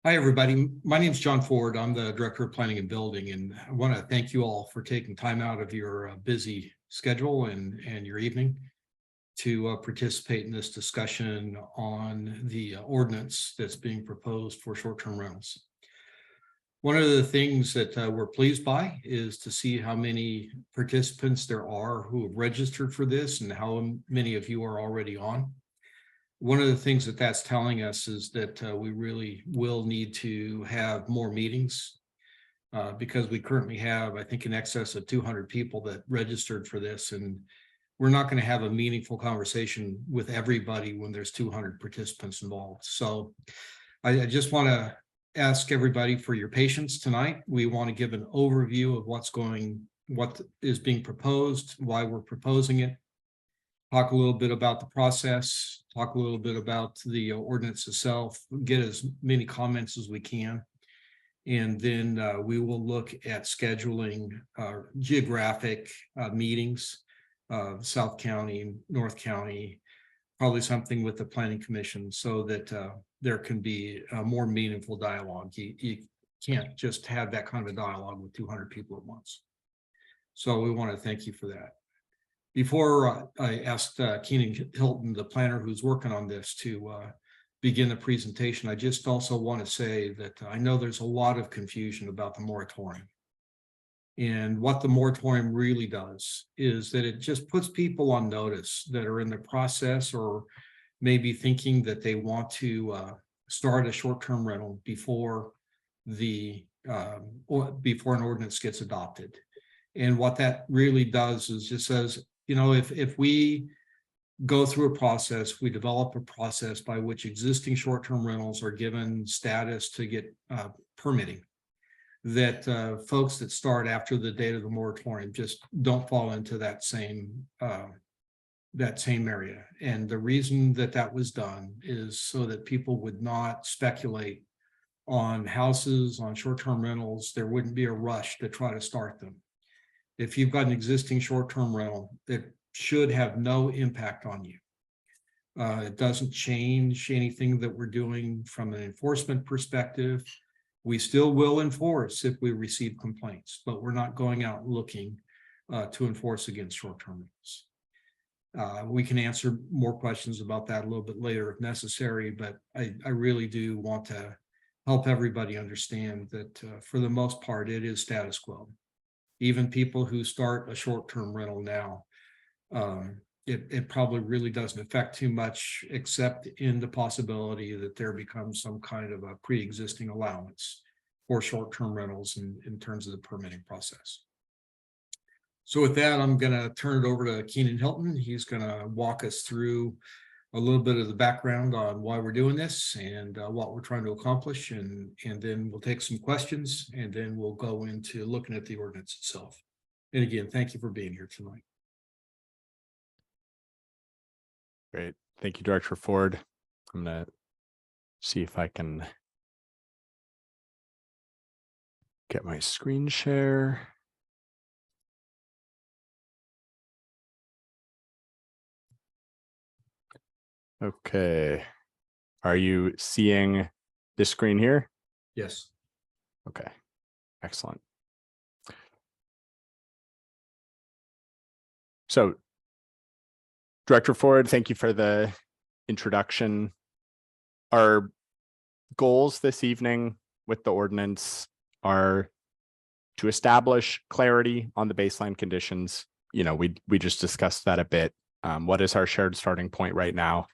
Hi, everybody. My name is John Ford. I'm the Director of Planning and Building, and I want to thank you all for taking time out of your busy schedule and your evening to participate in this discussion on the ordinance that's being proposed for short-term rentals. One of the things that we're pleased by is to see how many participants there are who have registered for this and how many of you are already on. One of the things that that's telling us is that we really will need to have more meetings because we currently have, I think, in excess of 200 people that registered for this, and we're not going to have a meaningful conversation with everybody when there's 200 participants involved. So I just want to ask everybody for your patience tonight. We want to give an overview of what is being proposed, why we're proposing it, talk a little bit about the process, talk a little bit about the ordinance itself, get as many comments as we can. And then we will look at scheduling geographic meetings, South County, North County, probably something with the Planning Commission so that there can be a more meaningful dialogue. You can't just have that kind of a dialogue with 200 people at once. So we want to thank you for that. Before I asked Keenan Hilton, the planner who's working on this, to begin the presentation, I just also want to say that I know there's a lot of confusion about the moratorium. And what the moratorium really does is that it just puts people on notice that are in the process or maybe thinking that they want to start a short-term rental before before an ordinance gets adopted. And what that really does is just says, you know, if we go through a process, we develop a process by which existing short-term rentals are given status to get permitting, that folks that start after the date of the moratorium just don't fall into that same area. And the reason that that was done is so that people would not speculate on houses, on short-term rentals. There wouldn't be a rush to try to start them. If you've got an existing short-term rental, it should have no impact on you. It doesn't change anything that we're doing from an enforcement perspective. We still will enforce if we receive complaints, but we're not going out looking to enforce against short-term rentals. We can answer more questions about that a little bit later if necessary, but I really do want to help everybody understand that for the most part, it is status quo. Even people who start a short-term rental now, it probably really doesn't affect too much, except in the possibility that there becomes some kind of a pre-existing allowance for short-term rentals in terms of the permitting process. So with that, I'm going to turn it over to Keenan Hilton. He's going to walk us through a little bit of the background on why we're doing this and what we're trying to accomplish, and then we'll take some questions, and then we'll go into looking at the ordinance itself. And again, thank you for being here tonight. Great. Thank you, Director Ford. I'm going to see if I can get my screen share. Okay. Are you seeing this screen here? Yes. Okay. Excellent. So, Director Ford, thank you for the introduction. Our goals this evening with the ordinance are to establish clarity on the baseline conditions. You know, we just discussed that a bit. What is our shared starting point right now?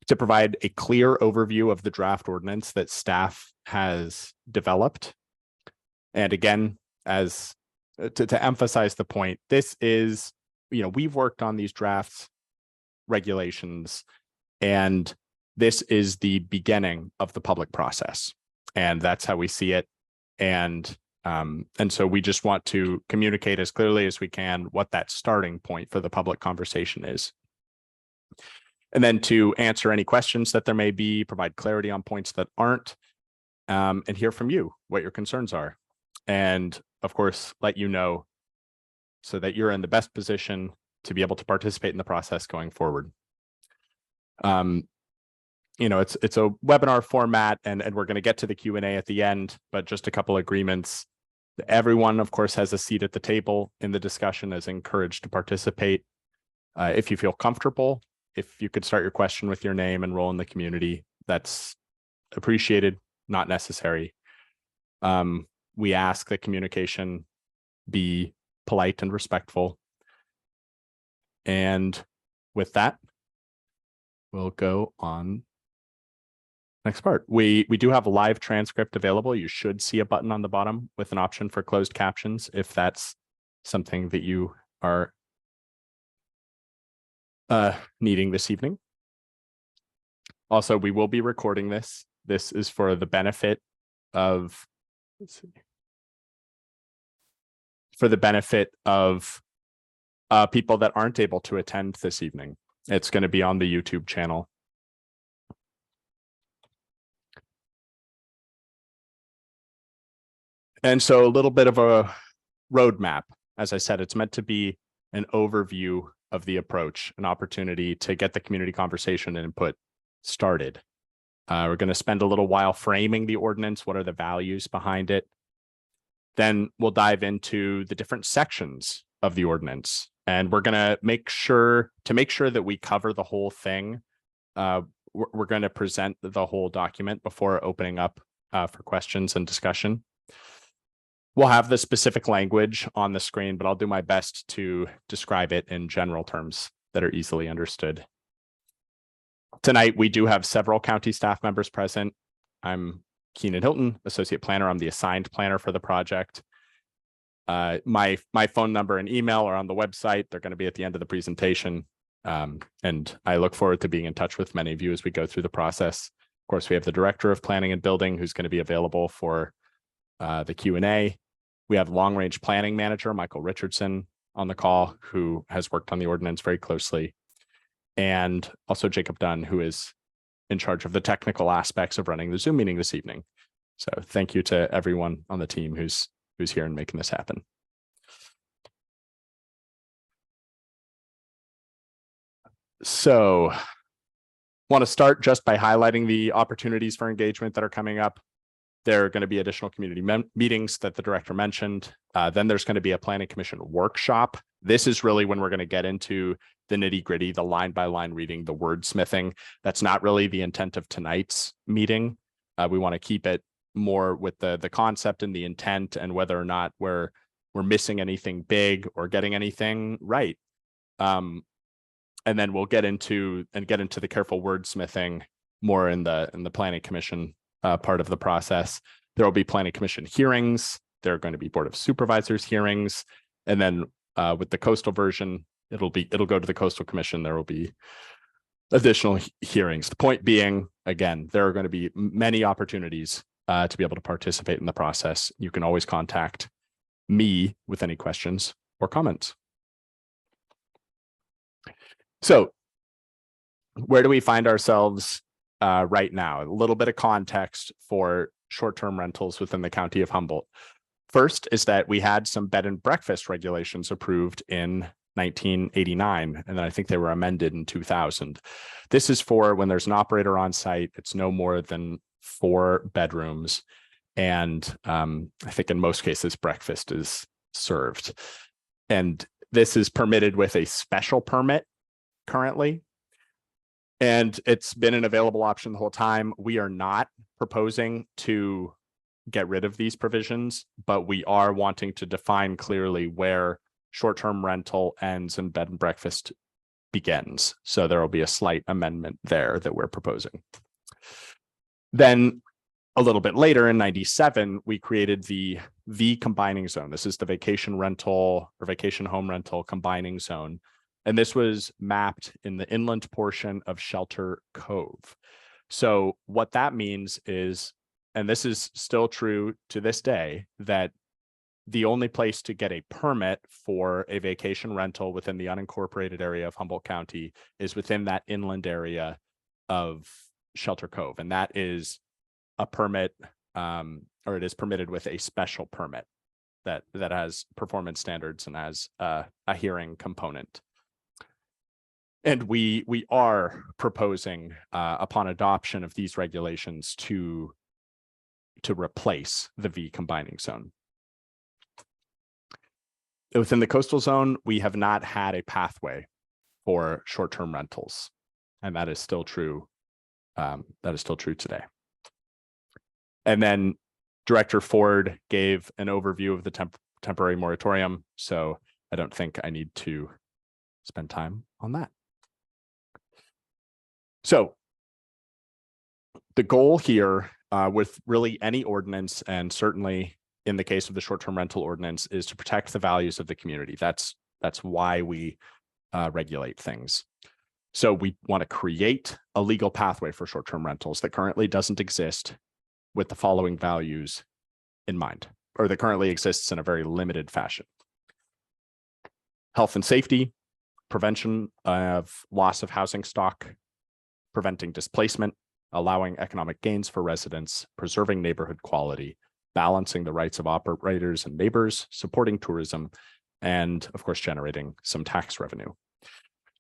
To provide a clear overview of the draft ordinance that staff has developed. And again, as to emphasize the point, this is, you know, we've worked on these drafts regulations, and this is the beginning of the public process, and that's how we see it. And so we just want to communicate as clearly as we can what that starting point for the public conversation is. And then to answer any questions that there may be, provide clarity on points that aren't, and hear from you what your concerns are. And of course, let you know so that you're in the best position to be able to participate in the process going forward. it's a webinar format, and we're going to get to the Q&A at the end, but just a couple agreements. Everyone, of course, has a seat at the table in the discussion, is encouraged to participate. If you feel comfortable, if you could start your question with your name and role in the community, that's appreciated, not necessary. We ask that communication be polite and respectful. And with that, we'll go on next part. We do have a live transcript available. You should see a button on the bottom with an option for closed captions if that's something that you are needing this evening. Also, we will be recording this. This is for the benefit of, people that aren't able to attend this evening. It's going to be on the YouTube channel. And so a little bit of a roadmap. As I said, it's meant to be an overview of the approach, an opportunity to get the community conversation and input started. We're going to spend a little while framing the ordinance. What are the values behind it? Then we'll dive into the different sections of the ordinance. And we're going to make sure that we cover the whole thing. We're going to present the whole document before opening up for questions and discussion. We'll have the specific language on the screen, but I'll do my best to describe it in general terms that are easily understood. Tonight, we do have several county staff members present. I'm Keenan Hilton, Associate Planner. I'm the assigned planner for the project. My phone number and email are on the website. They're going to be at the end of the presentation. And I look forward to being in touch with many of you as we go through the process. Of course, we have the Director of Planning and Building who's going to be available for the Q&A. We have Long Range Planning Manager, Michael Richardson, on the call, who has worked on the ordinance very closely. And also Jacob Dunn, who is in charge of the technical aspects of running the Zoom meeting this evening. So thank you to everyone on the team who's here and making this happen. So want to start just by highlighting the opportunities for engagement that are coming up. There are going to be additional community meetings that the director mentioned. Then there's going to be a planning commission workshop. This is really when we're going to get into the nitty gritty, the line by line reading, the wordsmithing. That's not really the intent of tonight's meeting. We want to keep it more with the concept and the intent, and whether or not we're missing anything big or getting anything right. And then we'll get into the careful wordsmithing more in the planning commission part of the process. There will be planning commission hearings. There are going to be board of supervisors hearings, and then with the coastal version, it'll go to the coastal commission. There will be additional hearings. The point being, again, there are going to be many opportunities to be able to participate in the process. You can always contact me with any questions or comments. So where do we find ourselves right now? A little bit of context for short-term rentals within the county of Humboldt. First is that we had some bed and breakfast regulations approved in 1989, and then I think they were amended in 2000. This is for when there's an operator on site, it's no more than 4 bedrooms. And I think in most cases, breakfast is served. And this is permitted with a special permit currently. And it's been an available option the whole time. We are not proposing to get rid of these provisions, but we are wanting to define clearly where short-term rental ends and bed and breakfast begins. So there will be a slight amendment there that we're proposing. Then a little bit later in 97, we created the combining zone. This is the vacation rental or vacation home rental combining zone. And this was mapped in the inland portion of Shelter Cove. So what that means is, and this is still true to this day, that the only place to get a permit for a vacation rental within the unincorporated area of Humboldt County is within that inland area of Shelter Cove. And that is a permit, or it is permitted with a special permit that has performance standards and has a hearing component. And we are proposing upon adoption of these regulations to replace the V combining zone. Within the coastal zone, we have not had a pathway for short-term rentals, and that is still true. That is still true today. And then Director Ford gave an overview of the temporary moratorium, so I don't think I need to spend time on that. So the goal here with really any ordinance, and certainly in the case of the short-term rental ordinance, is to protect the values of the community. That's why we regulate things. So we want to create a legal pathway for short-term rentals that currently doesn't exist with the following values in mind, or that currently exists in a very limited fashion. Health and safety, prevention of loss of housing stock, preventing displacement, allowing economic gains for residents, preserving neighborhood quality, balancing the rights of operators and neighbors, supporting tourism, and of course, generating some tax revenue.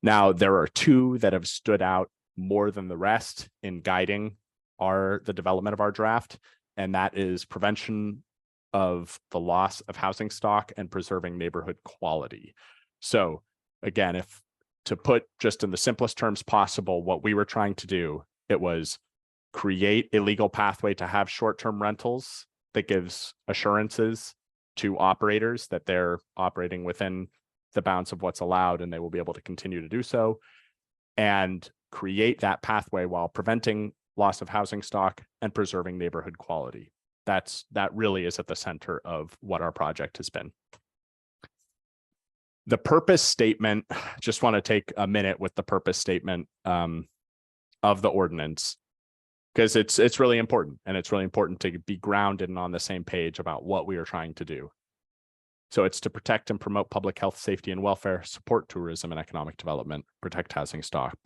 Now, there are two that have stood out more than the rest in guiding the development of our draft, and that is prevention of the loss of housing stock and preserving neighborhood quality. So again, if to put just in the simplest terms possible, what we were trying to do, it was create a legal pathway to have short-term rentals that gives assurances to operators that they're operating within the bounds of what's allowed and they will be able to continue to do so, and create that pathway while preventing loss of housing stock and preserving neighborhood quality. That really is at the center of what our project has been. The purpose statement, just want to take a minute with the purpose statement of the ordinance, because it's really important, and it's really important to be grounded and on the same page about what we are trying to do. So it's to protect and promote public health, safety, and welfare, support tourism and economic development, protect housing stock,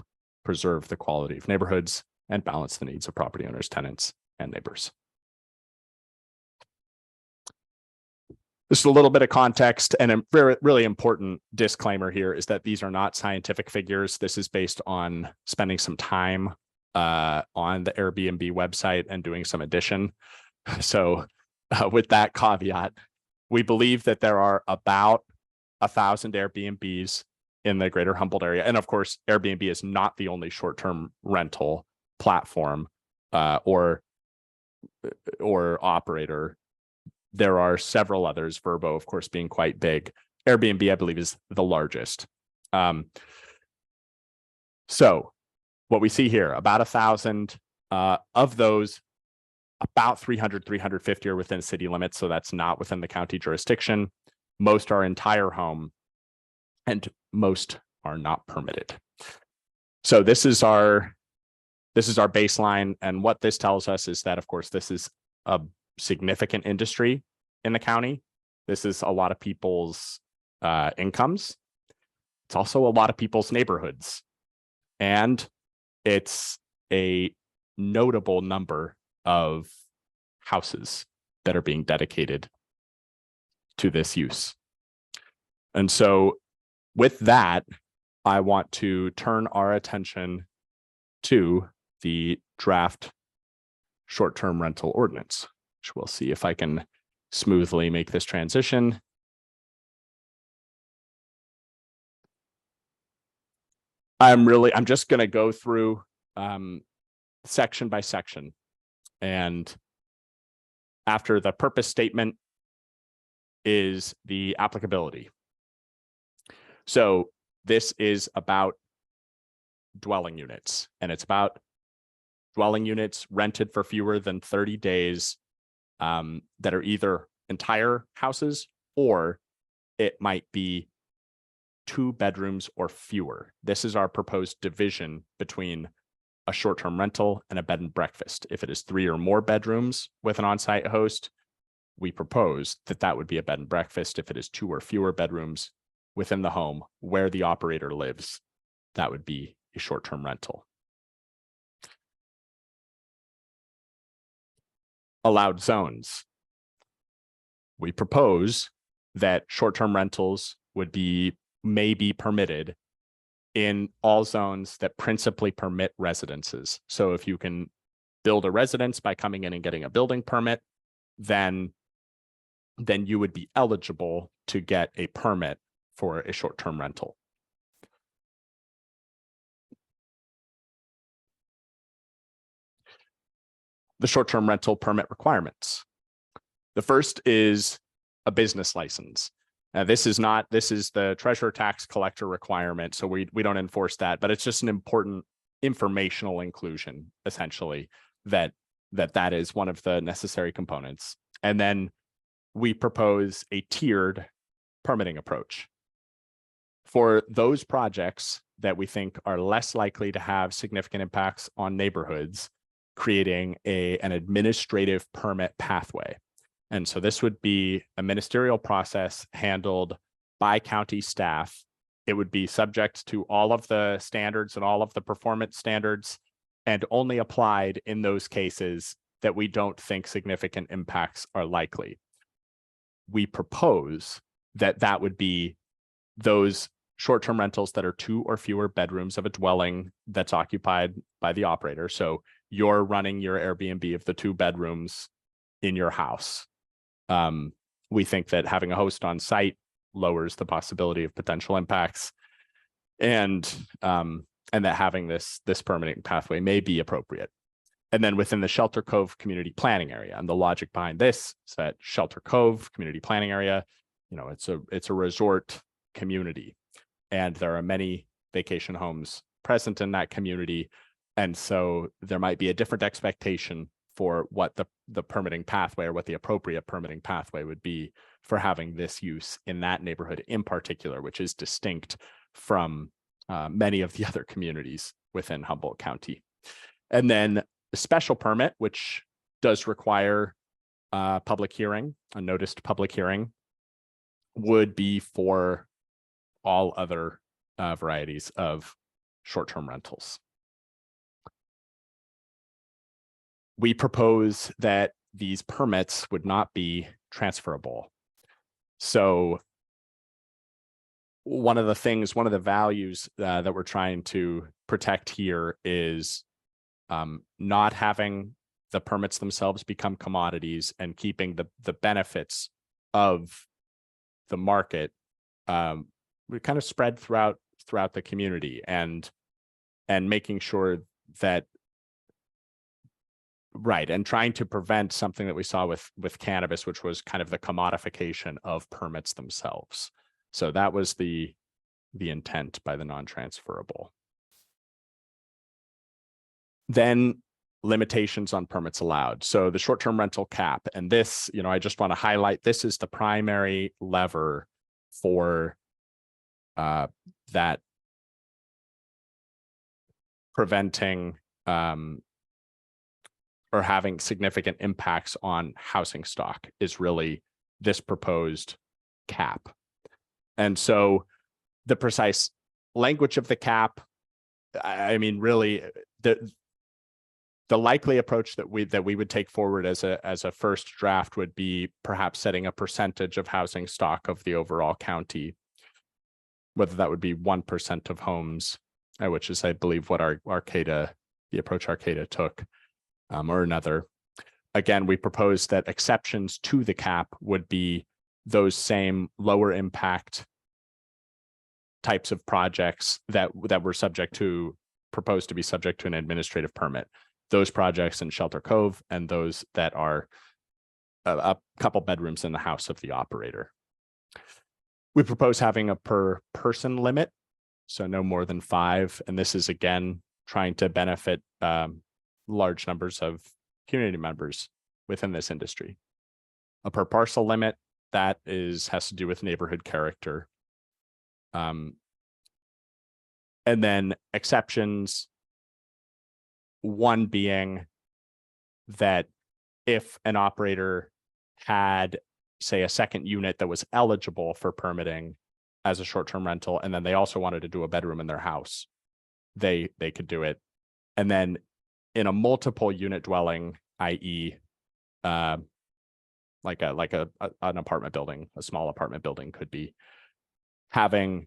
preserve the quality of neighborhoods, and balance the needs of property owners, tenants, and neighbors. This is a little bit of context, and a very, really important disclaimer here is that these are not scientific figures. This is based on spending some time on the Airbnb website and doing some addition. So with that caveat, we believe that there are about 1,000 Airbnbs in the greater Humboldt area. And of course, Airbnb is not the only short-term rental platform or operator. There are several others, Vrbo, of course, being quite big. Airbnb, I believe, is the largest. So what we see here, about 1,000 of those, about 300, 350 are within city limits. So that's not within the county jurisdiction. Most are entire home, and most are not permitted. So this is our baseline. And what this tells us is that, of course, this is a significant industry in the county. This is a lot of people's incomes. It's also a lot of people's neighborhoods. And it's a notable number of houses that are being dedicated to this use. And so with that, I want to turn our attention to the draft short-term rental ordinance, which we'll see if I can smoothly make this transition. I'm just going to go through section by section, and after the purpose statement is the applicability. So this is about dwelling units, and it's about dwelling units rented for fewer than 30 days that are either entire houses, or it might be 2 bedrooms or fewer. This is our proposed division between a short-term rental and a bed and breakfast. If it is 3 or more bedrooms with an on-site host, we propose that that would be a bed and breakfast. If it is 2 or fewer bedrooms within the home where the operator lives, that would be a short-term rental. Allowed zones. We propose that short-term rentals may be permitted in all zones that principally permit residences. So if you can build a residence by coming in and getting a building permit, then you would be eligible to get a permit for a short-term rental. The short-term rental permit requirements. The first is a business license. Now, this is the treasurer tax collector requirement, so we don't enforce that, but it's just an important informational inclusion, essentially, that is one of the necessary components. And then we propose a tiered permitting approach. For those projects that we think are less likely to have significant impacts on neighborhoods, creating an administrative permit pathway. And so this would be a ministerial process handled by county staff. It would be subject to all of the standards and all of the performance standards, and only applied in those cases that we don't think significant impacts are likely. We propose that would be those short-term rentals that are 2 or fewer bedrooms of a dwelling that's occupied by the operator. So you're running your Airbnb of the 2 bedrooms in your house. We think that having a host on site lowers the possibility of potential impacts, and that having this permitting pathway may be appropriate. And then within the Shelter Cove community planning area, and the logic behind this is that Shelter Cove community planning area, it's a resort community, and there are many vacation homes present in that community. And so there might be a different expectation for what the permitting pathway, or what the appropriate permitting pathway would be for having this use in that neighborhood in particular, which is distinct from many of the other communities within Humboldt County. And then a special permit, which does require a public hearing, a noticed public hearing, would be for all other varieties of short-term rentals. We propose that these permits would not be transferable. So one of the values that we're trying to protect here is not having the permits themselves become commodities, and keeping the benefits of the market we kind of spread throughout the community, and making sure that and trying to prevent something that we saw with cannabis, which was kind of the commodification of permits themselves. So that was the intent by the non-transferable. Then limitations on permits allowed. So the short-term rental cap, and this, I just want to highlight, this is the primary lever for that preventing or having significant impacts on housing stock, is really this proposed cap. And so the precise language of the cap, I mean, really the likely approach that we would take forward as a first draft would be perhaps setting a percentage of housing stock of the overall county, whether that would be 1% of homes, which is, I believe, what the approach Arcata took, or another. Again, we propose that exceptions to the cap would be those same lower impact types of projects that were proposed to be subject to an administrative permit. Those projects in Shelter Cove, and those that are a couple bedrooms in the house of the operator. We propose having a per person limit, so no more than 5. And this is, again, trying to benefit large numbers of community members within this industry. A per parcel limit, that has to do with neighborhood character. And then exceptions, one being that if an operator had, say, a second unit that was eligible for permitting as a short-term rental, and then they also wanted to do a bedroom in their house, they could do it. And then in a multiple unit dwelling, i.e., like an apartment building, a small apartment building, could be having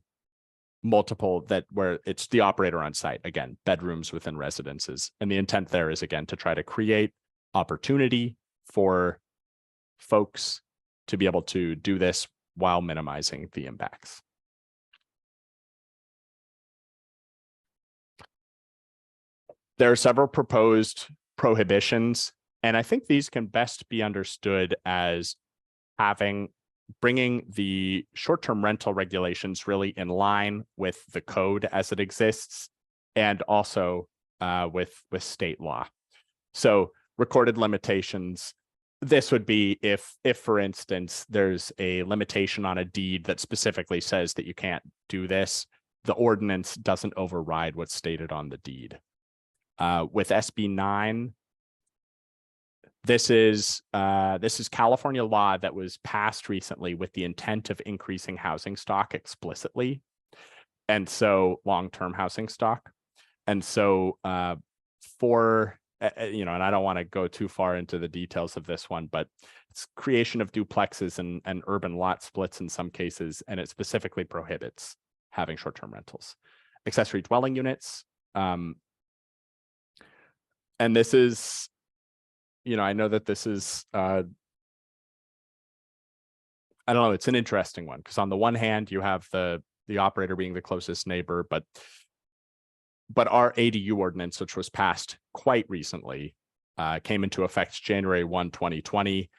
multiple that where it's the operator on site, again, bedrooms within residences. And the intent there is, again, to try to create opportunity for folks to be able to do this while minimizing the impacts. There are several proposed prohibitions, and I think these can best be understood as bringing the short-term rental regulations really in line with the code as it exists, and also with state law. So recorded limitations, this would be if for instance, there's a limitation on a deed that specifically says that you can't do this, the ordinance doesn't override what's stated on the deed. With SB 9, this is California law that was passed recently with the intent of increasing housing stock explicitly, and so long-term housing stock. And so for and I don't want to go too far into the details of this one, but it's creation of duplexes and urban lot splits in some cases, and it specifically prohibits having short-term rentals. Accessory dwelling units, and this is, I know that this is, I don't know, it's an interesting one, because on the one hand, you have the operator being the closest neighbor, but our ADU ordinance, which was passed quite recently, came into effect January 1, 2020.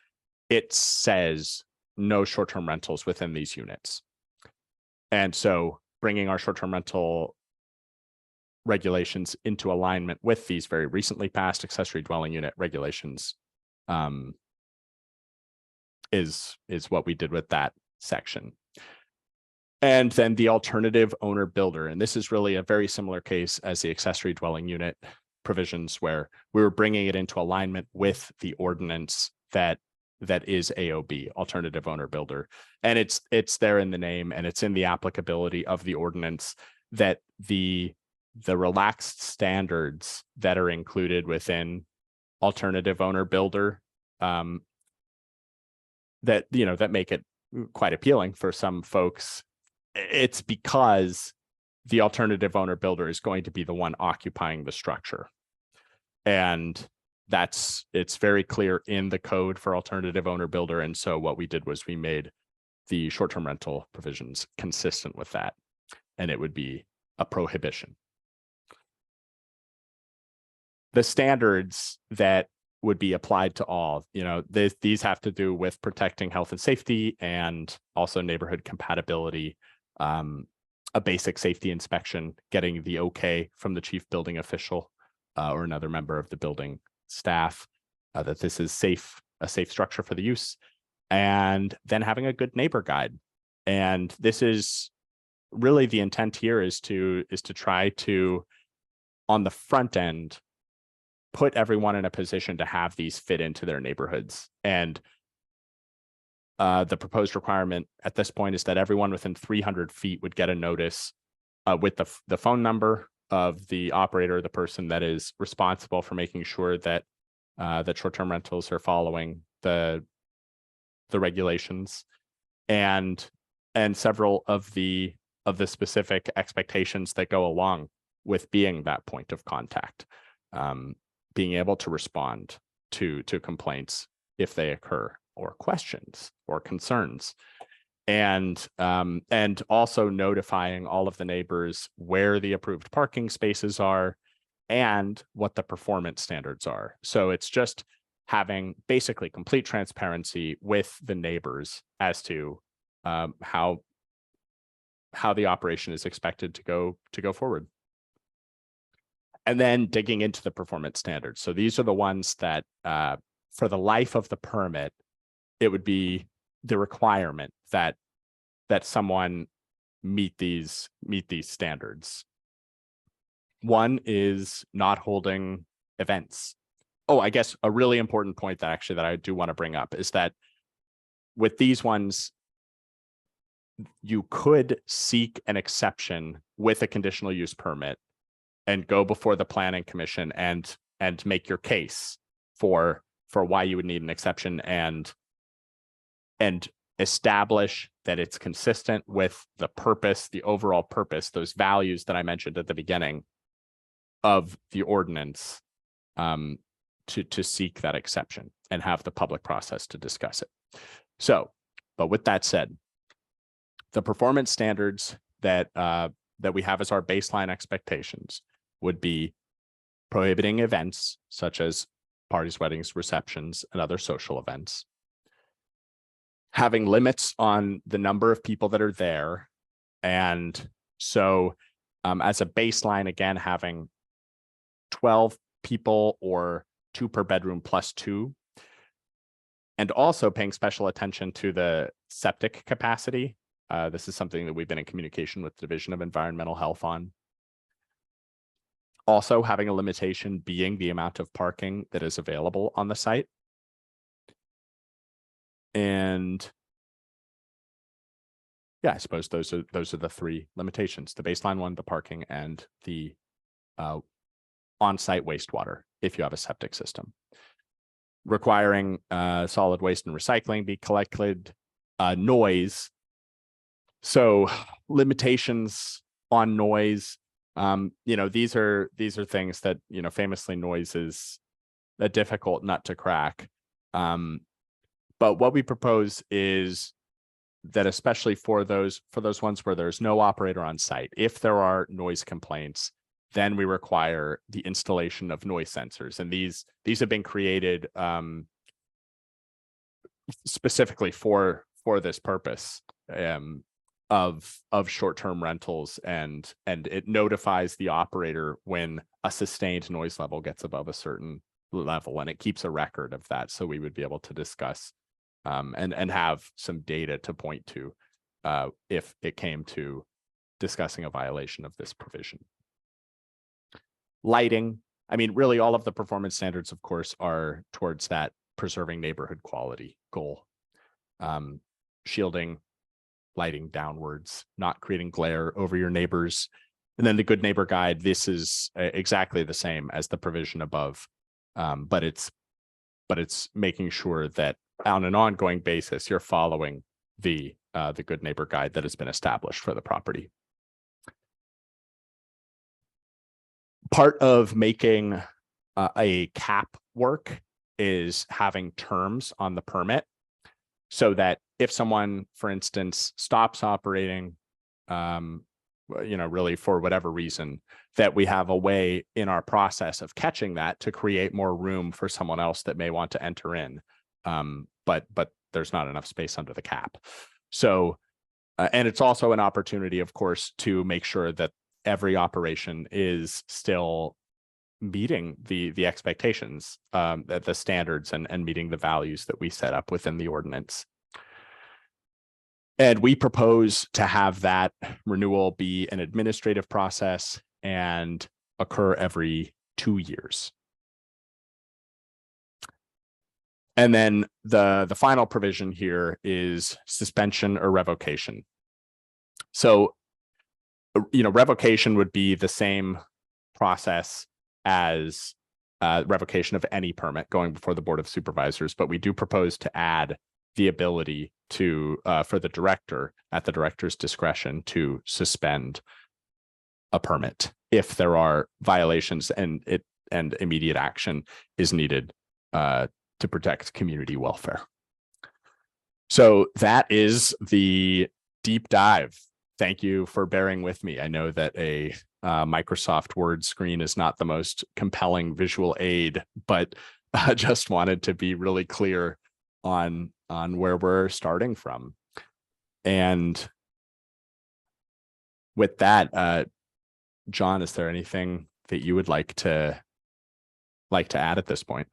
It says no short-term rentals within these units. And so bringing our short-term rental regulations into alignment with these very recently passed accessory dwelling unit regulations is what we did with that section. And then the alternative owner builder, and this is really a very similar case as the accessory dwelling unit provisions, where we were bringing it into alignment with the ordinance that is AOB, alternative owner builder. And it's there in the name, and it's in the applicability of the ordinance, that the relaxed standards that are included within alternative owner builder that make it quite appealing for some folks. It's because the alternative owner builder is going to be the one occupying the structure. And it's very clear in the code for alternative owner builder. And so what we did was we made the short-term rental provisions consistent with that, and it would be a prohibition. The standards that would be applied to all, these have to do with protecting health and safety, and also neighborhood compatibility, a basic safety inspection, getting the okay from the chief building official or another member of the building staff that this is a safe structure for the use, and then having a good neighbor guide. And this is really the intent here is to try to, on the front end, put everyone in a position to have these fit into their neighborhoods. And the proposed requirement at this point is that everyone within 300 feet would get a notice with the phone number of the operator, the person that is responsible for making sure that that short-term rentals are following the regulations, and several of the specific expectations that go along with being that point of contact, being able to respond to complaints if they occur, or questions or concerns, and also notifying all of the neighbors where the approved parking spaces are and what the performance standards are. So it's just having basically complete transparency with the neighbors as to how the operation is expected to go forward. And then digging into the performance standards. So these are the ones that for the life of the permit, it would be the requirement that someone meet these standards. One is not holding events. Oh, I guess a really important point that I do want to bring up is that with these ones, you could seek an exception with a conditional use permit and go before the planning commission and make your case for why you would need an exception, and establish that it's consistent with the purpose, the overall purpose, those values that I mentioned at the beginning of the ordinance, to seek that exception and have the public process to discuss it. So, but with that said, the performance standards that we have as our baseline expectations would be prohibiting events such as parties, weddings, receptions, and other social events, having limits on the number of people that are there. And so as a baseline, again, having 12 people or 2 per bedroom plus 2, and also paying special attention to the septic capacity. This is something that we've been in communication with the Division of Environmental Health on. Also having a limitation being the amount of parking that is available on the site. And yeah, I suppose those are the 3 limitations: the baseline one, the parking, and the on-site wastewater if you have a septic system. Requiring solid waste and recycling be collected, noise. So limitations on noise, these are things that, famously noise is a difficult nut to crack. But what we propose is that, especially for those ones where there's no operator on site, if there are noise complaints, then we require the installation of noise sensors. And these have been created specifically for this purpose of short-term rentals, and it notifies the operator when a sustained noise level gets above a certain level, and it keeps a record of that. So we would be able to discuss and have some data to point to if it came to discussing a violation of this provision. Lighting, I mean, really all of the performance standards, of course, are towards that preserving neighborhood quality goal. Shielding, lighting downwards, not creating glare over your neighbors. And then the Good Neighbor Guide, this is exactly the same as the provision above, but it's making sure that on an ongoing basis, you're following the Good Neighbor Guide that has been established for the property. Part of making a cap work is having terms on the permit, so that if someone, for instance, stops operating, really for whatever reason, that we have a way in our process of catching that to create more room for someone else that may want to enter in. But there's not enough space under the cap. So, and it's also an opportunity, of course, to make sure that every operation is still meeting the expectations, the standards, and meeting the values that we set up within the ordinance. And we propose to have that renewal be an administrative process and occur every 2 years. And then the final provision here is suspension or revocation. So, revocation would be the same process as revocation of any permit going before the Board of Supervisors, but we do propose to add the ability to for the director, at the director's discretion, to suspend a permit if there are violations and immediate action is needed to protect community welfare. So that is the deep dive. Thank you for bearing with me. I know that a Microsoft Word screen is not the most compelling visual aid, but I just wanted to be really clear on where we're starting from. And with that, John, is there anything that you would like to add at this point?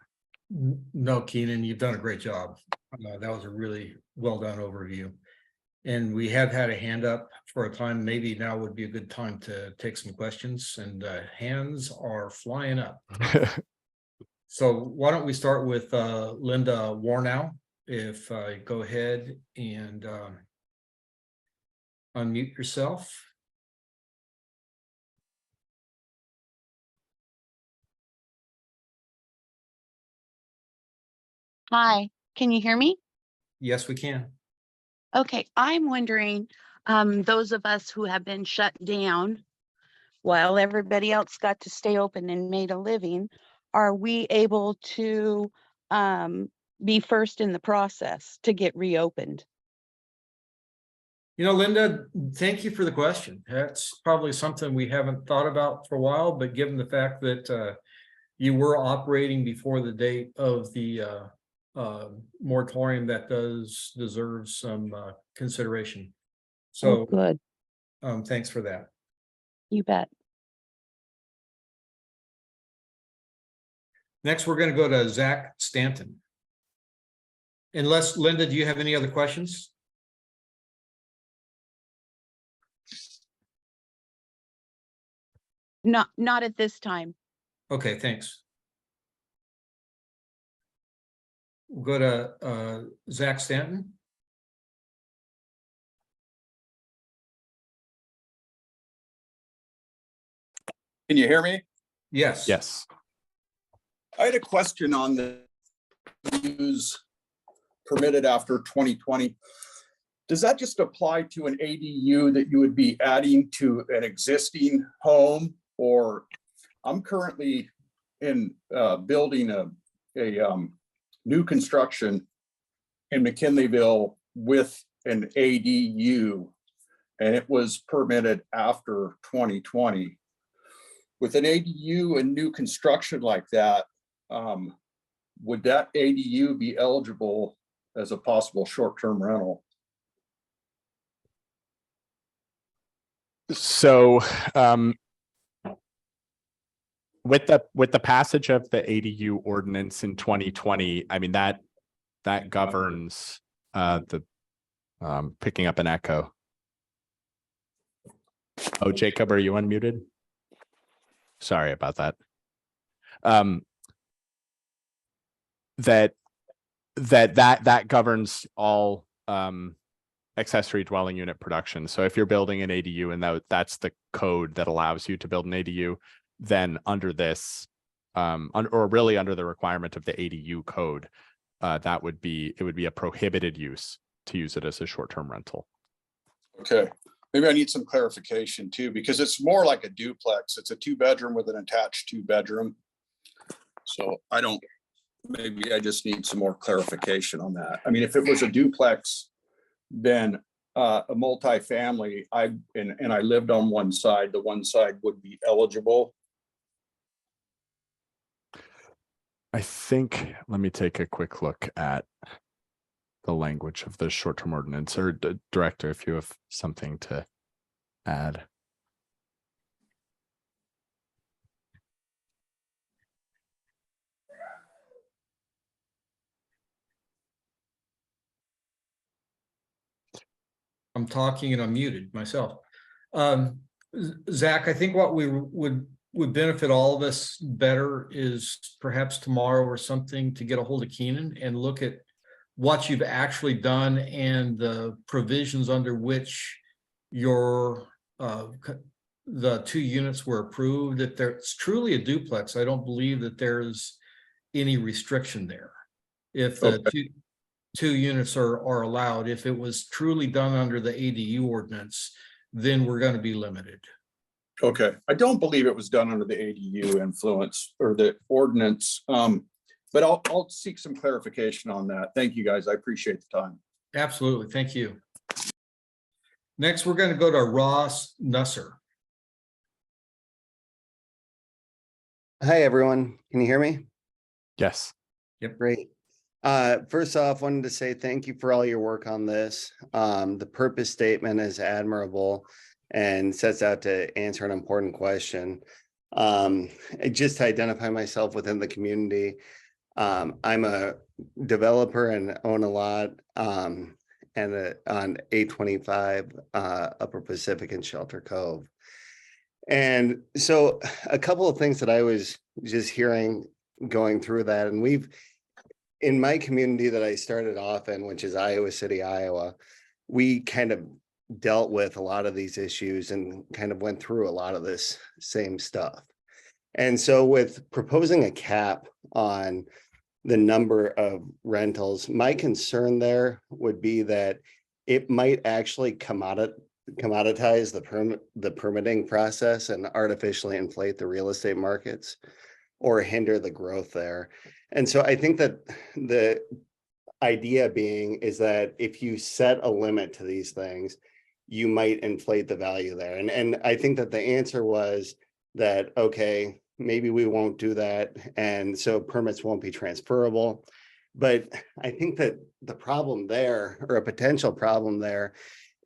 No, Keenan, you've done a great job. That was a really well done overview. And we have had a hand up for a time. Maybe now would be a good time to take some questions, and hands are flying up. So why don't we start with Linda Warnow? If go ahead and unmute yourself. Hi, can you hear me? Yes, we can. Okay, I'm wondering, those of us who have been shut down while everybody else got to stay open and made a living, are we able to be first in the process to get reopened? Linda, thank you for the question. That's probably something we haven't thought about for a while, but given the fact that you were operating before the date of the moratorium, that deserves some consideration. Oh, So good. thanks for that. You bet. Next, we're going to go to Zach Stanton. Unless, Linda, do you have any other questions? Not at this time. Okay, thanks. We'll go to Zach Stanton. Can you hear me? Yes. Yes. I had a question on the use permitted after 2020. Does that just apply to an ADU that you would be adding to an existing home? Or I'm currently in building a new construction in McKinleyville with an ADU, and it was permitted after 2020. With an ADU and new construction like that, would that ADU be eligible as a possible short-term rental? So with the passage of the ADU ordinance in 2020, I mean, that governs the picking up an echo. Oh, Jacob, are you unmuted? Sorry about that. That governs all accessory dwelling unit production. So if you're building an ADU and that's the code that allows you to build an ADU, then under this, or really under the requirement of the ADU code, it would be a prohibited use to use it as a short-term rental. Okay, maybe I need some clarification too, because it's more like a duplex. It's a 2-bedroom with an attached 2-bedroom. So maybe I just need some more clarification on that. I mean, if it was a duplex, then a multifamily, and I lived on one side, the one side would be eligible. I think, let me take a quick look at the language of the short-term ordinance, or director, if you have something to add. I'm talking and I'm muted myself. Zach, I think what we would benefit all of us better is perhaps tomorrow or something to get a hold of Keenan and look at what you've actually done and the provisions under which your the 2 units were approved. If it's truly a duplex, I don't believe that there's any restriction there. If the two units are allowed, if it was truly done under the ADU ordinance, then we're going to be limited. Okay, I don't believe it was done under the ADU influence or the ordinance, but I'll seek some clarification on that. Thank you, guys. I appreciate the time. Absolutely. Thank you. Next, we're going to go to Ross Nusser. Hi, everyone. Can you hear me? Yes. Yep. Great. First off, wanted to say thank you for all your work on this. The purpose statement is admirable and sets out to answer an important question. Just to identify myself within the community, I'm a developer and own a lot on 825 Upper Pacific in Shelter Cove. And so a couple of things that I was just hearing going through that, and in my community that I started off in, which is Iowa City, Iowa, we kind of dealt with a lot of these issues and kind of went through a lot of this same stuff. And so with proposing a cap on the number of rentals, my concern there would be that it might actually commoditize the permitting process and artificially inflate the real estate markets or hinder the growth there. And so I think that the idea being is that if you set a limit to these things, you might inflate the value there. And I think that the answer was that, okay, maybe we won't do that. And so permits won't be transferable. But I think that the problem there, or a potential problem there,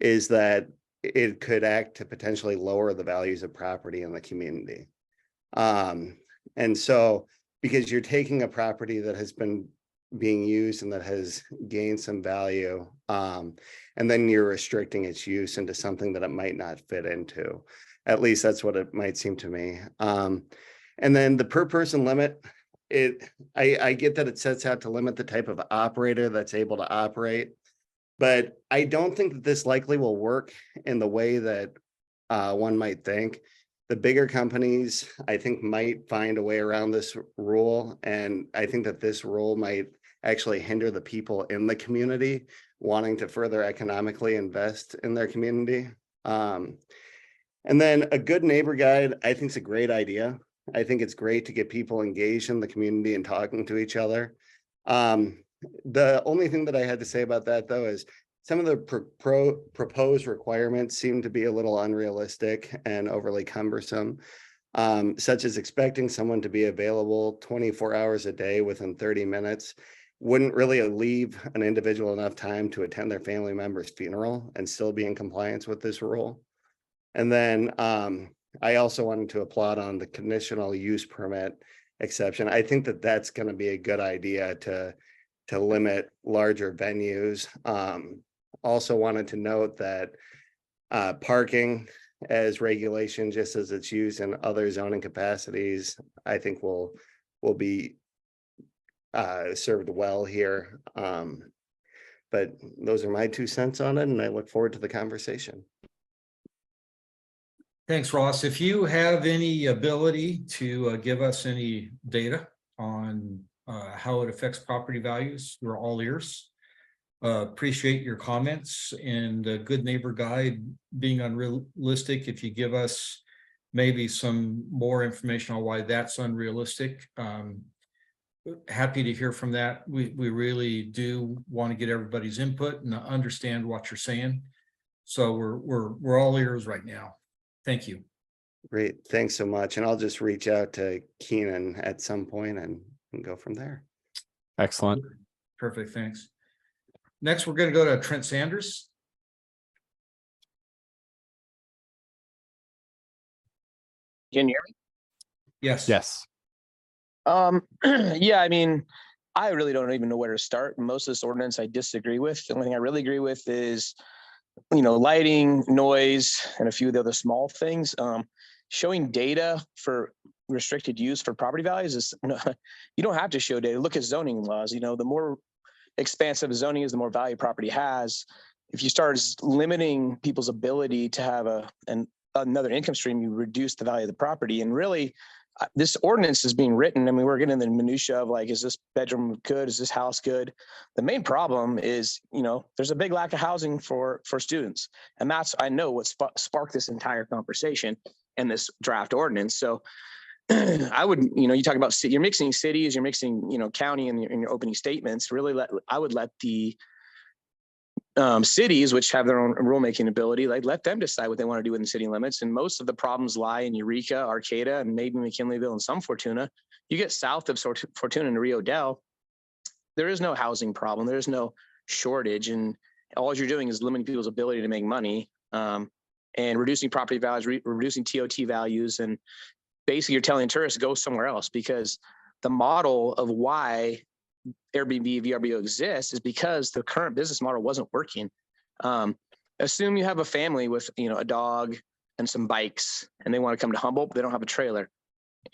is that it could act to potentially lower the values of property in the community. And so, because you're taking a property that has been being used and that has gained some value, and then you're restricting its use into something that it might not fit into. At least that's what it might seem to me. And then the per person limit, I get that it sets out to limit the type of operator that's able to operate, but I don't think that this likely will work in the way that one might think. The bigger companies, I think, might find a way around this rule. And I think that this rule might actually hinder the people in the community wanting to further economically invest in their community. And then a good neighbor guide, I think, is a great idea. I think it's great to get people engaged in the community and talking to each other. The only thing that I had to say about that, though, is some of the proposed requirements seem to be a little unrealistic and overly cumbersome, such as expecting someone to be available 24 hours a day within 30 minutes wouldn't really leave an individual enough time to attend their family member's funeral and still be in compliance with this rule. And then I also wanted to applaud on the conditional use permit exception. I think that that's going to be a good idea to limit larger venues. Also wanted to note that parking as regulation, just as it's used in other zoning capacities, I think will be served well here. But those are my 2 cents on it, and I look forward to the conversation. Thanks, Ross. If you have any ability to give us any data on how it affects property values, we're all ears. Appreciate your comments, and a good neighbor guide being unrealistic. If you give us maybe some more information on why that's unrealistic, happy to hear from that. We really do want to get everybody's input and understand what you're saying. So we're all ears right now. Thank you. Great, thanks so much. And I'll just reach out to Keenan at some point and go from there. Excellent. Perfect, thanks. Next, we're going to go to Trent Sanders. Can you hear me? Yes. Yes. Yeah, I mean, I really don't even know where to start. Most of this ordinance I disagree with. The only thing I really agree with is, lighting, noise, and a few of the other small things. Showing data for restricted use for property values is, you don't have to show data. Look at zoning laws. The more expansive zoning is, the more value property has. If you start limiting people's ability to have another income stream, you reduce the value of the property. And really, this ordinance is being written. I mean, we're getting the minutia of is this bedroom good? Is this house good? The main problem is, there's a big lack of housing for students. And that's, I know, what sparked this entire conversation and this draft ordinance. So I would, you talk about, you're mixing cities, you're mixing, county in your opening statements. Really, I would let the cities, which have their own rulemaking ability, let them decide what they want to do within city limits. And most of the problems lie in Eureka, Arcata, and maybe McKinleyville and some Fortuna. You get south of Fortuna and Rio Dell, there is no housing problem. There is no shortage. And all you're doing is limiting people's ability to make money and reducing property values, reducing TOT values. And basically you're telling tourists go somewhere else, because the model of why Airbnb, VRBO exists is because the current business model wasn't working. Assume you have a family with, a dog and some bikes, and they want to come to Humboldt, but they don't have a trailer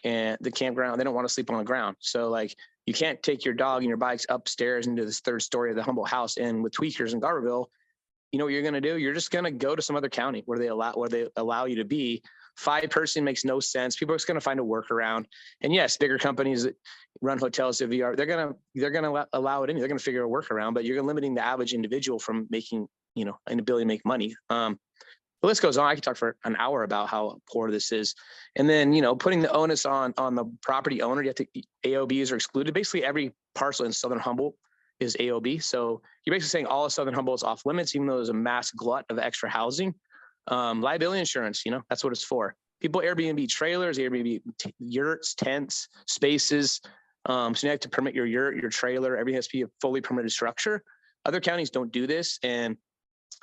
and the campground, they don't want to sleep on the ground. So you can't take your dog and your bikes upstairs into this 3rd story of the Humboldt house. And with tweakers in Garberville, you know what you're going to do? You're just going to go to some other county where they allow you to be. 5-person makes no sense. People are just going to find a workaround. And yes, bigger companies that run hotels to VR, they're going to allow it in. They're going to figure a workaround, but you're limiting the average individual from making inability to make money. The list goes on. I could talk for an hour about how poor this is. And then, putting the onus on the property owner, you have to, AOBs are excluded. Basically every parcel in Southern Humboldt is AOB. So you're basically saying all of Southern Humboldt is off limits, even though there's a mass glut of extra housing. Liability insurance, that's what it's for. People Airbnb trailers, Airbnb yurts, tents, spaces. So you have to permit your yurt, your trailer, everything has to be a fully permitted structure. Other counties don't do this. And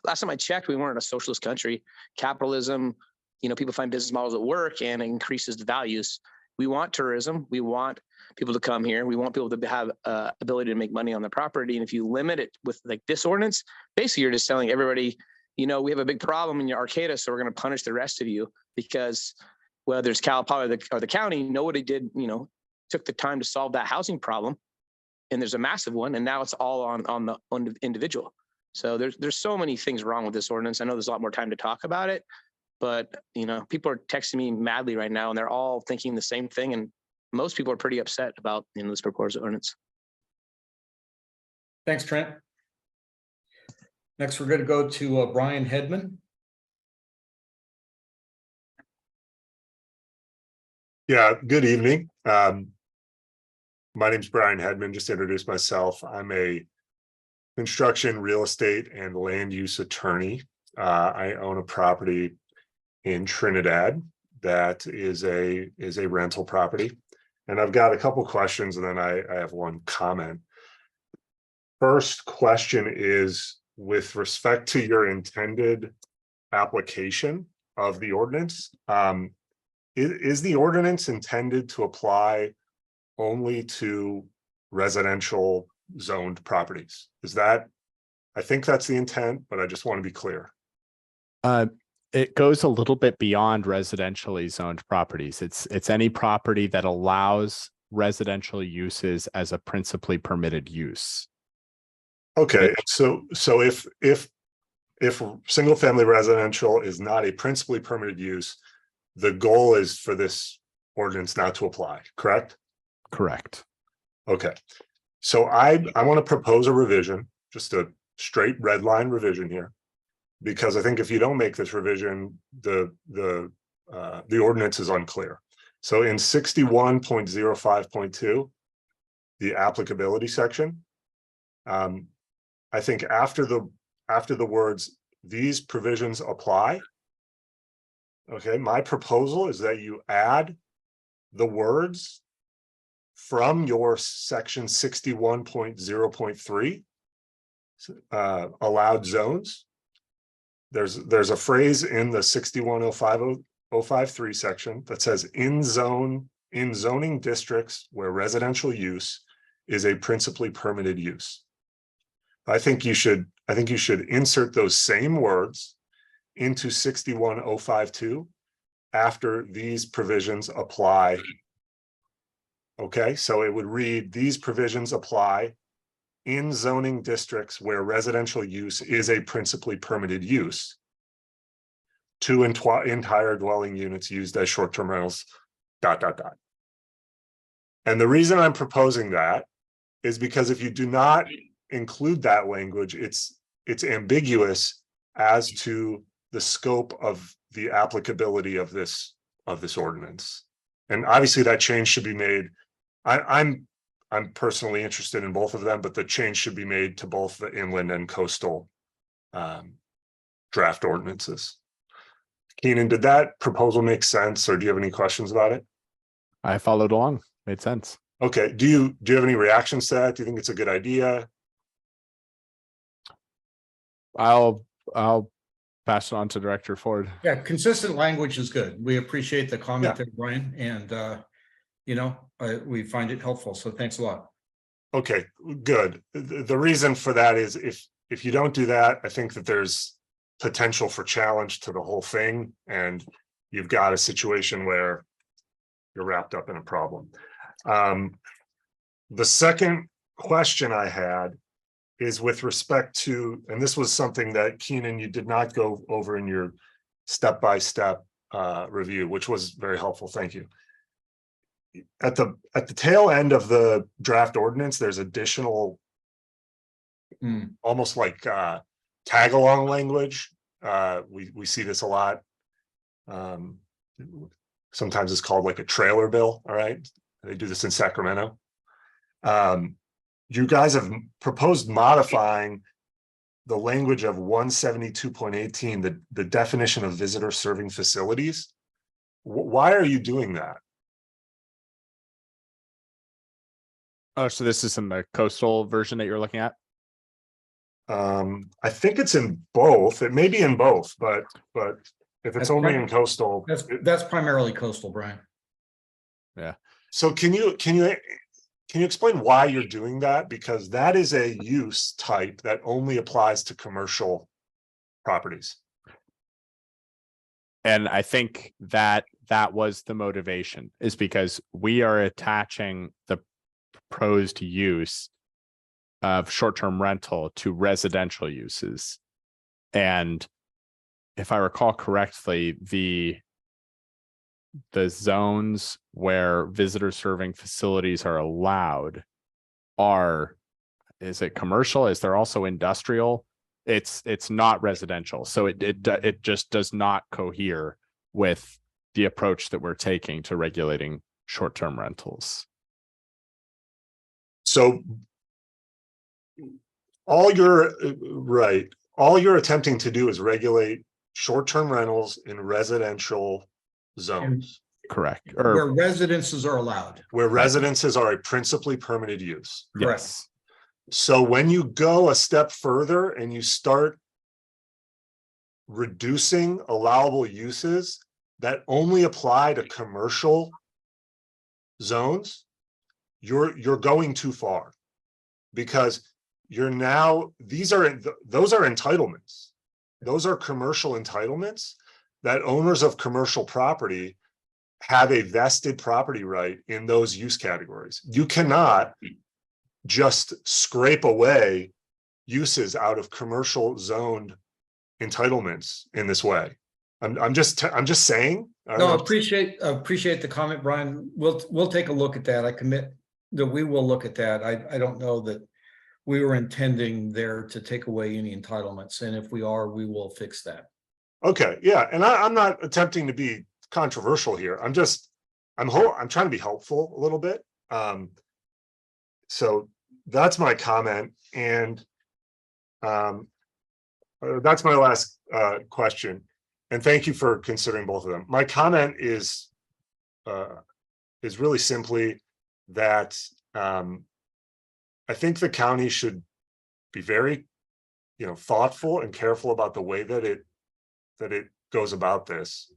last time I checked, we weren't a socialist country. Capitalism, people find business models that work and it increases the values. We want tourism. We want people to come here. We want people to have ability to make money on the property. And if you limit it with like this ordinance, basically you're just telling everybody, we have a big problem in your Arcata, so we're going to punish the rest of you because whether it's Cal Poly or the county, nobody did, took the time to solve that housing problem. And there's a massive one. And now it's all on the individual. So there's so many things wrong with this ordinance. I know there's a lot more time to talk about it, but people are texting me madly right now and they're all thinking the same thing. And most people are pretty upset about this proposed ordinance. Thanks, Trent. Next, we're going to go to Brian Hedman. Yeah, good evening. My name's Brian Hedman. Just to introduce myself, I'm a construction, real estate, and land use attorney. I own a property in Trinidad that is a rental property. And I've got a couple questions and then I have one comment. First question is with respect to your intended application of the ordinance. Is the ordinance intended to apply only to residential zoned properties? Is that, I think that's the intent, but I just want to be clear. It goes a little bit beyond residentially zoned properties. It's any property that allows residential uses as a principally permitted use. Okay, so if single family residential is not a principally permitted use, the goal is for this ordinance not to apply, correct? Correct. Okay, so I want to propose a revision, just a straight red line revision here, because I think if you don't make this revision, the ordinance is unclear. So in 61.05.2, the applicability section, I think after the words "these provisions apply," okay, my proposal is that you add the words from your section 61.0.3 allowed zones. There's a phrase in the 61.050.053 section that says in zoning districts where residential use is a principally permitted use. I think you should insert those same words into 61.052 after these provisions apply. Okay, so it would read, these provisions apply in zoning districts where residential use is a principally permitted use to entire dwelling units used as short-term rentals, ... And the reason I'm proposing that is because if you do not include that language, it's ambiguous as to the scope of the applicability of this ordinance. And obviously that change should be made. I'm personally interested in both of them, but the change should be made to both the inland and coastal draft ordinances. Keenan, did that proposal make sense, or do you have any questions about it? I followed along. Made sense. Okay. Do you have any reactions to that? Do you think it's a good idea? I'll pass it on to Director Ford. Yeah, consistent language is good. We appreciate the comment there, Brian, and we find it helpful. So thanks a lot. Okay, good. The reason for that is if you don't do that, I think that there's potential for challenge to the whole thing, and you've got a situation where you're wrapped up in a problem. The second question I had is with respect to, and this was something that Keenan, you did not go over in your step-by-step review, which was very helpful. Thank you. At the tail end of the draft ordinance, there's additional almost like tag along language. We see this a lot. Sometimes it's called like a trailer bill. All right. They do this in Sacramento. You guys have proposed modifying the language of 172.18, the definition of visitor serving facilities. Why are you doing that? Oh, so this is in the coastal version that you're looking at? I think it's in both. It may be in both, but if it's That's only right. in coastal, That's primarily coastal, Brian. so can you explain why you're doing that? Because that is a use type that only applies to commercial properties. And I think that was the motivation, is because we are attaching the proposed use of short-term rental to residential uses. And if I recall correctly, the zones where visitor serving facilities are allowed are, is it commercial? Is there also industrial? It's not residential. So it just does not cohere with the approach that we're taking to regulating short-term rentals. So all you're attempting to do is regulate short-term rentals in residential zones Correct. Where residences are allowed. where residences are a principally permitted use. Yes. So when you go a step further and you start reducing allowable uses that only apply to commercial zones, you're going too far, because those are entitlements. Those are commercial entitlements that owners of commercial property have a vested property right in those use categories. You cannot just scrape away uses out of commercial zoned entitlements in this way. I'm just saying. No, appreciate the comment, Brian. We'll take a look at that. I commit that we will look at that. I don't know that we were intending there to take away any entitlements, and if we are, we will fix that. Okay, yeah, and I'm not attempting to be controversial here. I'm trying to be helpful a little bit. So that's my comment, and that's my last question. And thank you for considering both of them. My comment is really simply that I think the county should be very, thoughtful and careful about the way that it goes about this.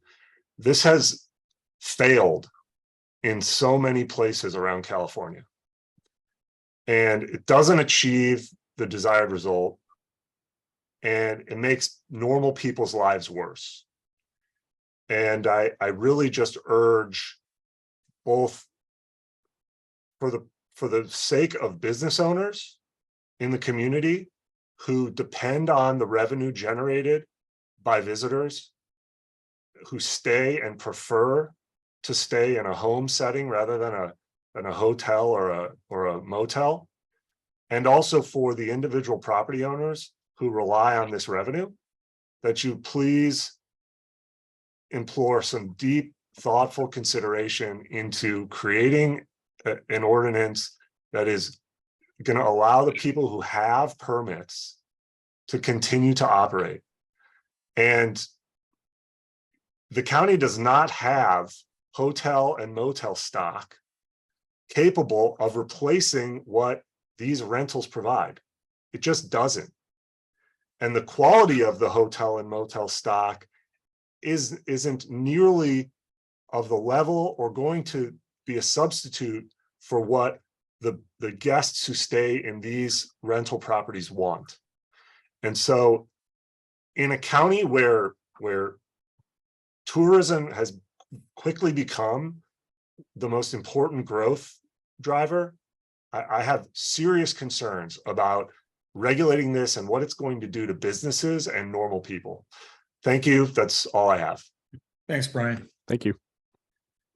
This has failed in so many places around California, and it doesn't achieve the desired result, and it makes normal people's lives worse. And I really just urge, both for the sake of business owners in the community who depend on the revenue generated by visitors, who stay and prefer to stay in a home setting rather than a hotel or a motel, and also for the individual property owners who rely on this revenue, that you please implore some deep, thoughtful consideration into creating an ordinance that is going to allow the people who have permits to continue to operate. And the county does not have hotel and motel stock capable of replacing what these rentals provide. It just doesn't. And the quality of the hotel and motel stock isn't nearly of the level or going to be a substitute for what the guests who stay in these rental properties want. And so in a county where tourism has quickly become the most important growth driver, I have serious concerns about regulating this and what it's going to do to businesses and normal people. Thank you. That's all I have. Thanks, Brian. Thank you.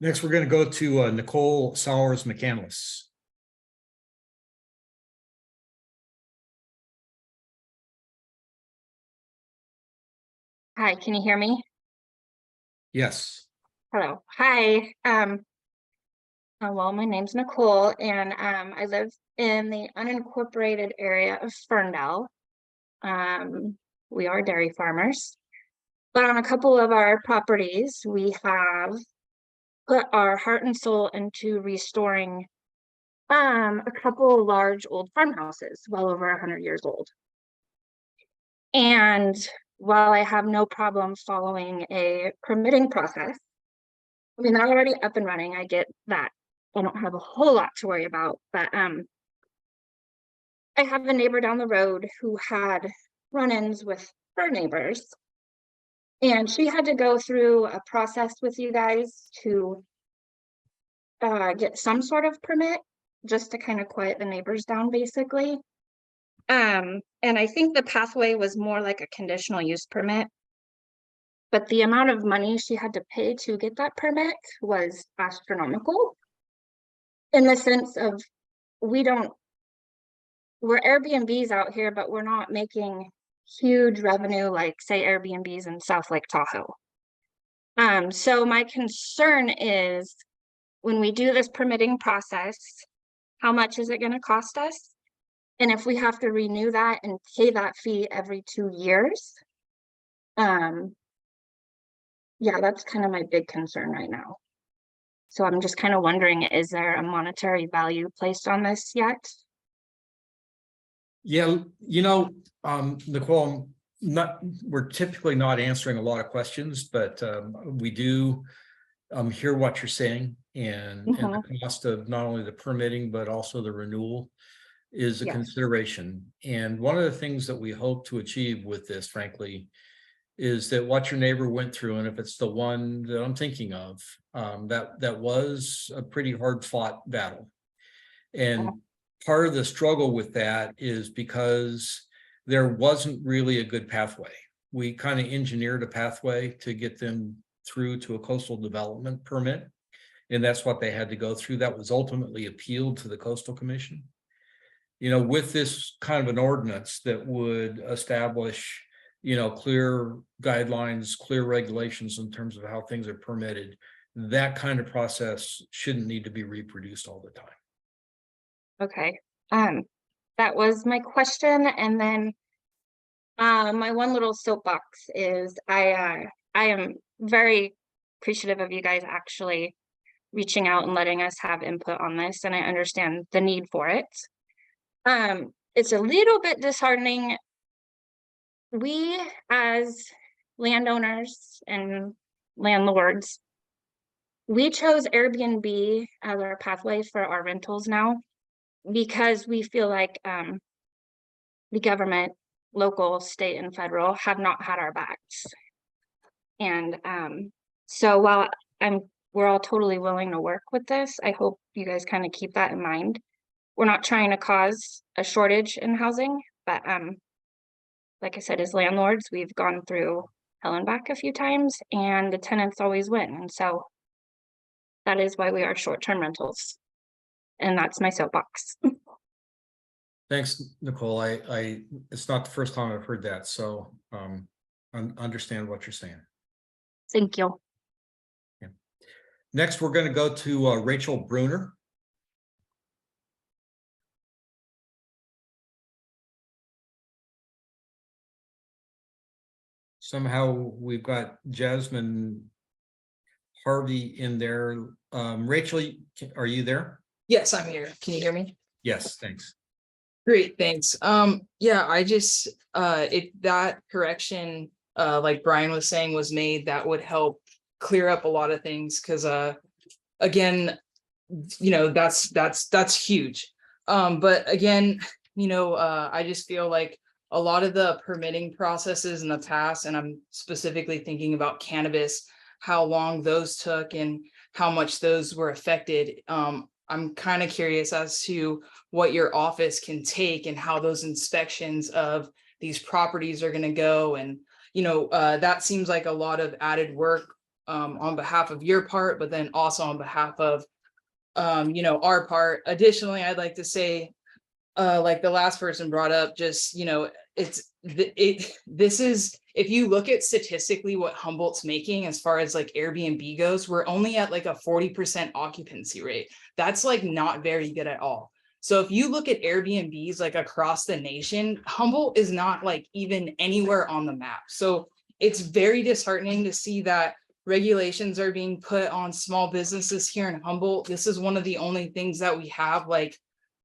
Next, we're going to go to Nicole Sowers McCandless. Hi, can you hear me? Yes. Hello. Hi. Well, my name's Nicole, and I live in the unincorporated area of Ferndale. We are dairy farmers, but on a couple of our properties, we have put our heart and soul into restoring a couple large old farmhouses, well over 100 years old. And while I have no problem following a permitting process, I mean, they're already up and running. I get that. I don't have a whole lot to worry about, but I have a neighbor down the road who had run-ins with her neighbors. And she had to go through a process with you guys to get some sort of permit, just to kind of quiet the neighbors down, basically. And I think the pathway was more like a conditional use permit. But the amount of money she had to pay to get that permit was astronomical. In the sense of, we're Airbnbs out here, but we're not making huge revenue like, say, Airbnbs in South Lake Tahoe. So my concern is, when we do this permitting process, how much is it going to cost us? And if we have to renew that and pay that fee every 2 years, yeah, that's kind of my big concern right now. So I'm just kind of wondering, is there a monetary value placed on this yet? Yeah, Nicole, we're typically not answering a lot of questions, but we do hear what you're saying, and the cost of not only the permitting, but also the renewal is a consideration. And one of the things that we hope to achieve with this, frankly, is that what your neighbor went through, and if it's the one that I'm thinking of, that was a pretty hard fought battle. And part of the struggle with that is because there wasn't really a good pathway. We kind of engineered a pathway to get them through to a coastal development permit. And that's what they had to go through. That was ultimately appealed to the Coastal Commission. With this kind of an ordinance that would establish, clear guidelines, clear regulations in terms of how things are permitted, that kind of process shouldn't need to be reproduced all the time. Okay, that was my question. And then my one little soapbox is I am very appreciative of you guys actually reaching out and letting us have input on this, and I understand the need for it. It's a little bit disheartening. We, as landowners and landlords, we chose Airbnb as our pathway for our rentals now, because we feel like the government, local, state, and federal, have not had our backs. And so while we're all totally willing to work with this, I hope you guys kind of keep that in mind. We're not trying to cause a shortage in housing, but like I said, as landlords, we've gone through hell and back a few times, and the tenants always win. And so that is why we are short-term rentals. And that's my soapbox. Thanks, Nicole. It's not the first time I've heard that, so understand what you're saying. Thank you. Yeah. Next, we're going to go to Rachel Bruner. Somehow we've got Jasmine Harvey in there. Rachel, are you there? Yes, I'm here. Can you hear me? Yes, thanks. Great, thanks. Yeah, I just if that correction, like Brian was saying, was made, that would help clear up a lot of things, because again, that's huge. But again, I just feel like a lot of the permitting processes in the past, and I'm specifically thinking about cannabis, how long those took and how much those were affected. I'm kind of curious as to what your office can take and how those inspections of these properties are going to go. And, that seems like a lot of added work on behalf of your part, but then also on behalf of, our part. Additionally, I'd like to say, like the last person brought up, just, this is, if you look at statistically what Humboldt's making as far as like Airbnb goes, we're only at like a 40% occupancy rate. That's like not very good at all. So if you look at Airbnbs like across the nation, Humboldt is not like even anywhere on the map. So it's very disheartening to see that regulations are being put on small businesses here in Humboldt. This is one of the only things that we have, like,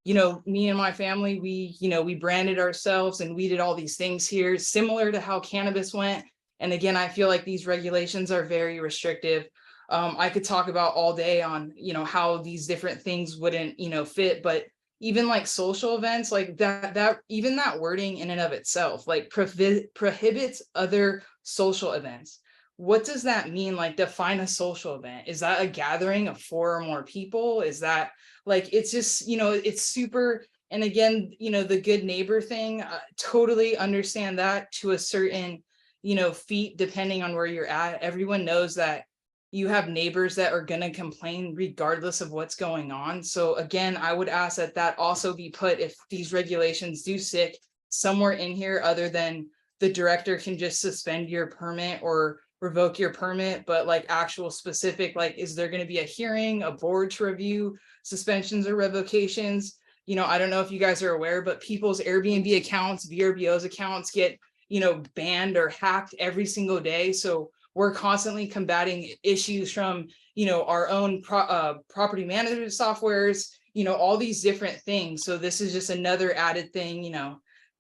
you know, me and my family, we branded ourselves and we did all these things here, similar to how cannabis went. And again, I feel like these regulations are very restrictive. I could talk about all day on, how these different things wouldn't, fit, but even like social events like that even that wording in and of itself, like prohibits other social events. What does that mean? Like, define a social event. Is that a gathering of 4 or more people? Is that like, it's just, it's super. And again, the good neighbor thing, totally understand that to a certain, feat, depending on where you're at. Everyone knows that you have neighbors that are going to complain regardless of what's going on. So again, I would ask that that also be put, if these regulations do stick, somewhere in here other than the director can just suspend your permit or revoke your permit, but like actual specific, like, is there going to be a hearing, a board to review suspensions or revocations? I don't know if you guys are aware, but people's Airbnb accounts, VRBO's accounts get, banned or hacked every single day. So we're constantly combating issues from, our own property management softwares, all these different things. So this is just another added thing,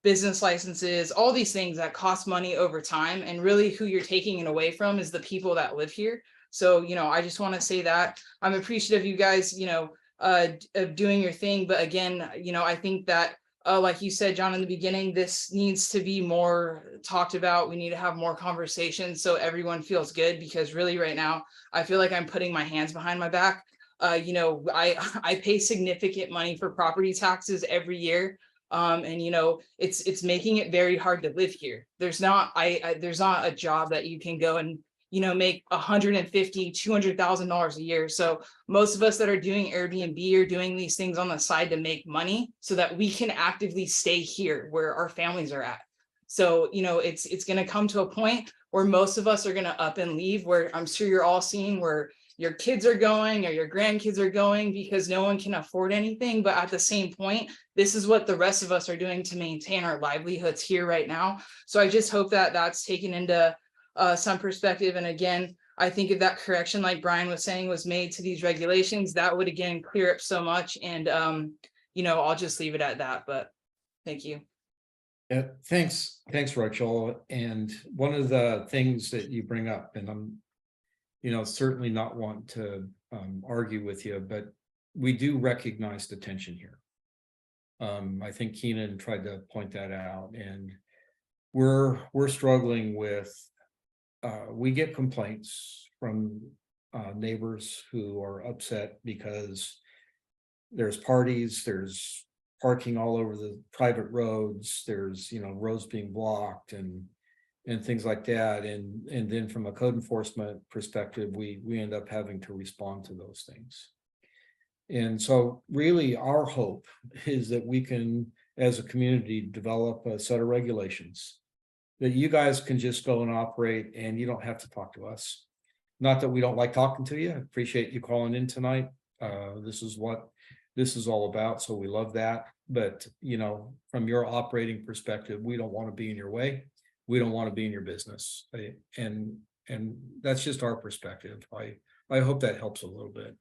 business licenses, all these things that cost money over time. And really who you're taking it away from is the people that live here. So, I just want to say that I'm appreciative of you guys, of doing your thing. But again, I think that, like you said, John, in the beginning, this needs to be more talked about. We need to have more conversations so everyone feels good, because really right now, I feel like I'm putting my hands behind my back. I pay significant money for property taxes every year. And it's making it very hard to live here. There's not a job that you can go and make $150,000, $200,000 a year. So most of us that are doing Airbnb are doing these things on the side to make money so that we can actively stay here where our families are at. So it's going to come to a point where most of us are going to up and leave, where I'm sure you're all seeing where your kids are going or your grandkids are going because no one can afford anything. But at the same point, this is what the rest of us are doing to maintain our livelihoods here right now. So I just hope that that's taken into some perspective. And again, I think if that correction, like Brian was saying, was made to these regulations, that would again clear up so much. And I'll just leave it at that. But thank you. Yeah, thanks, Rachel. And one of the things that you bring up, and I'm certainly not want to argue with you, but we do recognize the tension here. I think Keenan tried to point that out, and we're struggling with, we get complaints from neighbors who are upset because there's parties, there's parking all over the private roads, there's roads being blocked and things like that. And then from a code enforcement perspective, we end up having to respond to those things. And so really our hope is that we can, as a community, develop a set of regulations that you guys can just go and operate, and you don't have to talk to us. Not that we don't like talking to you. I appreciate you calling in tonight. This is what this is all about. So we love that. But, from your operating perspective, we don't want to be in your way. We don't want to be in your business. And that's just our perspective. I hope that helps a little bit.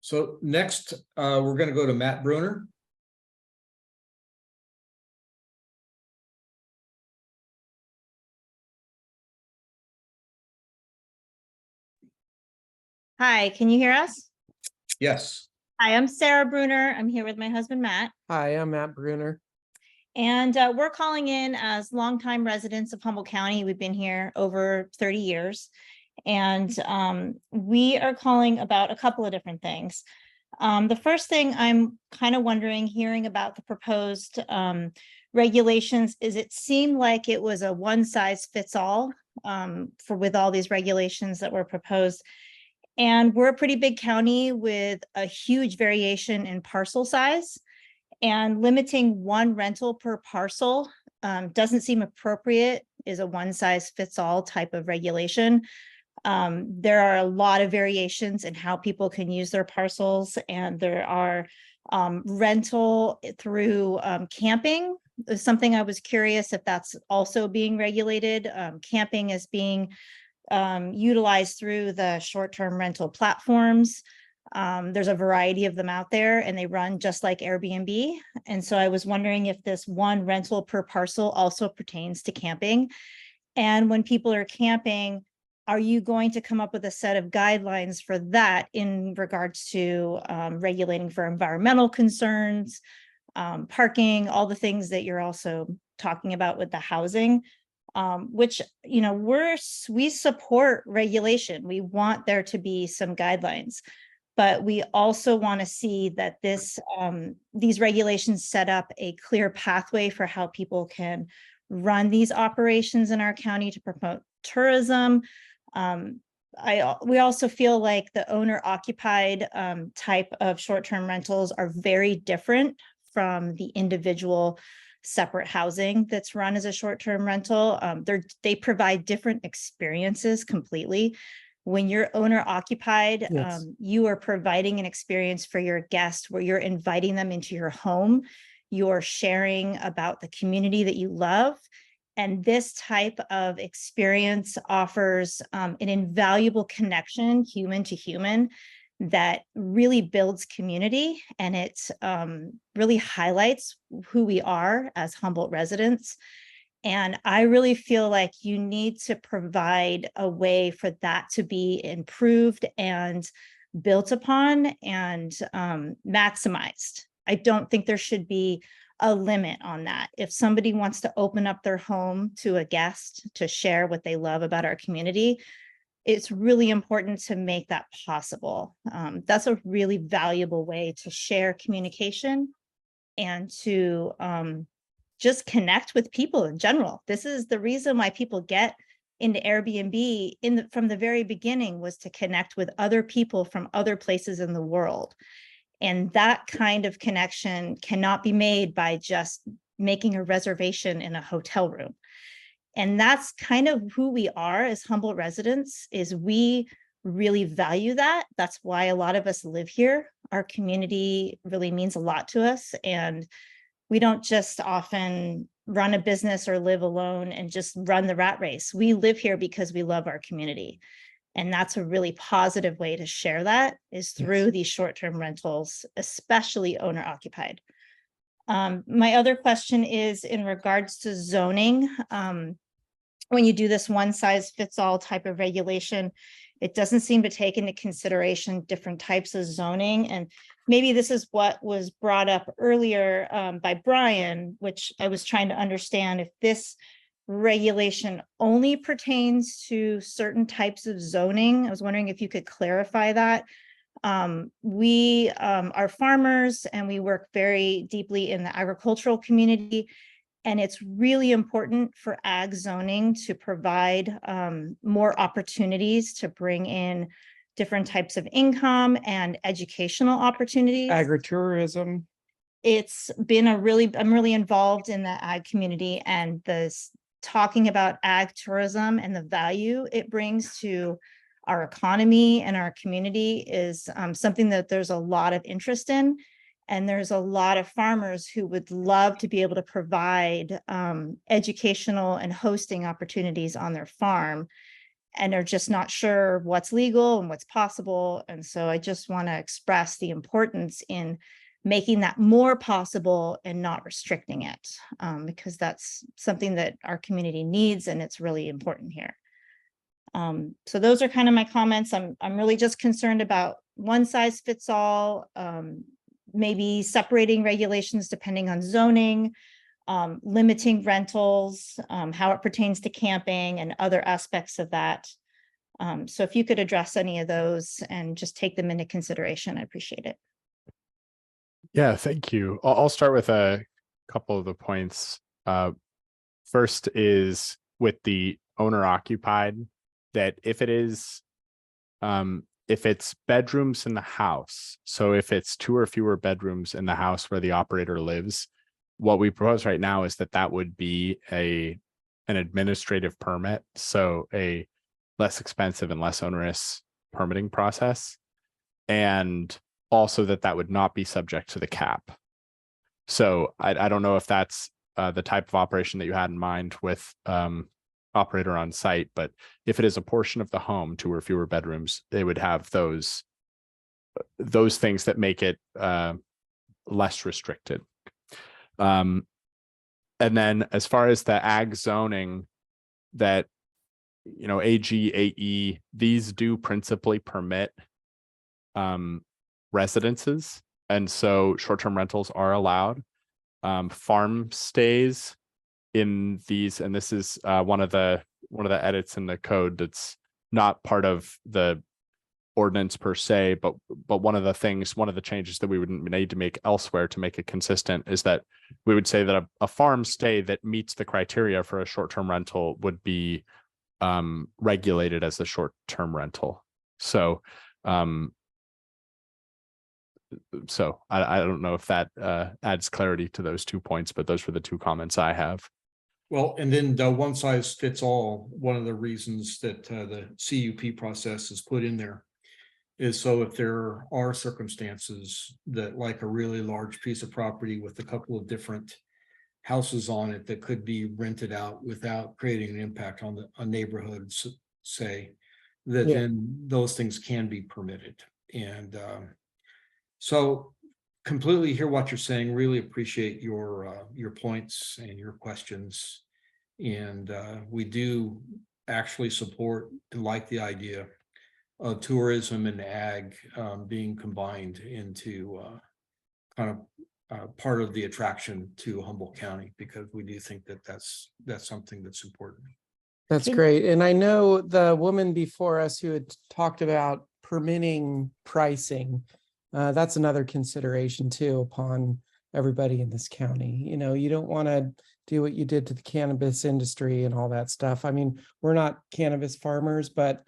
So next, we're going to go to Matt Bruner. Hi, can you hear us? Yes. Hi, I'm Sarah Bruner. I'm here with my husband, Matt. Hi, I'm Matt Bruner. And we're calling in as longtime residents of Humboldt County. We've been here over 30 years. And we are calling about a couple of different things. The first thing I'm kind of wondering, hearing about the proposed regulations, is it seemed like it was a one size fits all with all these regulations that were proposed. And we're a pretty big county with a huge variation in parcel size. And limiting one rental per parcel doesn't seem appropriate, is a one size fits all type of regulation. There are a lot of variations in how people can use their parcels, and there are rental through camping is something I was curious if that's also being regulated. Camping is being utilized through the short-term rental platforms. There's a variety of them out there, and they run just like Airbnb. And so I was wondering if this one rental per parcel also pertains to camping. And when people are camping, are you going to come up with a set of guidelines for that in regards to regulating for environmental concerns, parking, all the things that you're also talking about with the housing, which, you know, we support regulation. We want there to be some guidelines, but we also want to see that these regulations set up a clear pathway for how people can run these operations in our county to promote tourism. We also feel like the owner occupied type of short-term rentals are very different from the individual separate housing that's run as a short-term rental. They provide different experiences completely. When you're owner occupied, Yes. you are providing an experience for your guest where you're inviting them into your home. You're sharing about the community that you love. And this type of experience offers an invaluable connection, human to human, that really builds community, and it really highlights who we are as Humboldt residents. And I really feel like you need to provide a way for that to be improved and built upon and maximized. I don't think there should be a limit on that. If somebody wants to open up their home to a guest to share what they love about our community, it's really important to make that possible. That's a really valuable way to share communication and to just connect with people in general. This is the reason why people get into Airbnb from the very beginning, was to connect with other people from other places in the world. And that kind of connection cannot be made by just making a reservation in a hotel room. And that's kind of who we are as Humboldt residents, is we really value that. That's why a lot of us live here. Our community really means a lot to us. And we don't just often run a business or live alone and just run the rat race. We live here because we love our community. And that's a really positive way to share that, is through these short-term rentals, especially owner occupied. My other question is in regards to zoning. When you do this one size fits all type of regulation, it doesn't seem to take into consideration different types of zoning. And maybe this is what was brought up earlier by Brian, which I was trying to understand if this regulation only pertains to certain types of zoning. I was wondering if you could clarify that. We are farmers, and we work very deeply in the agricultural community. And it's really important for ag zoning to provide more opportunities to bring in different types of income and educational opportunities. Agritourism. It's been I'm really involved in the ag community, and talking about ag tourism and the value it brings to our economy and our community is something that there's a lot of interest in. And there's a lot of farmers who would love to be able to provide educational and hosting opportunities on their farm, and are just not sure what's legal and what's possible. And so I just want to express the importance in making that more possible and not restricting it, because that's something that our community needs, and it's really important here. So those are kind of my comments. I'm really just concerned about one size fits all, maybe separating regulations depending on zoning, limiting rentals, how it pertains to camping and other aspects of that. So if you could address any of those and just take them into consideration, I appreciate it. Yeah, thank you. I'll start with a couple of the points. First is with the owner occupied, that if it is, if it's bedrooms in the house, so if it's 2 or fewer bedrooms in the house where the operator lives, what we propose right now is that that would be an administrative permit, so a less expensive and less onerous permitting process, and also that would not be subject to the cap. So I don't know if that's the type of operation that you had in mind with operator on site, but if it is a portion of the home, 2 or fewer bedrooms, they would have those things that make it less restricted. And then as far as the ag zoning, that, you know, AG, AE, these do principally permit residences, and so short-term rentals are allowed. Farm stays in these, and this is one of the edits in the code that's not part of the ordinance per se, but one of the changes that we would need to make elsewhere to make it consistent is that we would say that a farm stay that meets the criteria for a short-term rental would be regulated as a short-term rental. So I don't know if that adds clarity to those 2 points, but those were the 2 comments I have. Well, and then the one size fits all, one of the reasons that the CUP process is put in there is so if there are circumstances that, like a really large piece of property with a couple of different houses on it that could be rented out without creating an impact on a neighborhood, say, that then those things can be permitted. And so completely hear what you're saying, really appreciate your points and your questions. And we do actually support and like the idea of tourism and ag being combined into kind of part of the attraction to Humboldt County, because we do think that that's something that's important. That's great. And I know the woman before us who had talked about permitting pricing, that's another consideration too upon everybody in this county. You know, you don't want to do what you did to the cannabis industry and all that stuff. I mean, we're not cannabis farmers, but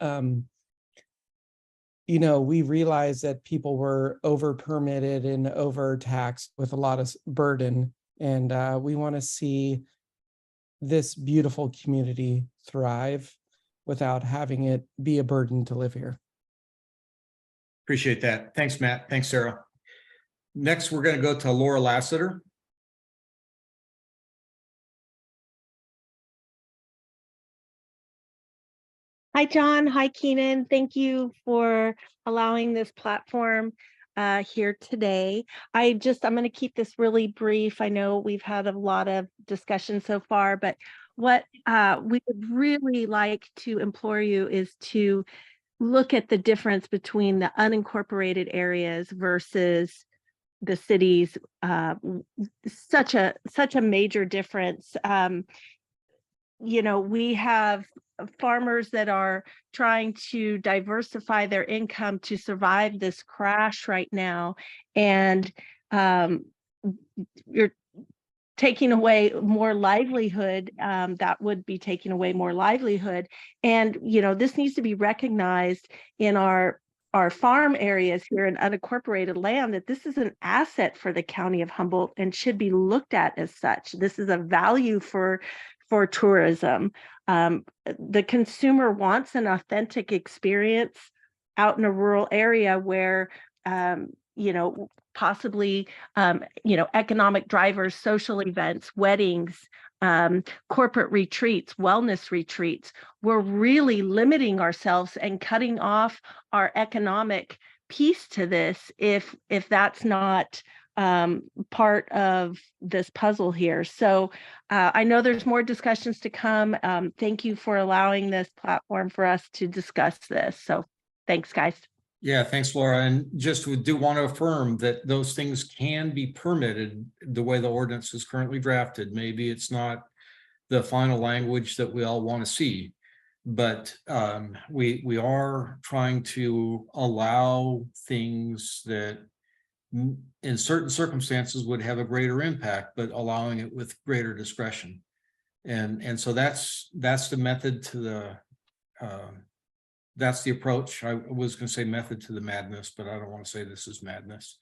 you know, we realized that people were over permitted and overtaxed with a lot of burden. And we want to see this beautiful community thrive without having it be a burden to live here. Appreciate that. Thanks, Matt. Thanks, Sarah. Next, we're going to go to Laura Lassiter. Hi, John. Hi, Keenan. Thank you for allowing this platform here today. I'm going to keep this really brief. I know we've had a lot of discussion so far, but what we would really like to implore you is to look at the difference between the unincorporated areas versus the cities. Such a major difference. You know, we have farmers that are trying to diversify their income to survive this crash right now, and you're taking away more livelihood. That would be taking away more livelihood, and you know, this needs to be recognized in our farm areas here in unincorporated land, that this is an asset for the county of Humboldt and should be looked at as such. This is a value for tourism. The consumer wants an authentic experience out in a rural area where, you know, possibly, you know, economic drivers, social events, weddings, corporate retreats, wellness retreats. We're really limiting ourselves and cutting off our economic piece to this if that's not part of this puzzle here. So I know there's more discussions to come. Thank you for allowing this platform for us to discuss this. So thanks, guys. Yeah, thanks, Laura. And just we do want to affirm that those things can be permitted the way the ordinance is currently drafted. Maybe it's not the final language that we all want to see, but we are trying to allow things that in certain circumstances would have a greater impact, but allowing it with greater discretion. And so that's the method to that's the approach. I was going to say method to the madness, but I don't want to say this is madness.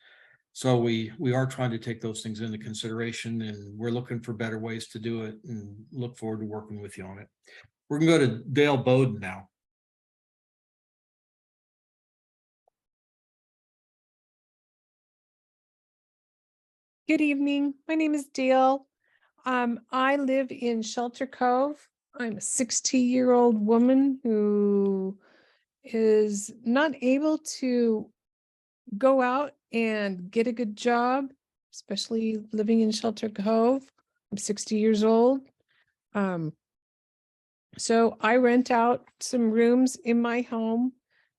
So we are trying to take those things into consideration, and we're looking for better ways to do it, and look forward to working with you on it. We're gonna go to Dale Bowden now. Good evening. My name is Dale. I live in Shelter Cove. I'm a 60-year-old woman who is not able to go out and get a good job, especially living in Shelter Cove. I'm 60 years old. So I rent out some rooms in my home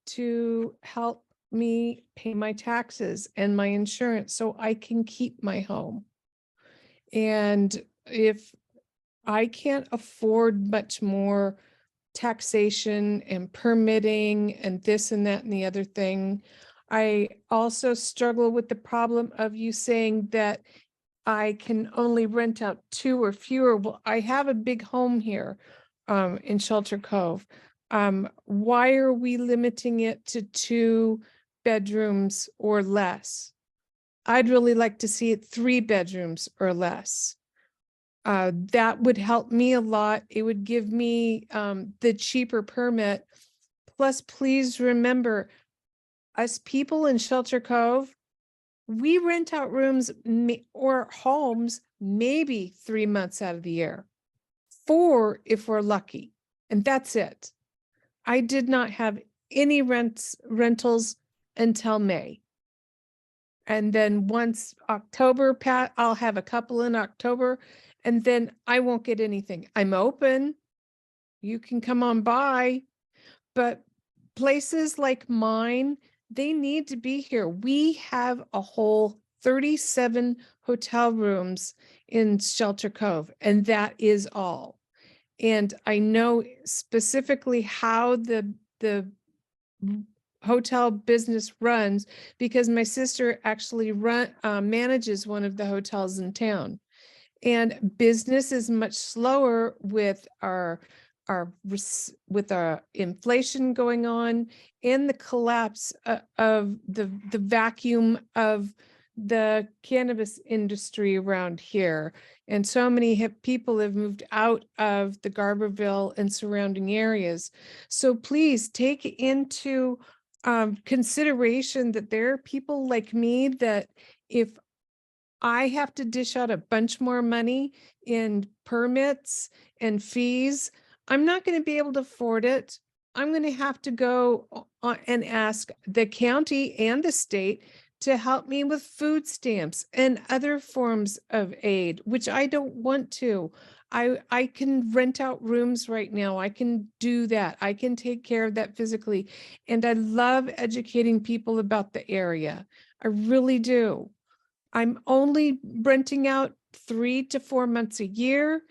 to help me pay my taxes and my insurance so I can keep my home. And if I can't afford much more taxation and permitting and this and that and the other thing, I also struggle with the problem of you saying that I can only rent out 2 or fewer. Well, I have a big home here in Shelter Cove. Why are we limiting it to 2 bedrooms or less? I'd really like to see it 3 bedrooms or less. That would help me a lot. It would give me the cheaper permit. Plus, please remember, us people in Shelter Cove, we rent out rooms or homes maybe 3 months out of the year, 4 if we're lucky, and that's it. I did not have any rentals until May. And then once October, I'll have a couple in October, and then I won't get anything. I'm open. You can come on by, but places like mine, they need to be here. We have a whole 37 hotel rooms in Shelter Cove, and that is all. And I know specifically how the hotel business runs because my sister actually manages one of the hotels in town. And business is much slower with our inflation going on and the collapse of the vacuum of the cannabis industry around here. And so many people have moved out of the Garberville and surrounding areas. So please take into consideration that there are people like me that if I have to dish out a bunch more money in permits and fees, I'm not going to be able to afford it. I'm going to have to go and ask the county and the state to help me with food stamps and other forms of aid, which I don't want to. I can rent out rooms right now. I can do that. I can take care of that physically. And I love educating people about the area. I really do. I'm only renting out 3 to 4 months a year.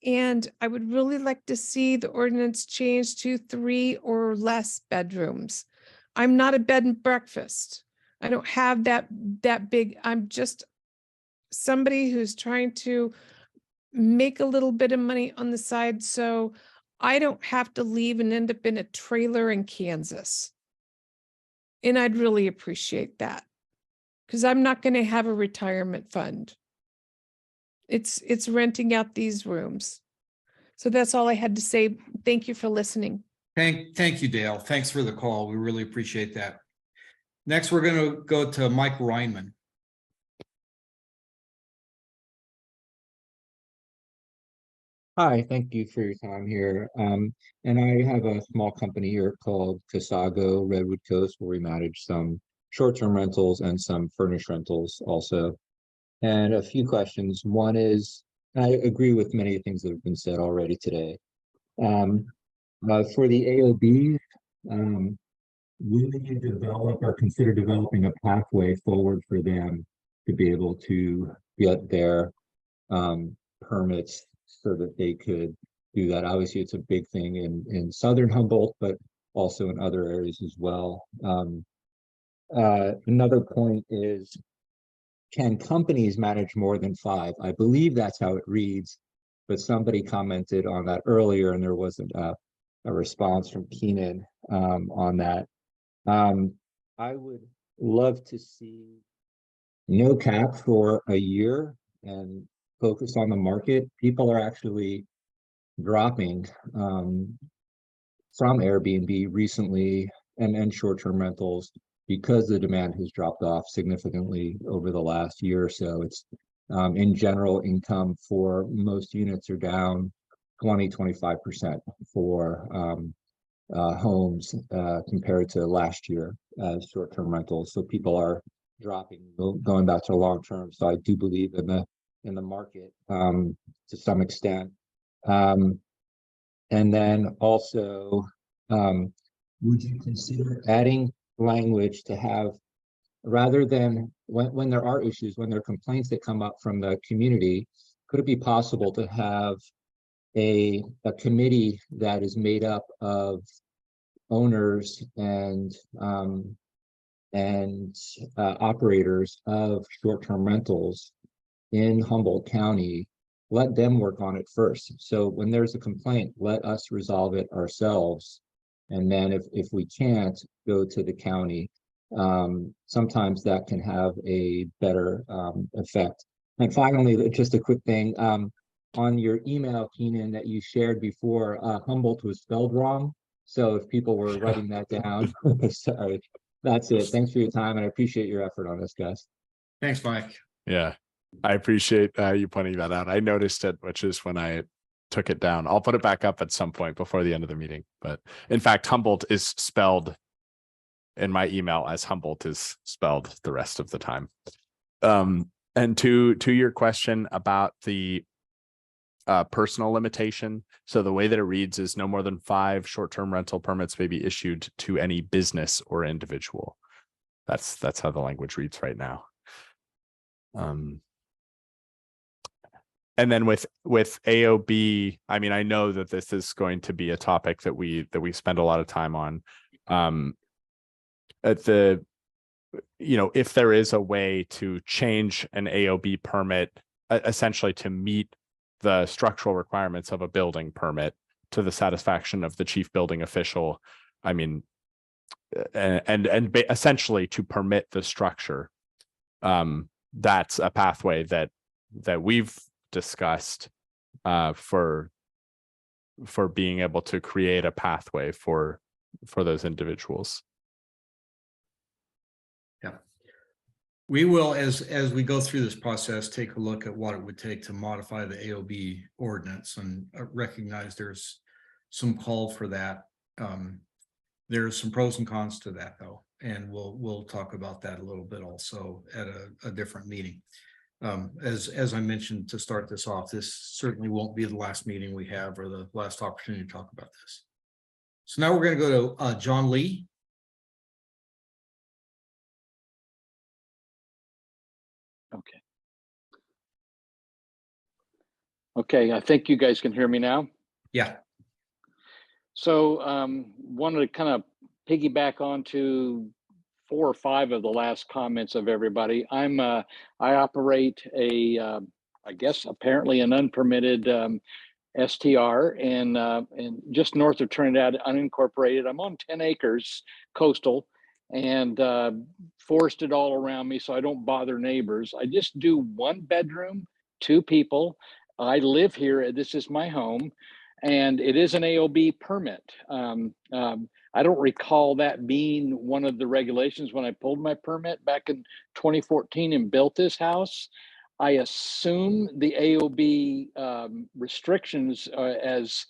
And I would really like to see the ordinance changed to 3 or less bedrooms. I'm not a bed and breakfast. I don't have that big. I'm just somebody who's trying to make a little bit of money on the side so I don't have to leave and end up in a trailer in Kansas. And I'd really appreciate that because I'm not going to have a retirement fund. It's renting out these rooms. So that's all I had to say. Thank you for listening. Thank you, Dale. Thanks for the call. We really appreciate that. Next, we're going to go to Mike Reinman. Hi, thank you for your time here. And I have a small company here called Casago Redwood Coast, where we manage some short-term rentals and some furnished rentals also. And a few questions. One is, I agree with many of the things that have been said already today. For the AOB, will you develop or consider developing a pathway forward for them to be able to get their permits so that they could do that? Obviously, it's a big thing in Southern Humboldt, but also in other areas as well. Another point is, can companies manage more than 5? I believe that's how it reads, but somebody commented on that earlier and there wasn't a a response from Keenan on that. I would love to see no cap for a year and focus on the market. People are actually dropping from Airbnb recently and short-term rentals because the demand has dropped off significantly over the last year or so. It's in general, income for most units are down 20-25% for homes compared to last year as short-term rentals. So people are dropping, going back to long term. So I do believe in the market to some extent. And then also, would you consider adding language to have, rather than when there are issues, when there are complaints that come up from the community, could it be possible to have a committee that is made up of owners and operators of short-term rentals in Humboldt County? Let them work on it first. So when there's a complaint, let us resolve it ourselves. And then if we can't, go to the county. Sometimes that can have a better effect. And finally, just a quick thing. On your email, Keenan, that you shared before, Humboldt was spelled wrong. So if people were writing that down, sorry. That's it. Thanks for your time, and I appreciate your effort on this, guys. Thanks, Mike. Yeah, I appreciate you pointing that out. I noticed it, which is when I took it down. I'll put it back up at some point before the end of the meeting. But in fact, Humboldt is spelled in my email as Humboldt is spelled the rest of the time. And to your question about the personal limitation. So the way that it reads is no more than 5 short-term rental permits may be issued to any business or individual. That's how the language reads right now. And then with AOB, I mean, I know that this is going to be a topic that we spend a lot of time on. At the, if there is a way to change an AOB permit essentially to meet the structural requirements of a building permit to the satisfaction of the chief building official, I mean, and essentially to permit the structure. That's a pathway that we've discussed for being able to create a pathway for those individuals. Yeah. We will, as we go through this process, take a look at what it would take to modify the AOB ordinance and recognize there's some call for that. There's some pros and cons to that, though, and we'll talk about that a little bit also at a different meeting. As I mentioned to start this off, this certainly won't be the last meeting we have or the last opportunity to talk about this. So now we're going to go to John Lee. Okay. Okay, I think you guys can hear me now. Yeah. So wanted to kind of piggyback onto 4 or 5 of the last comments of everybody. I operate a I guess apparently an unpermitted STR and just north of Trinidad, unincorporated. I'm on 10 acres coastal and forested all around me, so I don't bother neighbors. I just do 1 bedroom, 2 people. I live here. This is my home, and it is an AOB permit. I don't recall that being one of the regulations when I pulled my permit back in 2014 and built this house. I assume the AOB restrictions, as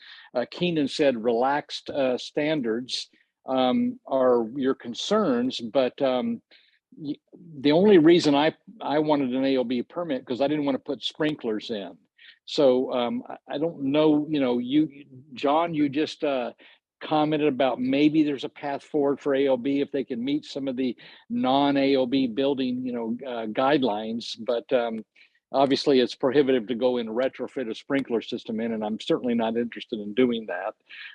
Keenan said, relaxed standards are your concerns, but the only reason I wanted an AOB permit because I didn't want to put sprinklers in. So I don't know, John, you just commented about maybe there's a path forward for AOB if they can meet some of the non-AOB building, guidelines, but obviously it's prohibitive to go and retrofit a sprinkler system in, and I'm certainly not interested in doing that.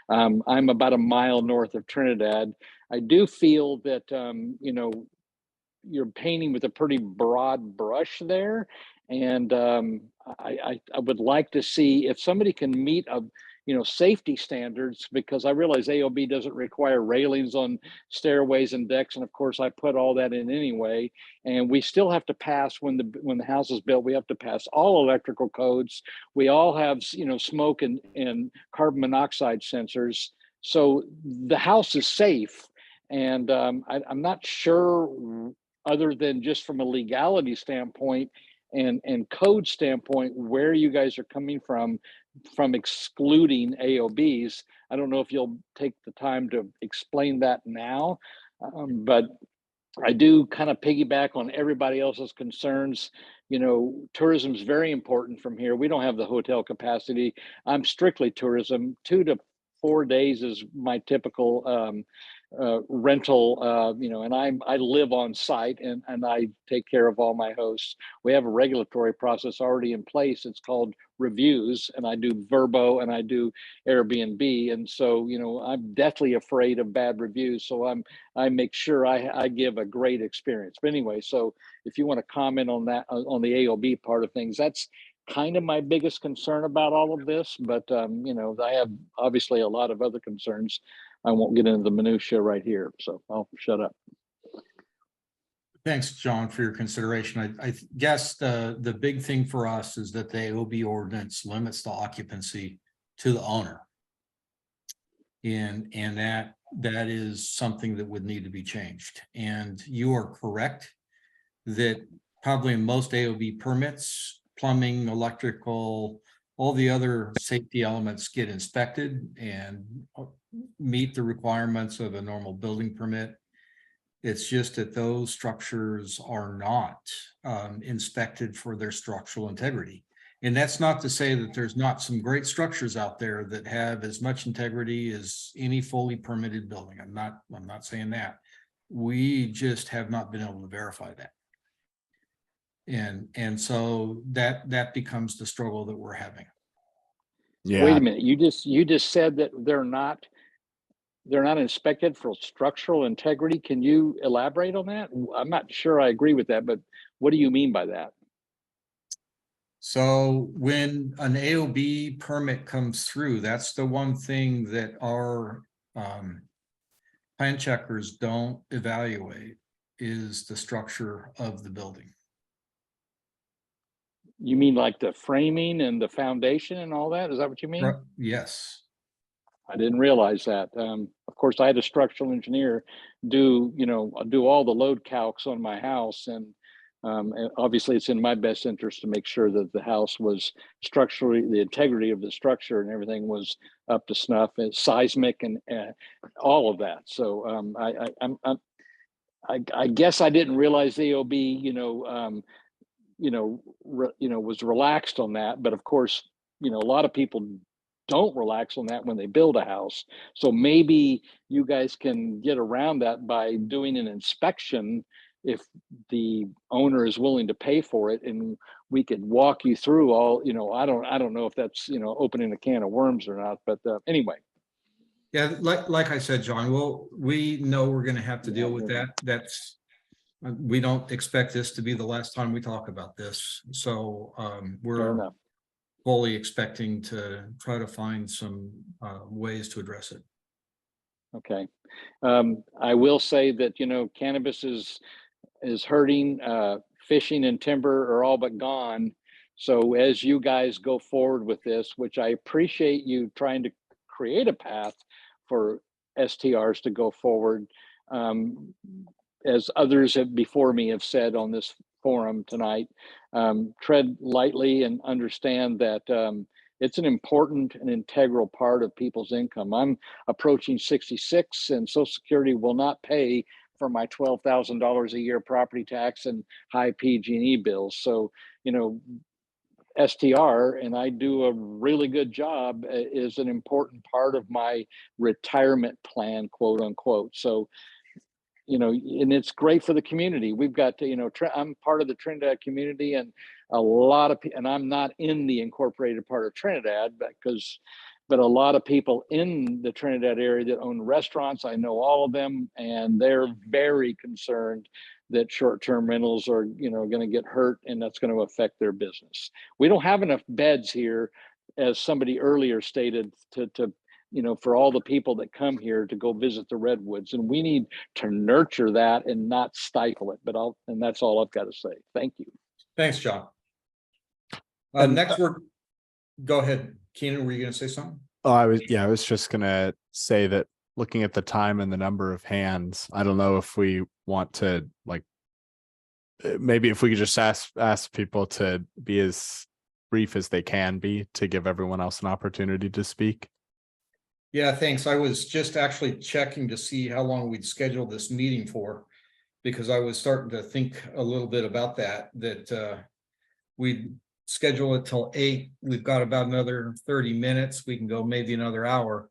I'm about a mile north of Trinidad. I do feel that, you're painting with a pretty broad brush there. And I would like to see if somebody can meet safety standards, because I realize AOB doesn't require railings on stairways and decks. And of course I put all that in anyway. And we still have to pass, when the house is built, we have to pass all electrical codes. We all have, smoke and carbon monoxide sensors. So the house is safe. And I'm not sure, other than just from a legality standpoint and code standpoint, where you guys are coming from excluding AOBs. I don't know if you'll take the time to explain that now, but I do kind of piggyback on everybody else's concerns. Tourism is very important from here. We don't have the hotel capacity. I'm strictly tourism. 2 to 4 days is my typical rental, and I live on site and I take care of all my hosts. We have a regulatory process already in place. It's called reviews, and I do Verbo and I do Airbnb. And so, I'm deathly afraid of bad reviews. So I make sure I give a great experience. But anyway, so if you want to comment on that, on the AOB part of things, that's kind of my biggest concern about all of this. But, I have obviously a lot of other concerns. I won't get into the minutia right here, so I'll shut up. Thanks, John, for your consideration. I guess the big thing for us is that the AOB ordinance limits the occupancy to the owner. And that is something that would need to be changed. And you are correct that probably in most AOB permits, plumbing, electrical, all the other safety elements get inspected and meet the requirements of a normal building permit. It's just that those structures are not inspected for their structural integrity. And that's not to say that there's not some great structures out there that have as much integrity as any fully permitted building. I'm not saying that. We just have not been able to verify that. And so that becomes the struggle that we're having. Yeah. Wait a minute, you just said that they're not inspected for structural integrity. Can you elaborate on that? I'm not sure I agree with that, but what do you mean by that? So when an AOB permit comes through, that's the one thing that our plan checkers don't evaluate, is the structure of the building. You mean like the framing and the foundation and all that? Is that what you mean? Yes. I didn't realize that. Of course, I had a structural engineer do all the load calcs on my house, and obviously it's in my best interest to make sure that the house was structurally, the integrity of the structure and everything was up to snuff, and seismic and all of that. So I guess I didn't realize the AOB, was relaxed on that. But of course, a lot of people don't relax on that when they build a house. So maybe you guys can get around that by doing an inspection if the owner is willing to pay for it, and we could walk you through all, I don't know if that's, opening a can of worms or not, but anyway. Yeah, like I said, John, we know we're going to have to deal with that. We don't expect this to be the last time we talk about this. So we're fully expecting to try to find some ways to address it. Okay. I will say that, cannabis is hurting. Fishing and timber are all but gone. So as you guys go forward with this, which I appreciate you trying to create a path for STRs to go forward, as others before me have said on this forum tonight, tread lightly and understand that it's an important and integral part of people's income. I'm approaching 66, and Social Security will not pay for my $12,000 a year property tax and high PG&E bills. So, STR, and I do a really good job, is an important part of my retirement plan, quote unquote. So, and it's great for the community. We've got, I'm part of the Trinidad community, and a lot of people, and I'm not in the incorporated part of Trinidad, but a lot of people in the Trinidad area that own restaurants, I know all of them, and they're very concerned that short-term rentals are, going to get hurt, and that's going to affect their business. We don't have enough beds here as somebody earlier stated, to for all the people that come here to go visit the redwoods, and we need to nurture that and not stifle it. And that's all I've got to say. Thank you. Thanks, John. Next, go ahead, Keenan, were you gonna say something? Oh, I was just gonna say that looking at the time and the number of hands, I don't know if we want to maybe if we could just ask people to be as brief as they can be to give everyone else an opportunity to speak. Yeah, thanks. I was just actually checking to see how long we'd scheduled this meeting for, because I was starting to think a little bit about that we'd schedule it till 8. We've got about another 30 minutes. We can go maybe another hour.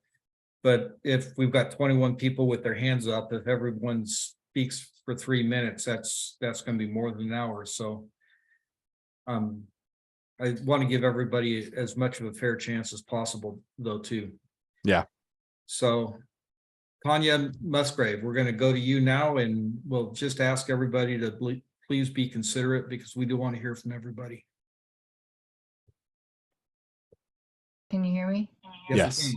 But if we've got 21 people with their hands up, if everyone speaks for 3 minutes, that's going to be more than an hour. So I want to give everybody as much of a fair chance as possible, though, too. Yeah. So Tanya Musgrave, we're going to go to you now, and we'll just ask everybody to please be considerate, because we do want to hear from everybody. Can you hear me? Yes.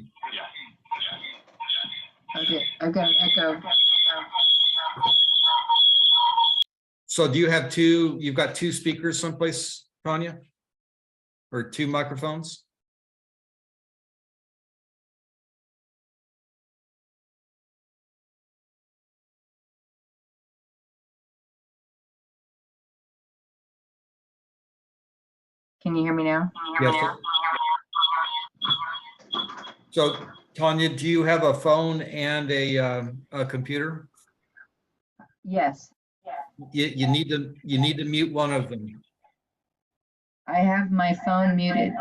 Okay, I've got an echo. So do you have you've got 2 speakers someplace, Tanya? Or 2 microphones? Can you hear me now? Yes. So Tanya, do you have a phone and a computer? Yes, You need to mute one of them. I have my phone muted.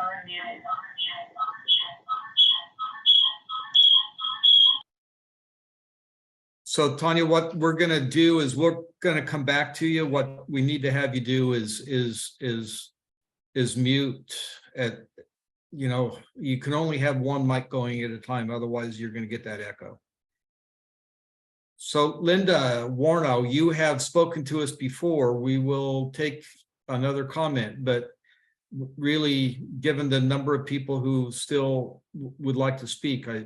So Tanya, what we're gonna do is we're gonna come back to you. What we need to have you do is mute at, you can only have one mic going at a time, otherwise you're gonna get that echo. So Linda Warno, you have spoken to us before. We will take another comment, but really, given the number of people who still would like to speak, I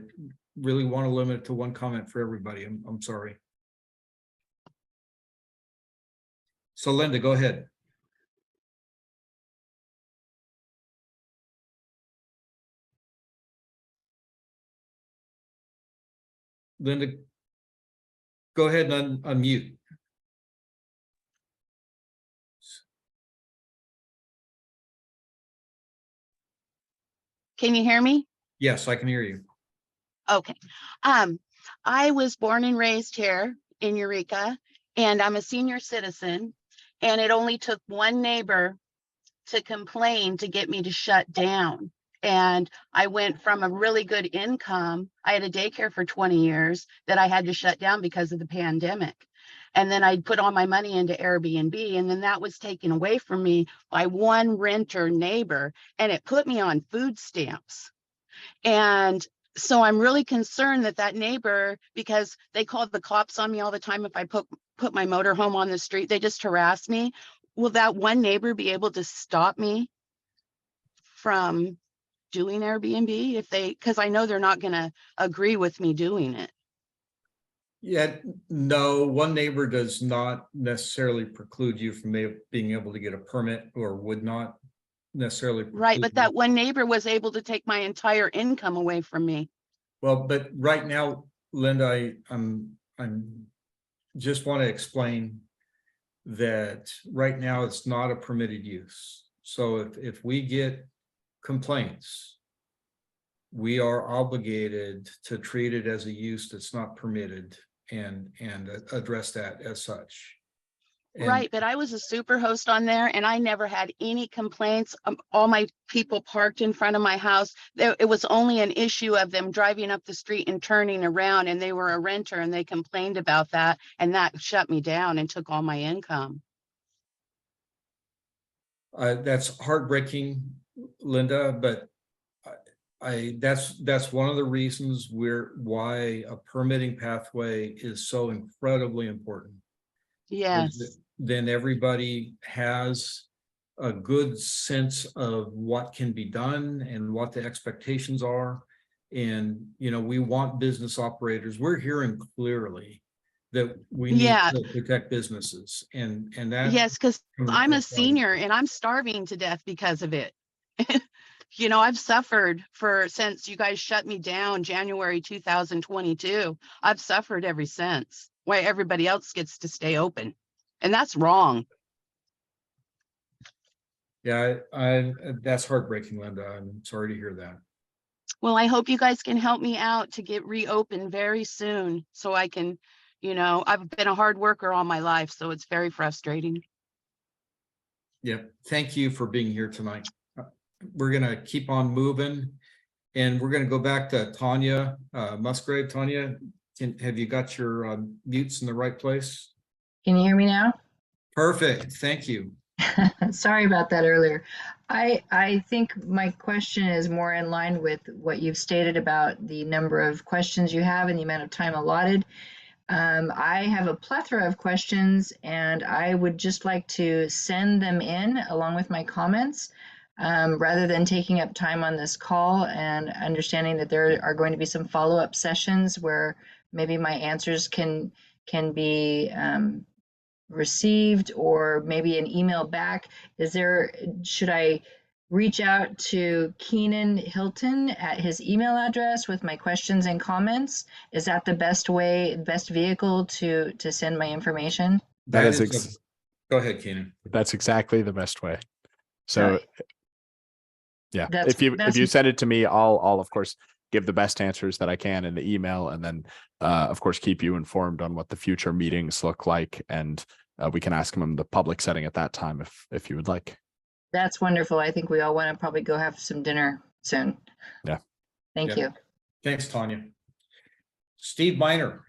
really want to limit it to one comment for everybody. I'm sorry. So Linda, go ahead. Linda, go ahead and unmute. Can you hear me? Yes, I can hear you. Okay. I was born and raised here in Eureka, and I'm a senior citizen, and it only took one neighbor to complain to get me to shut down. And I went from a really good income. I had a daycare for 20 years that I had to shut down because of the pandemic. And then I put all my money into Airbnb, and then that was taken away from me by one renter neighbor, and it put me on food stamps. And so I'm really concerned that neighbor, because they called the cops on me all the time if I put my motorhome on the street, they just harass me. Will that one neighbor be able to stop me from doing Airbnb because I know they're not going to agree with me doing it? Yeah, no, one neighbor does not necessarily preclude you from being able to get a permit, or would not necessarily. Right, but that one neighbor was able to take my entire income away from me. Well, but right now, Linda, I'm just want to explain that right now it's not a permitted use. So if we get complaints, we are obligated to treat it as a use that's not permitted and address that as such. Right, but I was a super host on there, and I never had any complaints. All my people parked in front of my house. It was only an issue of them driving up the street and turning around, and they were a renter, and they complained about that, and that shut me down and took all my income. That's heartbreaking, Linda, but that's one of the reasons why a permitting pathway is so incredibly important. Yes. Then everybody has a good sense of what can be done and what the expectations are. And, you know, we want business operators. We're hearing clearly that we need Yeah. to protect businesses and that. Yes, because from I'm a that's why- senior and I'm starving to death because of it. You know, I've suffered since you guys shut me down January 2022. I've suffered ever since. Why everybody else gets to stay open. And that's wrong. Yeah, I that's heartbreaking, Linda. I'm sorry to hear that. Well, I hope you guys can help me out to get reopened very soon so I can, you know, I've been a hard worker all my life, so it's very frustrating. Yep. Thank you for being here tonight. We're going to keep on moving and we're going to go back to Tanya Musgrave. Tanya, have you got your mutes in the right place? Can you hear me now? Perfect. Thank you. Sorry about that earlier. I think my question is more in line with what you've stated about the number of questions you have and the amount of time allotted. I have a plethora of questions and I would just like to send them in along with my comments rather than taking up time on this call, and understanding that there are going to be some follow-up sessions where maybe my answers can be received, or maybe an email back. Should I reach out to Keenan Hilton at his email address with my questions and comments? Is that the best vehicle to send my information? That is go ahead, Keenan. That's exactly the best way. So yeah, That's- if you send it to me, I'll of course give the best answers that I can in the email, and then of course keep you informed on what the future meetings look like, and we can ask them in the public setting at that time if you would like. That's wonderful. I think we all want to probably go have some dinner soon. Yeah. Thank you. Thanks, Tanya. Steve Miner.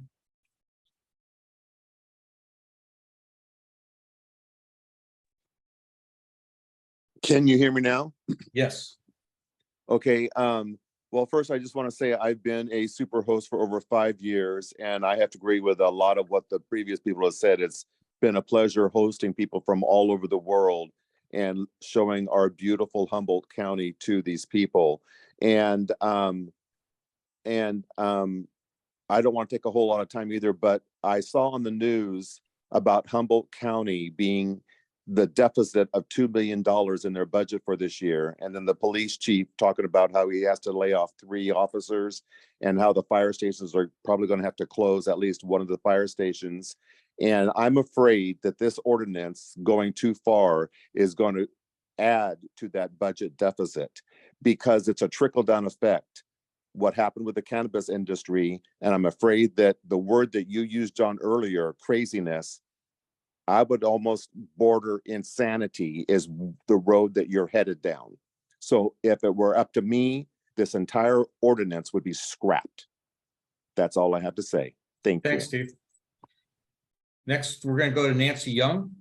Can you hear me now? Yes. Okay. Well, first, I just want to say I've been a super host for over 5 years, and I have to agree with a lot of what the previous people have said. It's been a pleasure hosting people from all over the world and showing our beautiful Humboldt County to these people. And I don't want to take a whole lot of time either, but I saw on the news about Humboldt County being the deficit of $2 billion in their budget for this year. And then the police chief talking about how he has to lay off 3 officers and how the fire stations are probably going to have to close at least one of the fire stations. And I'm afraid that this ordinance going too far is going to add to that budget deficit, because it's a trickle-down effect. What happened with the cannabis industry, and I'm afraid that the word that you used, John, earlier, craziness, I would almost border insanity is the road that you're headed down. So if it were up to me, this entire ordinance would be scrapped. That's all I have to say. Thank you. Thanks, Steve. Next, we're going to go to Nancy Young.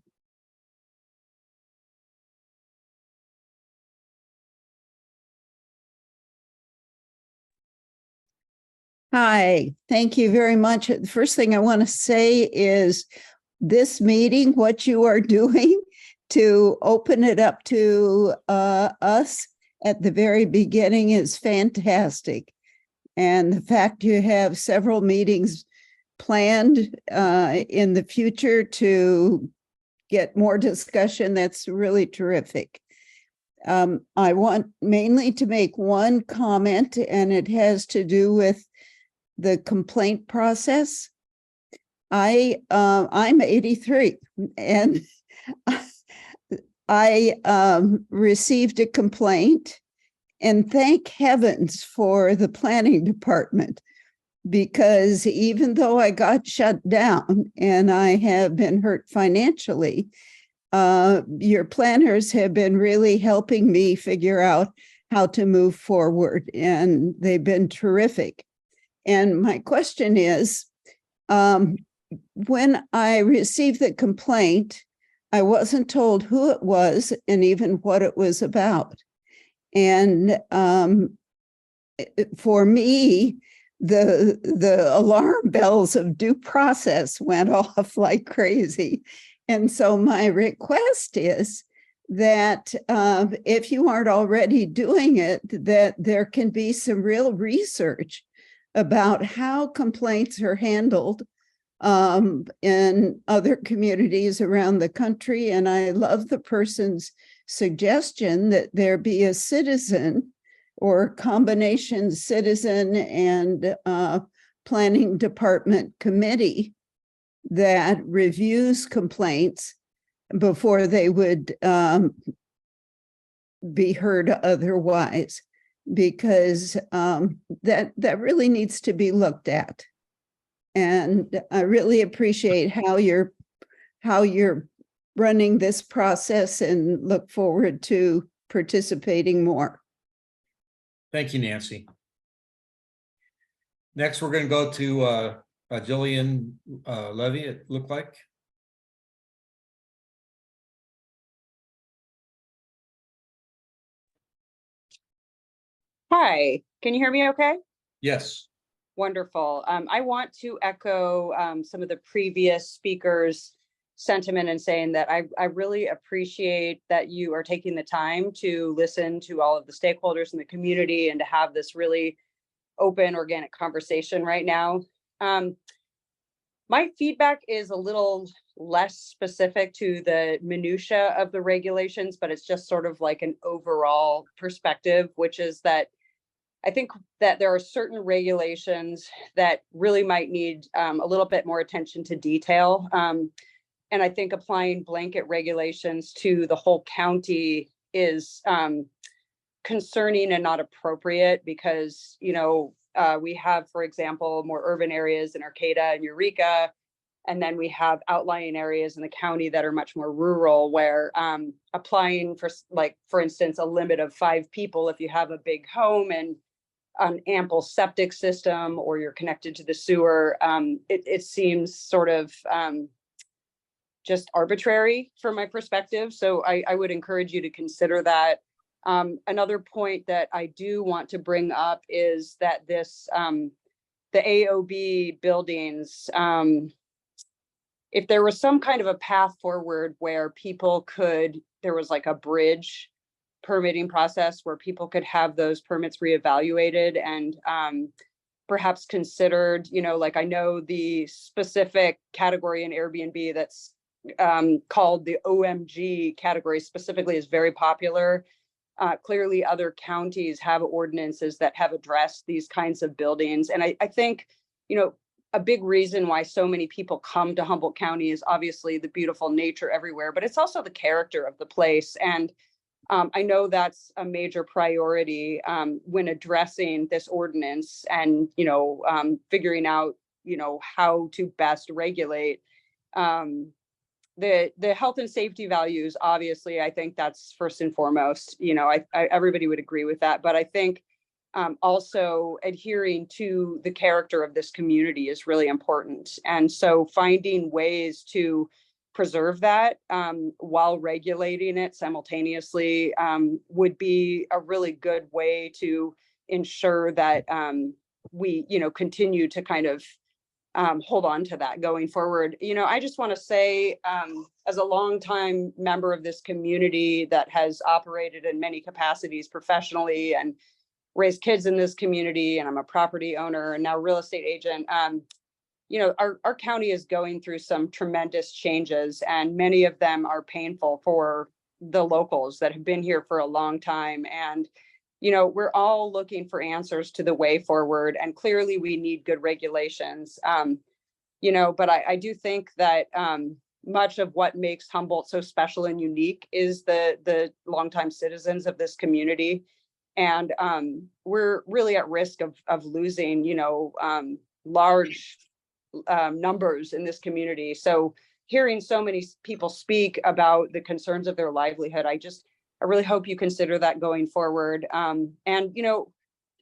Hi, thank you very much. The first thing I want to say is this meeting, what you are doing to open it up to us at the very beginning is fantastic. And the fact you have several meetings planned in the future to get more discussion, that's really terrific. I want mainly to make one comment, and it has to do with the complaint process. I'm 83, and I received a complaint, and thank heavens for the planning department, because even though I got shut down and I have been hurt financially, your planners have been really helping me figure out how to move forward, and they've been terrific. And my question is, when I received the complaint, I wasn't told who it was and even what it was about. And for me, the alarm bells of due process went off like crazy. And so my request is that if you aren't already doing it, that there can be some real research about how complaints are handled in other communities around the country. And I love the person's suggestion that there be a citizen or combination citizen and planning department committee that reviews complaints before they would be heard otherwise, because that really needs to be looked at. And I really appreciate how you're running this process and look forward to participating more. Thank you, Nancy. Next, we're going to go to Jillian Levy, it looked like. Hi, can you hear me okay? Yes. Wonderful. I want to echo some of the previous speakers' sentiment and saying that I really appreciate that you are taking the time to listen to all of the stakeholders in the community and to have this really open, organic conversation right now. My feedback is a little less specific to the minutia of the regulations, but it's just sort of like an overall perspective, which is that I think that there are certain regulations that really might need a little bit more attention to detail. And I think applying blanket regulations to the whole county is concerning and not appropriate because, you know, we have, for example, more urban areas in Arcata and Eureka, and then we have outlying areas in the county that are much more rural where applying for, like, for instance, a limit of 5 people if you have a big home and an ample septic system or you're connected to the sewer, it seems sort of just arbitrary from my perspective. So I would encourage you to consider that. Another point that I do want to bring up is that this, the AOB buildings, if there was some kind of a path forward where people could, there was like a bridge permitting process where people could have those permits reevaluated and perhaps considered, you know, like I know the specific category in Airbnb that's called the OMG category specifically is very popular. Clearly other counties have ordinances that have addressed these kinds of buildings. And I think, you know, a big reason why so many people come to Humboldt County is obviously the beautiful nature everywhere, but it's also the character of the place. And I know that's a major priority when addressing this ordinance and, you know, figuring out, you know, how to best regulate the health and safety values. Obviously, I think that's first and foremost, you know, everybody would agree with that. But I think also adhering to the character of this community is really important. And so finding ways to preserve that while regulating it simultaneously would be a really good way to ensure that we, you know, continue to kind of hold on to that going forward. You know, I just want to say, as a longtime member of this community that has operated in many capacities professionally and raised kids in this community, and I'm a property owner and now real estate agent, you know, our county is going through some tremendous changes, and many of them are painful for the locals that have been here for a long time. And, you know, we're all looking for answers to the way forward, and clearly we need good regulations, you know, but I do think that much of what makes Humboldt so special and unique is the longtime citizens of this community. And we're really at risk of losing, you know, large numbers in this community. So hearing so many people speak about the concerns of their livelihood, I really hope you consider that going forward. And, you know,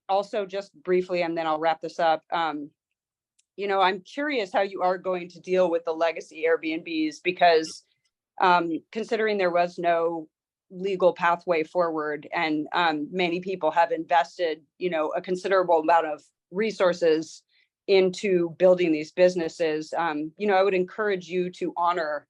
also just briefly, and then I'll wrap this up. You know, I'm curious how you are going to deal with the legacy Airbnbs, because considering there was no legal pathway forward and many people have invested, you know, a considerable amount of resources into building these businesses, you know, I would encourage you to honor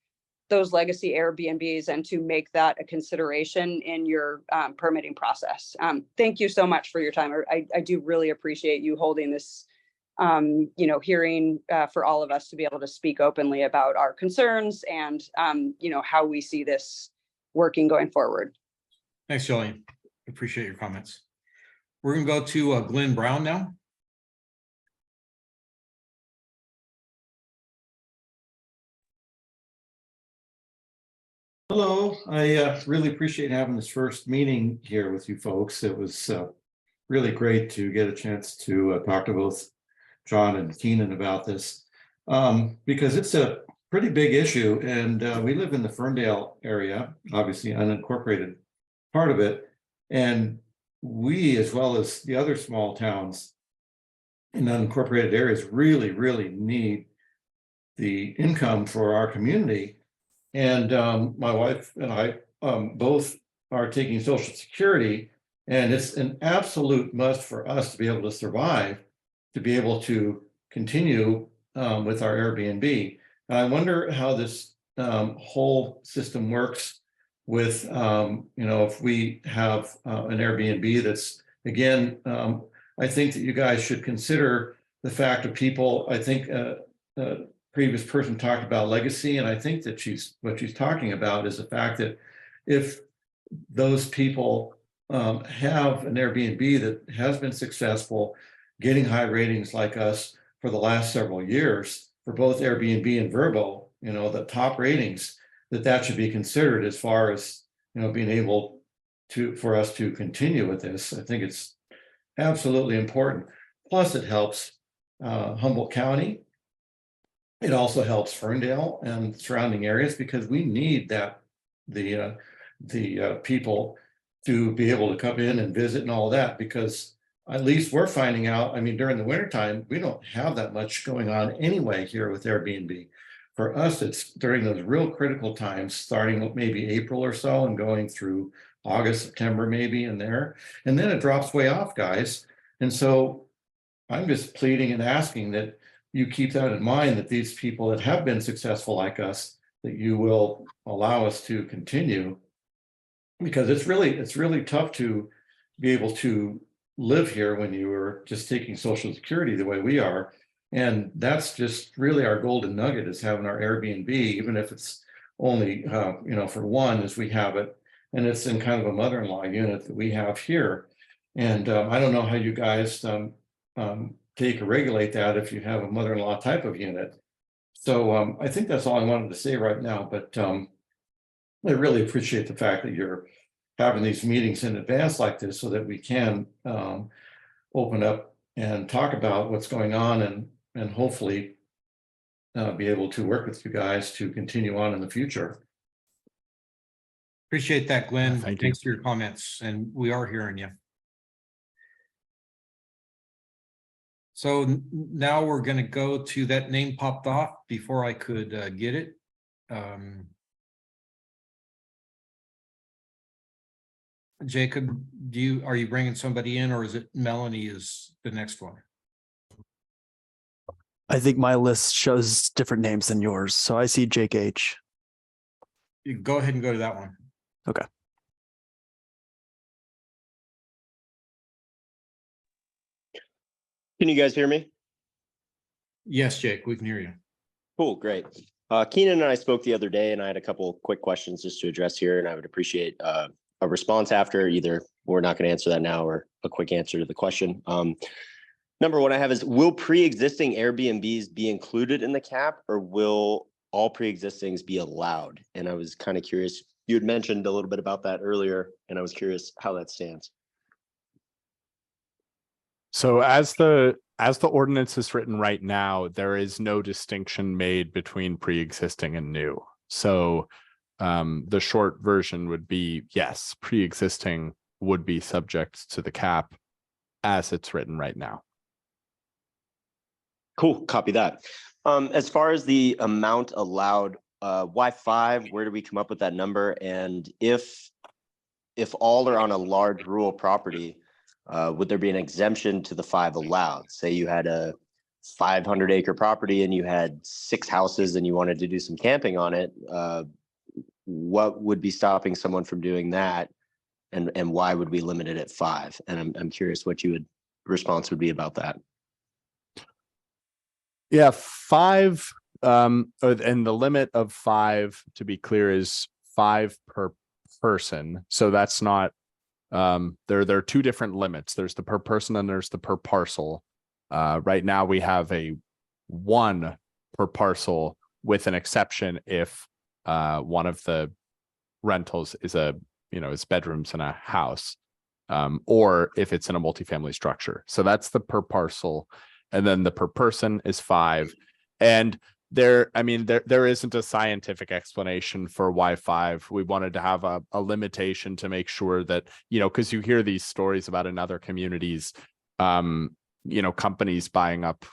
those legacy Airbnbs and to make that a consideration in your permitting process. Thank you so much for your time. I do really appreciate you holding this hearing for all of us to be able to speak openly about our concerns and how we see this working going forward. Thanks, Jillian. Appreciate your comments. We're gonna go to Glenn Brown now. Hello, I really appreciate having this first meeting here with you folks. It was really great to get a chance to talk to both John and Keenan about this because it's a pretty big issue, and we live in the Ferndale area, obviously unincorporated part of it, and we, as well as the other small towns in unincorporated areas, really need the income for our community. And my wife and I both are taking Social Security, and it's an absolute must for us to be able to survive, to be able to continue with our Airbnb. And I wonder how this whole system works with, if we have an Airbnb that's, again, I think that you guys should consider the fact of people, I think previous person talked about legacy, and I think that what she's talking about is the fact that if those people have an Airbnb that has been successful, getting high ratings like us for the last several years for both Airbnb and Vrbo, the top ratings, that should be considered as far as being able for us to continue with this. I think it's absolutely important. Plus, it helps Humboldt County. It also helps Ferndale and surrounding areas because we need the people to be able to come in and visit and all that, because at least we're finding out, during the wintertime, we don't have that much going on anyway here with Airbnb. For us, it's during those real critical times, starting maybe April or so and going through August, September, maybe in there. And then it drops way off, guys. And so I'm just pleading and asking that you keep that in mind, that these people that have been successful like us, that you will allow us to continue, because it's really tough to be able to live here when you are just taking Social Security the way we are. And that's just really our golden nugget, is having our Airbnb, even if it's only for one, as we have it, and it's in kind of a mother-in-law unit that we have here. And I don't know how you guys take or regulate that if you have a mother-in-law type of unit. So I think that's all I wanted to say right now, but I really appreciate the fact that you're having these meetings in advance like this so that we can open up and talk about what's going on and hopefully be able to work with you guys to continue on in the future. Appreciate that, Glenn. Thank you. Thanks for your comments, and we are hearing you. So now we're going to go to, that name popped off before I could get it. Jacob, are you bringing somebody in, or is it Melanie is the next one? I think my list shows different names than yours. So I see Jake H. You go ahead and go to that one. Okay. Can you guys hear me? Yes, Jake, we can hear you. Cool, great. Keenan and I spoke the other day, and I had a couple of quick questions just to address here, and I would appreciate a response after. Either we're not going to answer that now or a quick answer to the question. Number one I have is, will pre-existing Airbnbs be included in the cap, or will all pre-existings be allowed? And I was kind of curious, you had mentioned a little bit about that earlier, and I was curious how that stands. So as the ordinance is written right now, there is no distinction made between pre-existing and new. So the short version would be, yes, pre-existing would be subject to the cap as it's written right now. Cool, copy that. As far as the amount allowed, why 5? Where do we come up with that number? And if all are on a large rural property, would there be an exemption to the 5 allowed? Say you had a 500-acre property and you had 6 houses and you wanted to do some camping on it, what would be stopping someone from doing that? And why would we limit it at 5? And I'm curious what response would be about that. Yeah, 5, and the limit of 5, to be clear, is 5 per person. So that's not, there are 2 different limits. There's the per person and there's the per parcel. Right now we have a 1 per parcel with an exception if one of the rentals is is bedrooms in a house, or if it's in a multifamily structure. So that's the per parcel. And then the per person is 5. And there isn't a scientific explanation for why 5. We wanted to have a limitation to make sure that, because you hear these stories about in other communities, companies buying up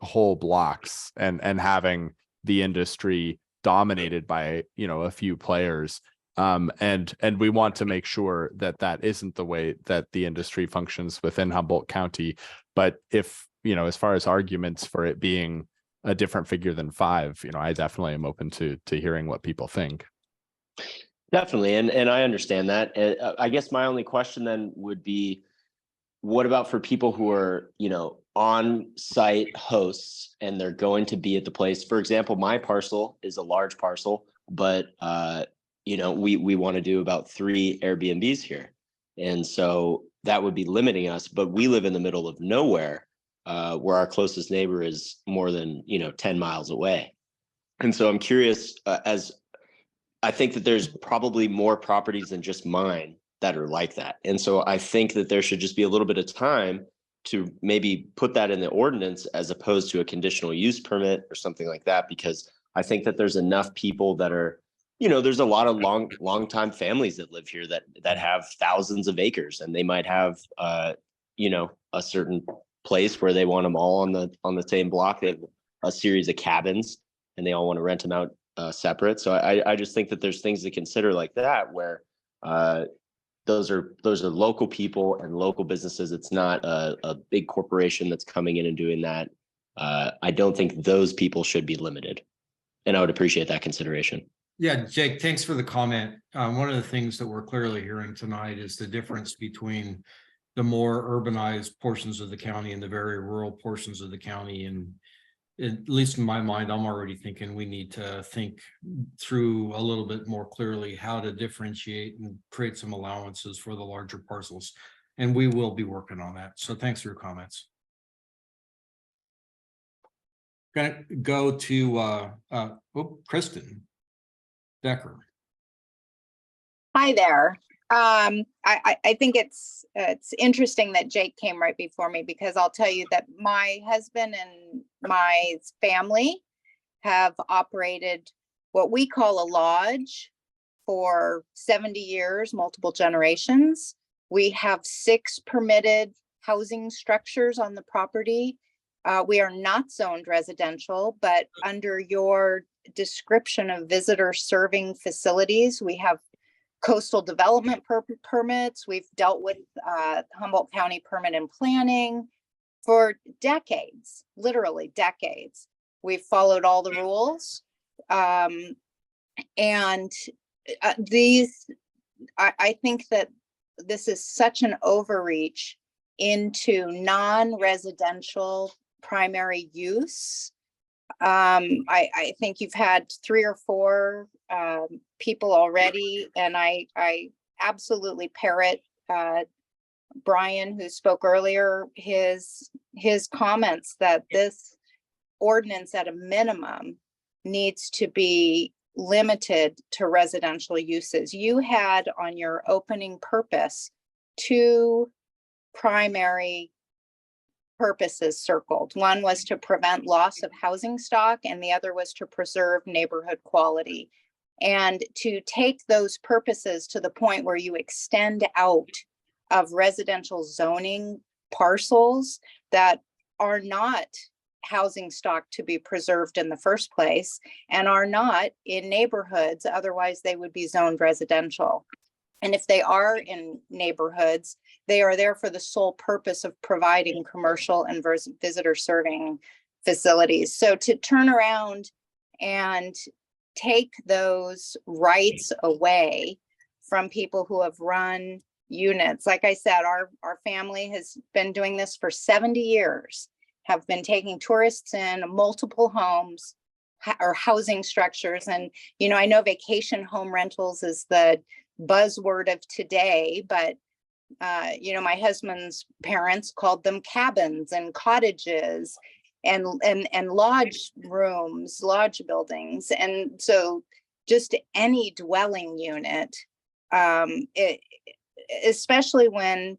whole blocks and having the industry dominated by, a few players. And we want to make sure that that isn't the way that the industry functions within Humboldt County. But if, as far as arguments for it being a different figure than 5, I definitely am open to hearing what people think. Definitely. And I understand that. I guess my only question then would be, what about for people who are, on-site hosts and they're going to be at the place? For example, my parcel is a large parcel, but we want to do about 3 Airbnbs here. And so that would be limiting us, but we live in the middle of nowhere, where our closest neighbor is more than, 10 miles away. And so I'm curious, as I think that there's probably more properties than just mine that are like that. And so I think that there should just be a little bit of time to maybe put that in the ordinance as opposed to a conditional use permit or something like that, because I think that there's enough people that are, there's a lot of long time families that live here that have thousands of acres, and they might have, a certain place where they want them all on the same block. They have a series of cabins and they all want to rent them out separate. So I just think that there's things to consider like that, where those are local people and local businesses. It's not a big corporation that's coming in and doing that. I don't think those people should be limited, and I would appreciate that consideration. Yeah, Jake, thanks for the comment. One of the things that we're clearly hearing tonight is the difference between the more urbanized portions of the county and the very rural portions of the county. And at least in my mind, I'm already thinking we need to think through a little bit more clearly how to differentiate and create some allowances for the larger parcels. And we will be working on that. So thanks for your comments. Gonna go to Kristen Decker. Hi there. I think it's interesting that Jake came right before me, because I'll tell you that my husband and my family have operated what we call a lodge for 70 years, multiple generations. We have 6 permitted housing structures on the property. We are not zoned residential, but under your description of visitor serving facilities, we have coastal development permits. We've dealt with Humboldt County permit and planning for decades, literally decades. We've followed all the rules. I think that this is such an overreach into non-residential primary use. I think you've had 3 or 4 people already, and I absolutely parrot Brian, who spoke earlier, his comments that this ordinance at a minimum needs to be limited to residential uses. You had on your opening purpose 2 primary purposes circled. One was to prevent loss of housing stock, and the other was to preserve neighborhood quality. And to take those purposes to the point where you extend out of residential zoning parcels that are not housing stock to be preserved in the first place and are not in neighborhoods, otherwise they would be zoned residential. And if they are in neighborhoods, they are there for the sole purpose of providing commercial and visitor serving facilities. So to turn around and take those rights away from people who have run units, like I said, our family has been doing this for 70 years, have been taking tourists in multiple homes or housing structures. And, you know, I know vacation home rentals is the buzzword of today, but you know, my husband's parents called them cabins and cottages and lodge rooms, lodge buildings. And so just any dwelling unit, especially when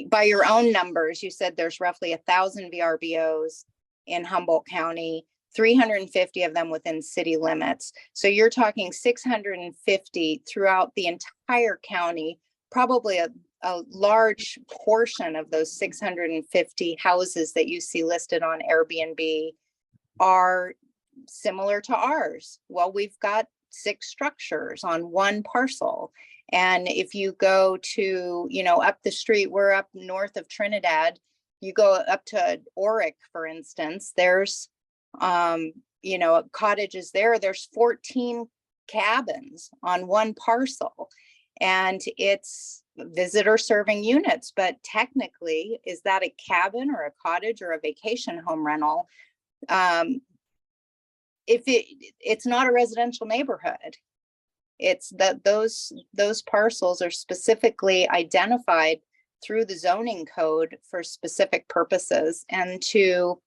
by your own numbers, you said there's roughly 1,000 VRBOs in Humboldt County, 350 of them within city limits. So you're talking 650 throughout the entire county. Probably a large portion of those 650 houses that you see listed on Airbnb are similar to ours. Well, we've got 6 structures on one parcel. And if you go to, you know, up the street, we're up north of Trinidad, you go up to Oric, for instance, there's you know, cottages there, there's 14 cabins on one parcel, and it's visitor serving units. But technically, is that a cabin or a cottage or a vacation home rental? If it's not a residential neighborhood, it's that those parcels are specifically identified through the zoning code for specific purposes, and to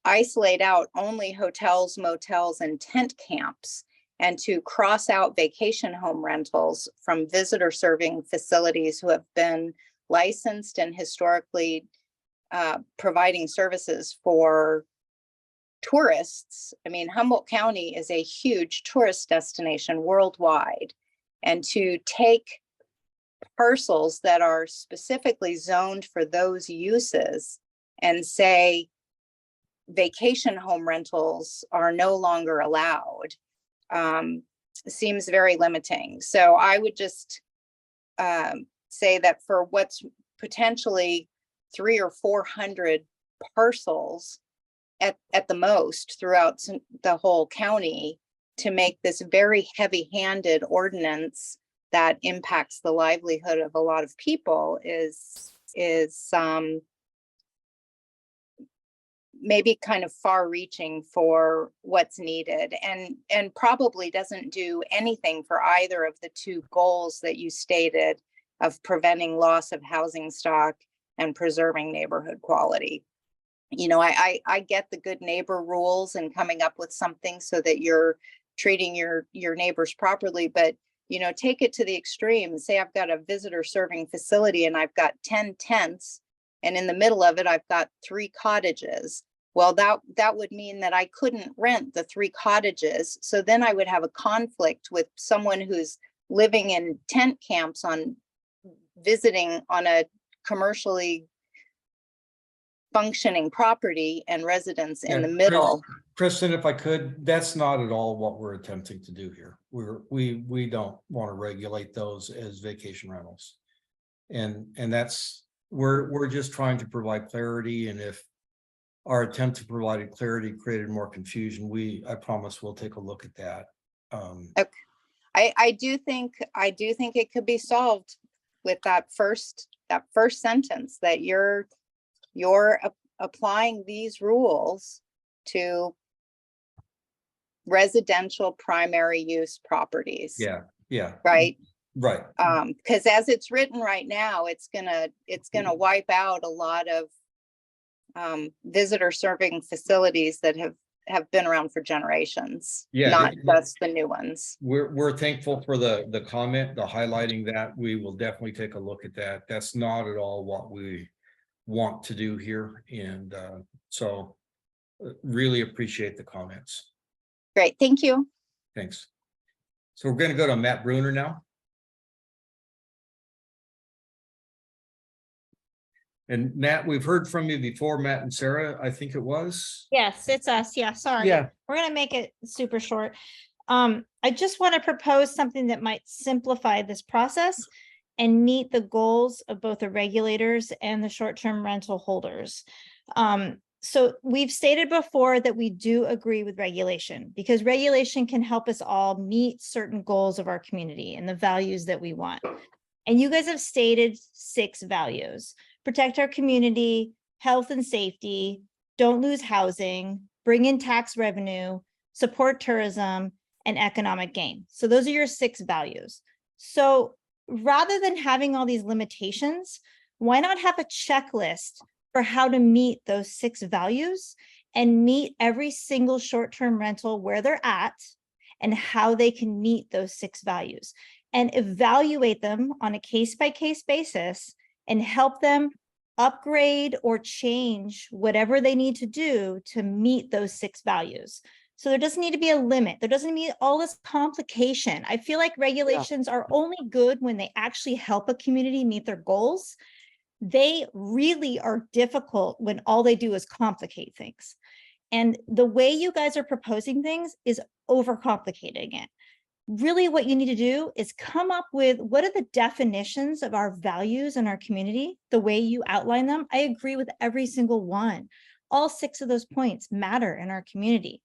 isolate out only hotels, motels, and tent camps, and to cross out vacation home rentals from visitor serving facilities who have been licensed and historically providing services for tourists. I mean, Humboldt County is a huge tourist destination worldwide, and to take parcels that are specifically zoned for those uses and say vacation home rentals are no longer allowed seems very limiting. So I would just say that for what's potentially 300 or 400 parcels at the most throughout the whole county, to make this very heavy-handed ordinance that impacts the livelihood of a lot of people is maybe kind of far-reaching for what's needed, and probably doesn't do anything for either of the 2 goals that you stated of preventing loss of housing stock and preserving neighborhood quality. You know, I get the good neighbor rules and coming up with something so that you're treating your neighbors properly, but you know, take it to the extreme. Say I've got a visitor serving facility and I've got 10 tents, and in the middle of it I've got 3 cottages. Well, that would mean that I couldn't rent the 3 cottages. So then I would have a conflict with someone who's living in tent camps on visiting on a commercially functioning property and residents in the middle. Kristen, if I could, that's not at all what we're attempting to do here. We don't want to regulate those as vacation rentals. And that's, we're just trying to provide clarity. And if our attempt to provide clarity created more confusion, I promise we'll take a look at that. Okay. I do think it could be solved with that first sentence, that you're applying these rules to residential primary use properties. Yeah. Right. Right. Because as it's written right now, it's gonna wipe out a lot of visitor serving facilities that have been around for generations, not just the new ones. We're thankful for the comment, the highlighting that. We will definitely take a look at that. That's not at all what we want to do here. And so really appreciate the comments. Great, thank you. Thanks. So we're going to go to Matt Bruner now. And Matt, we've heard from you before, Matt and Sarah, I think it was. Yes, it's us. Yeah, sorry. Yeah. We're gonna make it super short. I just want to propose something that might simplify this process and meet the goals of both the regulators and the short-term rental holders. So we've stated before that we do agree with regulation because regulation can help us all meet certain goals of our community and the values that we want. And you guys have stated 6 values: protect our community, health and safety, don't lose housing, bring in tax revenue, support tourism, and economic gain. So those are your 6 values. So rather than having all these limitations, why not have a checklist for how to meet those 6 values and meet every single short-term rental where they're at and how they can meet those 6 values, and evaluate them on a case-by-case basis and help them upgrade or change whatever they need to do to meet those 6 values. So there doesn't need to be a limit. There doesn't need all this complication. I feel like regulations are only good when they actually help a community meet their goals. They really are difficult when all they do is complicate things. And the way you guys are proposing things is overcomplicating it. Really what you need to do is come up with what are the definitions of our values in our community, the way you outline them. I agree with every single one. All 6 of those points matter in our community.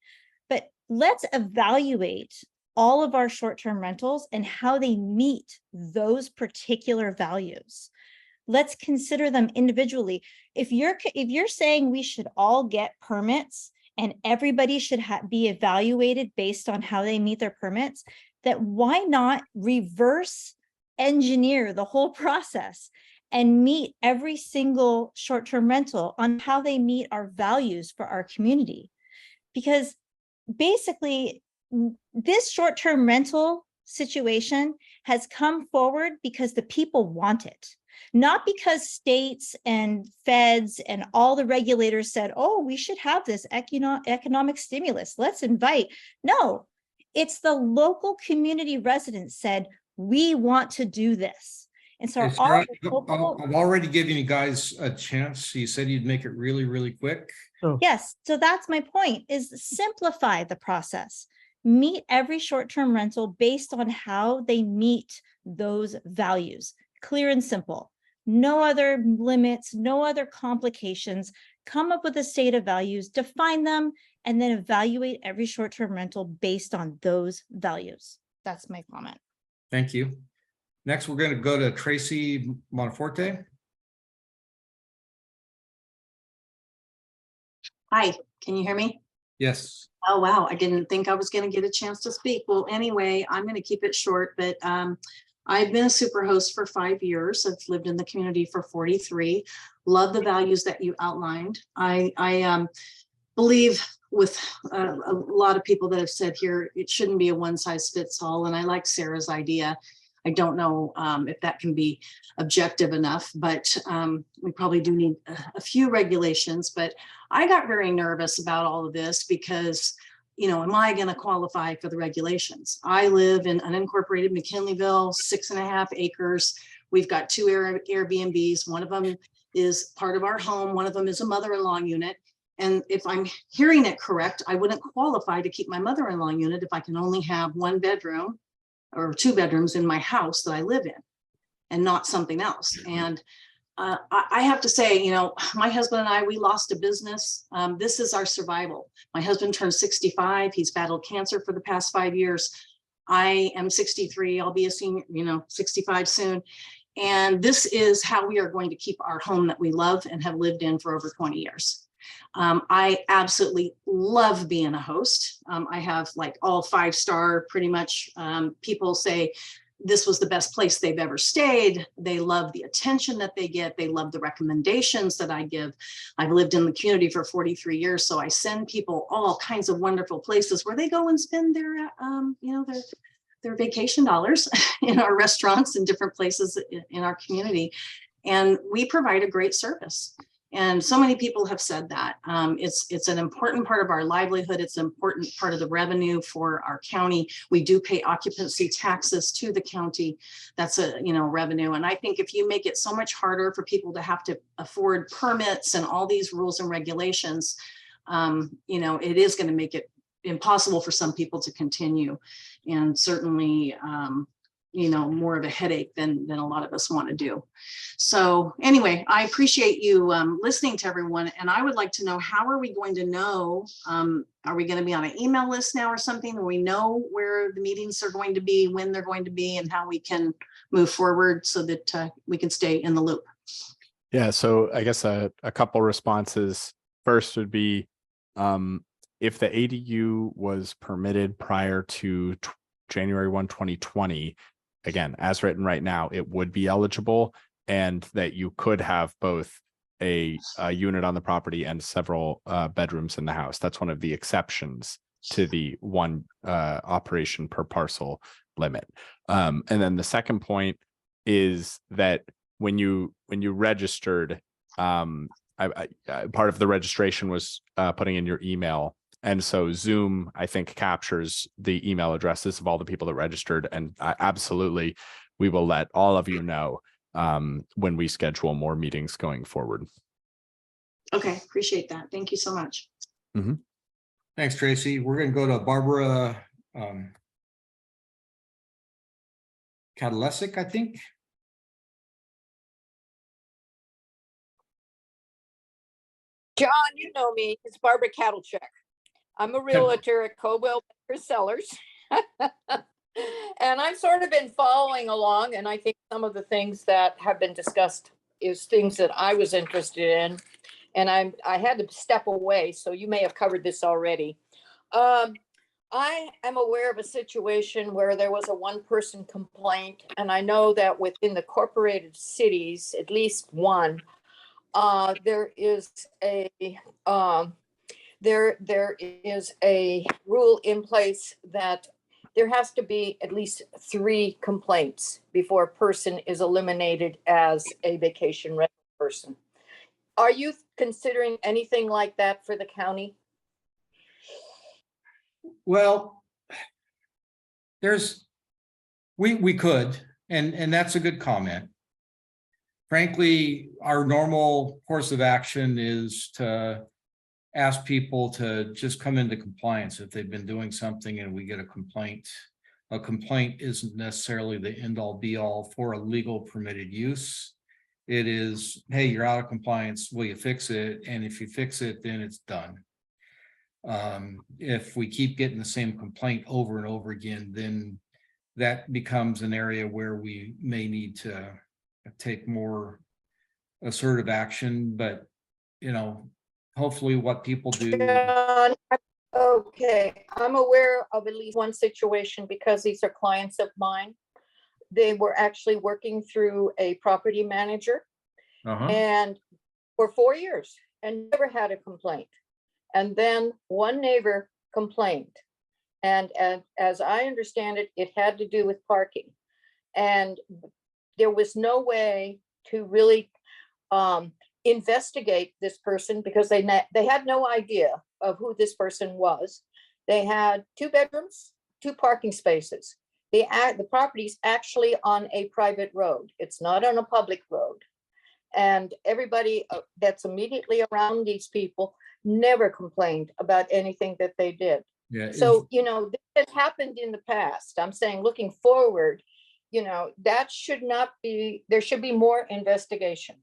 But let's evaluate all of our short-term rentals and how they meet those particular values. Let's consider them individually. If you're saying we should all get permits and everybody should be evaluated based on how they meet their permits, that why not reverse engineer the whole process and meet every single short-term rental on how they meet our values for our community? Because basically, this short-term rental situation has come forward because the people want it, not because states and feds and all the regulators said, oh, we should have this economic stimulus. Let's invite. No, it's the local community residents said, we want to do this. And so It's our great. I'm already giving you guys a chance. You said you'd make it really, really quick. Yes, so that's my point, is simplify the process. Meet every short-term rental based on how they meet those values. Clear and simple. No other limits, no other complications. Come up with a state of values, define them, and then evaluate every short-term rental based on those values. That's my comment. Thank you. Next, we're going to go to Tracy Monforte. Hi, can you hear me? Yes. Oh, wow. I didn't think I was going to get a chance to speak. Well, anyway, I'm going to keep it short, but I've been a super host for 5 years. I've lived in the community for 43. Love the values that you outlined. I believe with a lot of people that have said here, it shouldn't be a one size fits all. And I like Sarah's idea. I don't know if that can be objective enough, but we probably do need a few regulations. But I got very nervous about all of this because, you know, am I going to qualify for the regulations? I live in unincorporated McKinleyville, 6.5 acres. We've got 2 Airbnbs. One of them is part of our home. One of them is a mother-in-law unit. And if I'm hearing it correct, I wouldn't qualify to keep my mother-in-law unit if I can only have 1 bedroom or 2 bedrooms in my house that I live in and not something else. And I have to say, you know, my husband and I, we lost a business. This is our survival. My husband turned 65. He's battled cancer for the past 5 years. I am 63. I'll be a senior, you know, 65 soon. And this is how we are going to keep our home that we love and have lived in for over 20 years. I absolutely love being a host. I have like all 5-star pretty much. People say this was the best place they've ever stayed. They love the attention that they get. They love the recommendations that I give. I've lived in the community for 43 years. So I send people all kinds of wonderful places where they go and spend their, you know, their vacation dollars in our restaurants and different places in our community. And we provide a great service. And so many people have said that it's an important part of our livelihood. It's an important part of the revenue for our county. We do pay occupancy taxes to the county. That's a, you know, revenue. And I think if you make it so much harder for people to have to afford permits and all these rules and regulations, you know, it is going to make it impossible for some people to continue, and certainly more of a headache than a lot of us want to do. So anyway, I appreciate you listening to everyone, and I would like to know, how are we going to know, are we going to be on an email list now or something where we know where the meetings are going to be, when they're going to be, and how we can move forward so that we can stay in the loop? Yeah, so I guess a couple responses. First would be, if the ADU was permitted prior to January 1, 2020, again, as written right now, it would be eligible, and that you could have both a unit on the property and several bedrooms in the house. That's one of the exceptions to the one operation per parcel limit. And then the second point is that when you registered, part of the registration was putting in your email. And so Zoom, I think, captures the email addresses of all the people that registered. And absolutely, we will let all of you know when we schedule more meetings going forward. Okay, appreciate that. Thank you so much. Mm-hmm. Thanks, Tracy. We're going to go to Barbara Kadlesic, I think. John, you know me. It's Barbara Kattlecheck. I'm a realtor at Coldwell Banker Sellers. And I've sort of been following along, and I think some of the things that have been discussed is things that I was interested in. And I had to step away, so you may have covered this already. I am aware of a situation where there was a one-person complaint, and I know that within the incorporated cities, at least one, there is a rule in place that there has to be at least 3 complaints before a person is eliminated as a vacation rental person. Are you considering anything like that for the county? Well, we could, and that's a good comment. Frankly, our normal course of action is to ask people to just come into compliance if they've been doing something and we get a complaint. A complaint isn't necessarily the end all be all for a legal permitted use. It is, hey, you're out of compliance, will you fix it? And if you fix it, then it's done. If we keep getting the same complaint over and over again, then that becomes an area where we may need to take more assertive action. But, hopefully what people do. Okay, I'm aware of at least one situation because these are clients of mine. They were actually working through a property manager and for 4 years and never had a complaint. And then one neighbor complained. And as I understand it, it had to do with parking. And there was no way to really investigate this person because they had no idea of who this person was. They had 2 bedrooms, 2 parking spaces. The property's actually on a private road. It's not on a public road. And everybody that's immediately around these people never complained about anything that they did. Yeah. So, this has happened in the past. I'm saying looking forward, that should not be, there should be more investigation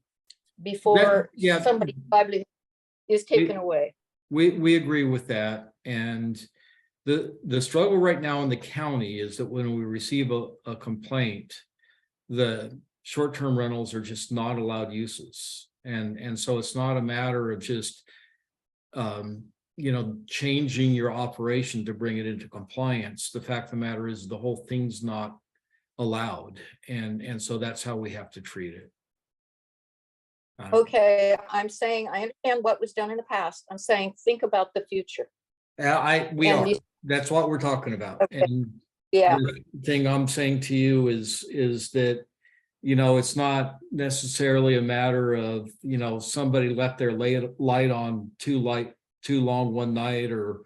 before somebody's livelihood is taken away. We agree with that. And the struggle right now in the county is that when we receive a complaint, the short-term rentals are just not allowed uses. And so it's not a matter of just, changing your operation to bring it into compliance. The fact of the matter is the whole thing's not allowed. And so that's how we have to treat it. Okay, I'm saying, I understand what was done in the past. I'm saying, think about the future. That's what we're talking about. Okay. And yeah, the thing I'm saying to you is that, it's not necessarily a matter of, somebody left their light on too long one night, or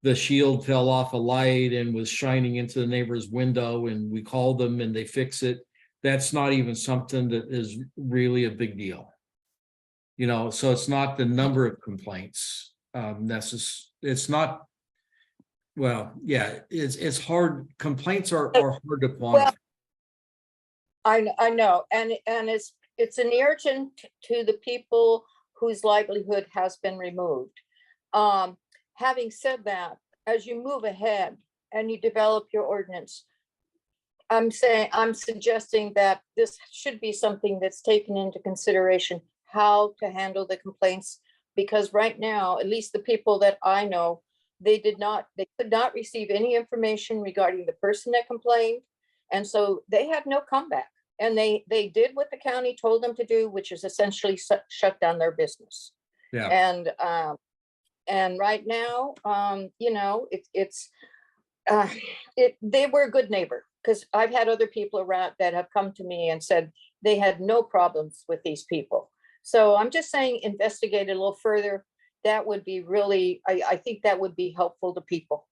the shield fell off a light and was shining into the neighbor's window and we called them and they fix it. That's not even something that is really a big deal. So it's not the number of complaints. It's not Well, yeah, it's hard. Complaints are hard to Well, quantify. I know, and it's an irritant to the people whose livelihood has been removed. Having said that, as you move ahead and you develop your ordinance, I'm suggesting that this should be something that's taken into consideration, how to handle the complaints. Because right now, at least the people that I know, they could not receive any information regarding the person that complained. And so they had no comeback. And they did what the county told them to do, which is essentially shut down their business. Yeah. And right now, you know, they were a good neighbor, because I've had other people around that have come to me and said they had no problems with these people. So I'm just saying, investigate it a little further. That would be really, I think that would be helpful to people.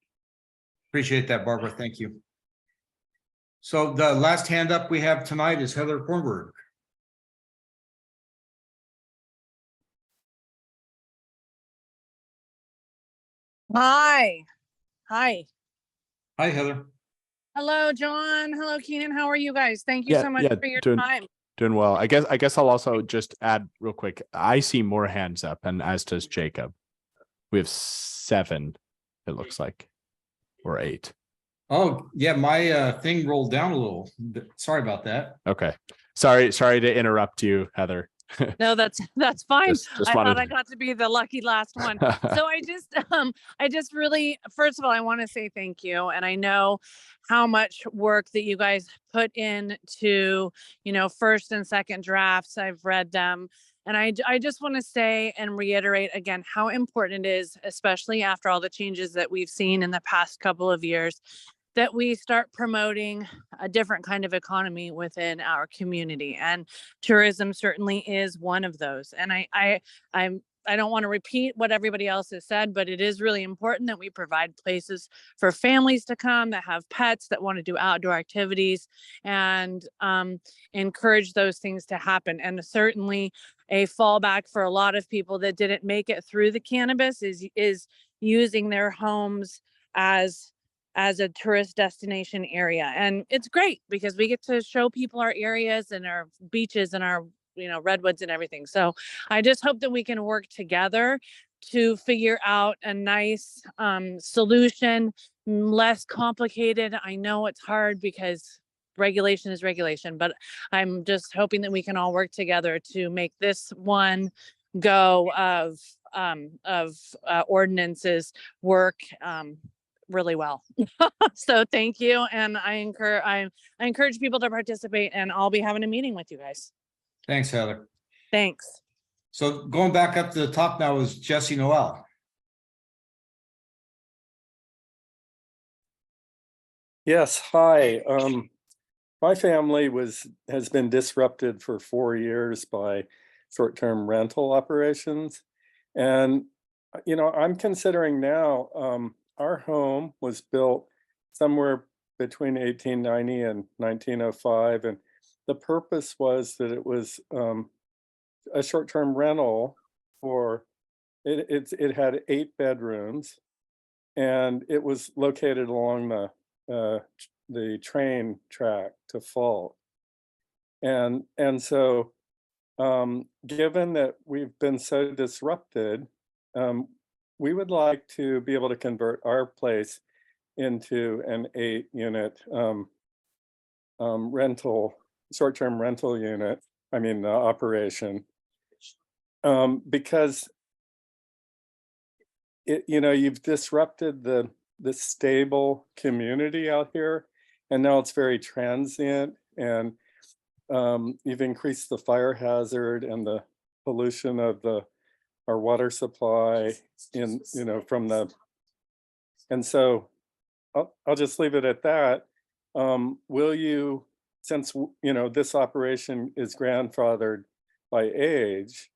Appreciate that, Barbara. Thank you. So the last hand up we have tonight is Heather Kornberg. Hi. Hi, Heather. hello, John. Hello, Keenan. How are you guys? Thank you so much for your time. Doing well. I guess I'll also just add real quick. I see more hands up, and as does Jacob. We have 7, it looks like, or 8. Oh, yeah, my thing rolled down a little. Sorry about that. Okay. Sorry to interrupt you, Heather. No, that's fine. Just I wanted thought I got to be the lucky last one. So I just really, first of all, I want to say thank you. And I know how much work that you guys put into, you know, first and second drafts. I've read them. And I just want to say and reiterate again how important it is, especially after all the changes that we've seen in the past couple of years, that we start promoting a different kind of economy within our community. And tourism certainly is one of those. And I don't want to repeat what everybody else has said, but it is really important that we provide places for families to come that have pets, that want to do outdoor activities, and encourage those things to happen. And certainly a fallback for a lot of people that didn't make it through the cannabis is using their homes as a tourist destination area. And it's great because we get to show people our areas and our beaches and our, you know, redwoods and everything. So I just hope that we can work together to figure out a nice solution, less complicated. I know it's hard because regulation is regulation, but I'm just hoping that we can all work together to make this one go of ordinances work really well. So thank you. And I encourage people to participate, and I'll be having a meeting with you guys. Thanks, Heather. Thanks. So going back up to the top now is Jesse Noel. Yes, hi. My family has been disrupted for 4 years by short-term rental operations. And, you know, I'm considering now, our home was built somewhere between 1890 and 1905. And the purpose was that it was a short-term rental for, it had 8 bedrooms, and it was located along the train track to Falk. And so given that we've been so disrupted, we would like to be able to convert our place into an 8-unit short-term rental unit, operation. Because you've disrupted the stable community out here, and now it's very transient, and you've increased the fire hazard and the pollution of our water supply and so I'll just leave it at that. Will you, since this operation is grandfathered by age,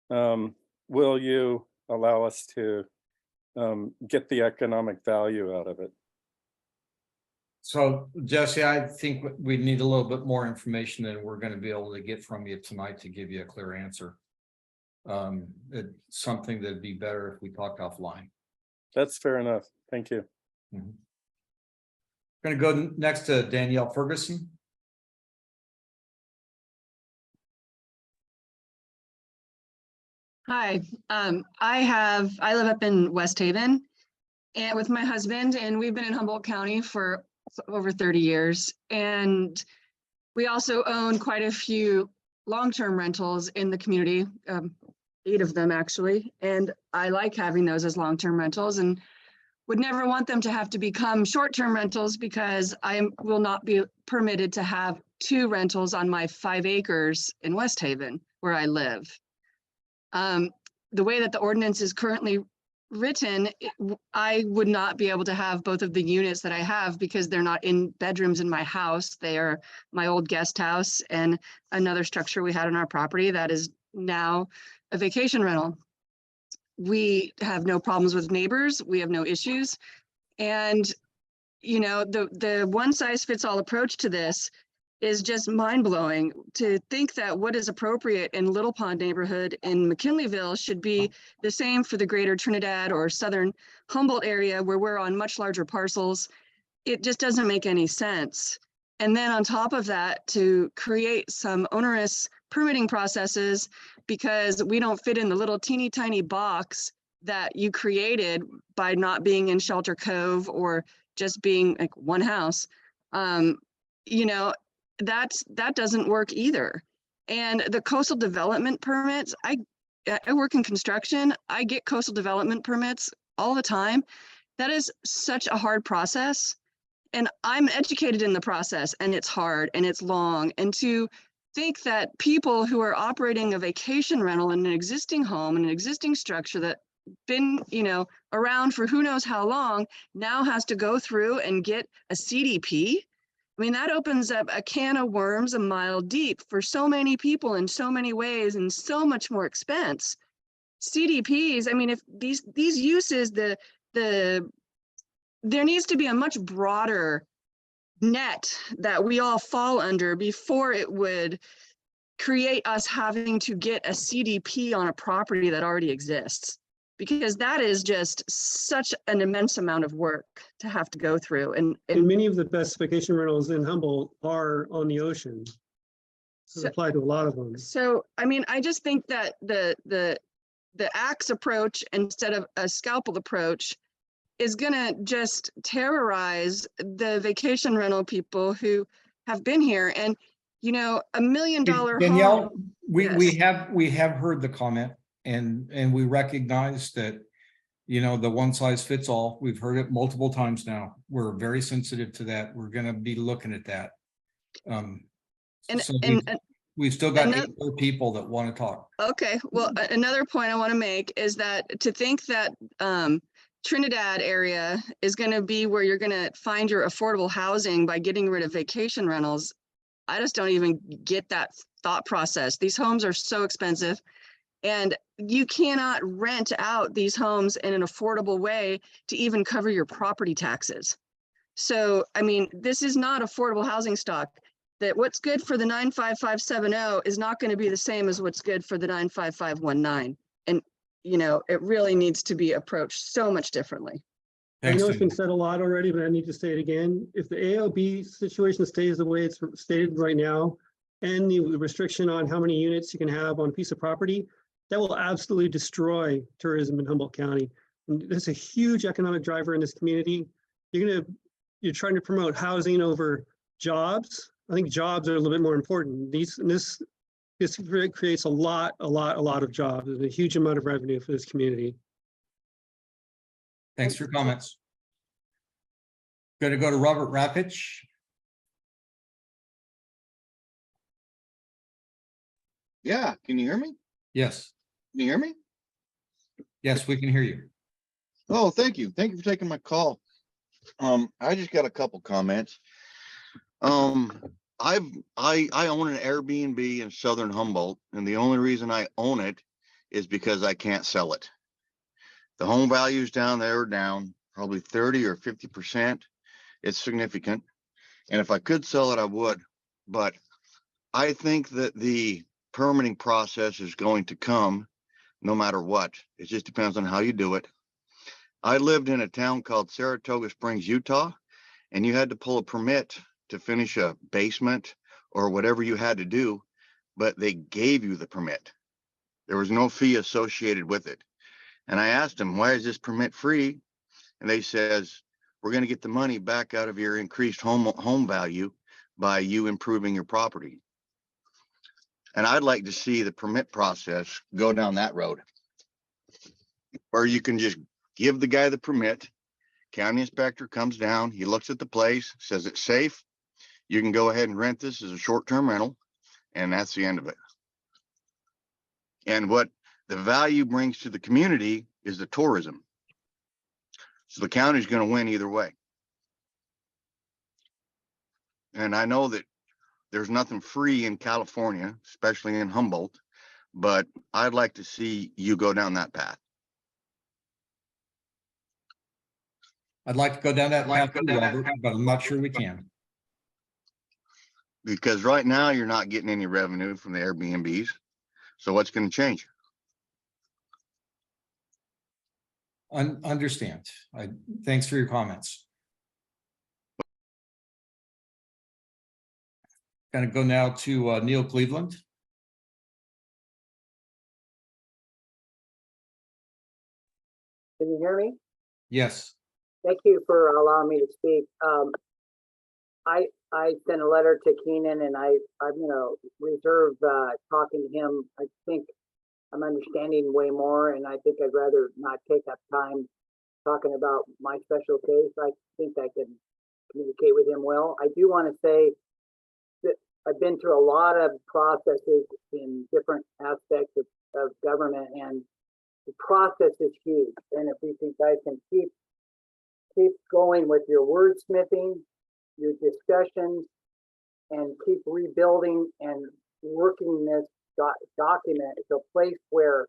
will you allow us to get the economic value out of it? So Jesse, I think we need a little bit more information than we're going to be able to get from you tonight to give you a clear answer. It's something that'd be better if we talked offline. That's fair enough. Thank you. Going to go next to Danielle Ferguson. Hi, I live up in West Haven and with my husband, and we've been in Humboldt County for over 30 years. And we also own quite a few long-term rentals in the community, 8 of them actually. And I like having those as long-term rentals and would never want them to have to become short-term rentals because I will not be permitted to have 2 rentals on my 5 acres in West Haven where I live. The way that the ordinance is currently written, I would not be able to have both of the units that I have because they're not in bedrooms in my house. They are my old guest house and another structure we had on our property that is now a vacation rental. We have no problems with neighbors. We have no issues. And, you know, the one size fits all approach to this is just mind blowing to think that what is appropriate in Little Pond neighborhood in McKinleyville should be the same for the greater Trinidad or Southern Humboldt area where we're on much larger parcels. It just doesn't make any sense. And then on top of that, to create some onerous permitting processes because we don't fit in the little teeny tiny box that you created by not being in Shelter Cove or just being like one house. You know, that doesn't work either. And the coastal development permits, I work in construction. I get coastal development permits all the time. That is such a hard process. And I'm educated in the process, and it's hard and it's long. And to think that people who are operating a vacation rental in an existing home, in an existing structure that been, you know, around for who knows how long, now has to go through and get a CDP. I mean, that opens up a can of worms a mile deep for so many people in so many ways and so much more expense. CDPs, I mean, if these uses, there needs to be a much broader net that we all fall under before it would create us having to get a CDP on a property that already exists. Because that is just such an immense amount of work to have to go through. And many of the best vacation rentals in Humboldt are on the ocean. So apply to a lot of them. So, I mean, I just think that the axe approach instead of a scalpel approach is gonna just terrorize the vacation rental people who have been here. And, you know, $1 million Danielle, home. we have heard the comment. And we recognize that, you know, the one size fits all. We've heard it multiple times now. We're very sensitive to that. We're going to be looking at that. We've still got 8 more people that want to talk. Okay, well, another point I want to make is that to think that Trinidad area is going to be where you're going to find your affordable housing by getting rid of vacation rentals, I just don't even get that thought process. These homes are so expensive. And you cannot rent out these homes in an affordable way to even cover your property taxes. So, I mean, this is not affordable housing stock. That what's good for the 95570 is not going to be the same as what's good for the 95519. And, you know, it really needs to be approached so much differently. I know it's been said a lot already, but I need to say it again. If the AOB situation stays the way it's stated right now, and the restriction on how many units you can have on a piece of property, that will absolutely destroy tourism in Humboldt County. And that's a huge economic driver in this community. You're trying to promote housing over jobs. I think jobs are a little bit more important. This creates a lot of jobs. There's a huge amount of revenue for this community. Thanks for your comments. Going to go to Robert Rapich. Yeah, can you hear me? Yes. Can you hear me? Yes, we can hear you. Oh, thank you. Thank you for taking my call. I just got a couple comments. I own an Airbnb in Southern Humboldt, and the only reason I own it is because I can't sell it. The home values down there are down probably 30 or 50%. It's significant. And if I could sell it, I would. But I think that the permitting process is going to come no matter what. It just depends on how you do it. I lived in a town called Saratoga Springs, Utah, and you had to pull a permit to finish a basement or whatever you had to do, but they gave you the permit. There was no fee associated with it. And I asked them, why is this permit free? And they says, we're going to get the money back out of your increased home value by you improving your property. And I'd like to see the permit process go down that road, where you can just give the guy the permit. County inspector comes down, he looks at the place, says it's safe. You can go ahead and rent this as a short-term rental, and that's the end of it. And what the value brings to the community is the tourism. So the county's going to win either way. And I know that there's nothing free in California, especially in Humboldt, but I'd like to see you go down that path. I'd like to go down that path, too, Robert, but I'm not sure we can. Because right now you're not getting any revenue from the Airbnbs. So what's going to change? Understand. Thanks for your comments. Going to go now to Neil Cleveland. Can you hear me? Yes. Thank you for allowing me to speak. I sent a letter to Keenan, and I'm gonna reserve talking to him. I think I'm understanding way more, and I think I'd rather not take up time talking about my special case. I think I can communicate with him well. I do want to say that I've been through a lot of processes in different aspects of government, and the process is huge. And if you guys can keep going with your wordsmithing, your discussions, and keep rebuilding and working this document, it's a place where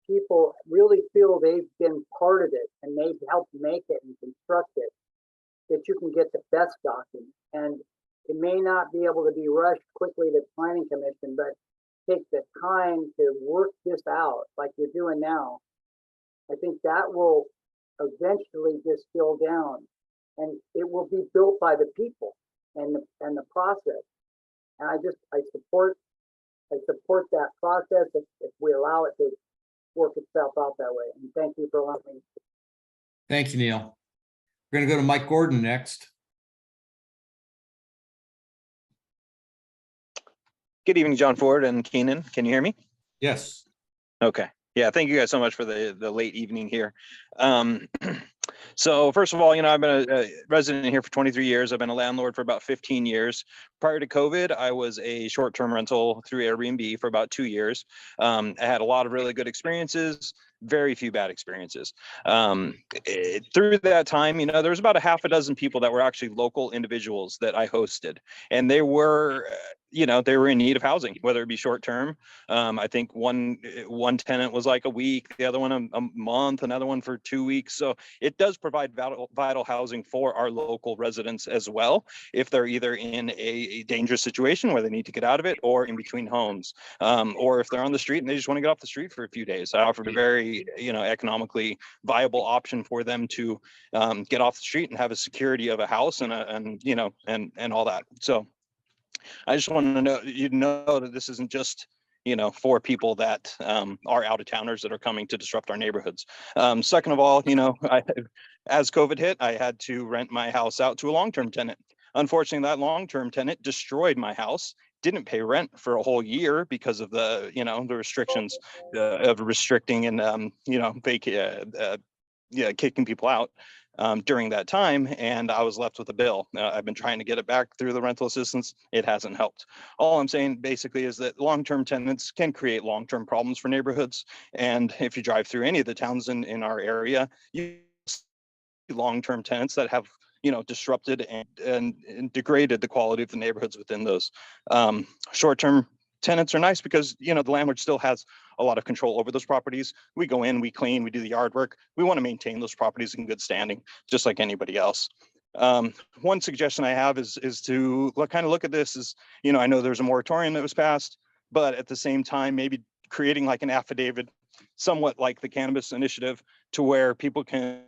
people really feel they've been part of it and they've helped make it and construct it, that you can get the best document. And it may not be able to be rushed quickly to planning commission, but take the time to work this out like you're doing now. I think that will eventually distill down, and it will be built by the people and the process. And I support that process if we allow it to work itself out that way. And thank you for allowing me. Thank you, Neil. We're going to go to Mike Gordon next. Good evening, John Ford and Keenan. Can you hear me? Yes. Okay. Yeah, thank you guys so much for the late evening here. So first of all, I've been a resident here for 23 years. I've been a landlord for about 15 years. Prior to COVID, I was a short-term rental through Airbnb for about 2 years. I had a lot of really good experiences, very few bad experiences. Through that time, there was about a half a dozen people that were actually local individuals that I hosted, and they were they were in need of housing, whether it be short term. I think one tenant was like a week, the other one a month, another one for 2 weeks. So it does provide vital housing for our local residents as well, if they're either in a dangerous situation where they need to get out of it, or in between homes, or if they're on the street and they just want to get off the street for a few days. I offered a very economically viable option for them to get off the street and have a security of a house and all that. So I just want to know, that this isn't just, for people that are out of towners that are coming to disrupt our neighborhoods. Second of all, as COVID hit, I had to rent my house out to a long-term tenant. Unfortunately, that long-term tenant destroyed my house, didn't pay rent for a whole year because of the, the restrictions of restricting and, kicking people out. During that time, and I was left with a bill. I've been trying to get it back through the rental assistance. It hasn't helped. All I'm saying basically is that long-term tenants can create long-term problems for neighborhoods. And if you drive through any of the towns in our area, you see long-term tenants that have disrupted and degraded the quality of the neighborhoods within those. Short-term tenants are nice because the landlord still has a lot of control over those properties. We go in, we clean, we do the yard work. We want to maintain those properties in good standing, just like anybody else. One suggestion I have is to kind of look at this as, I know there's a moratorium that was passed, but at the same time, maybe creating like an affidavit somewhat like the cannabis initiative, to where people can,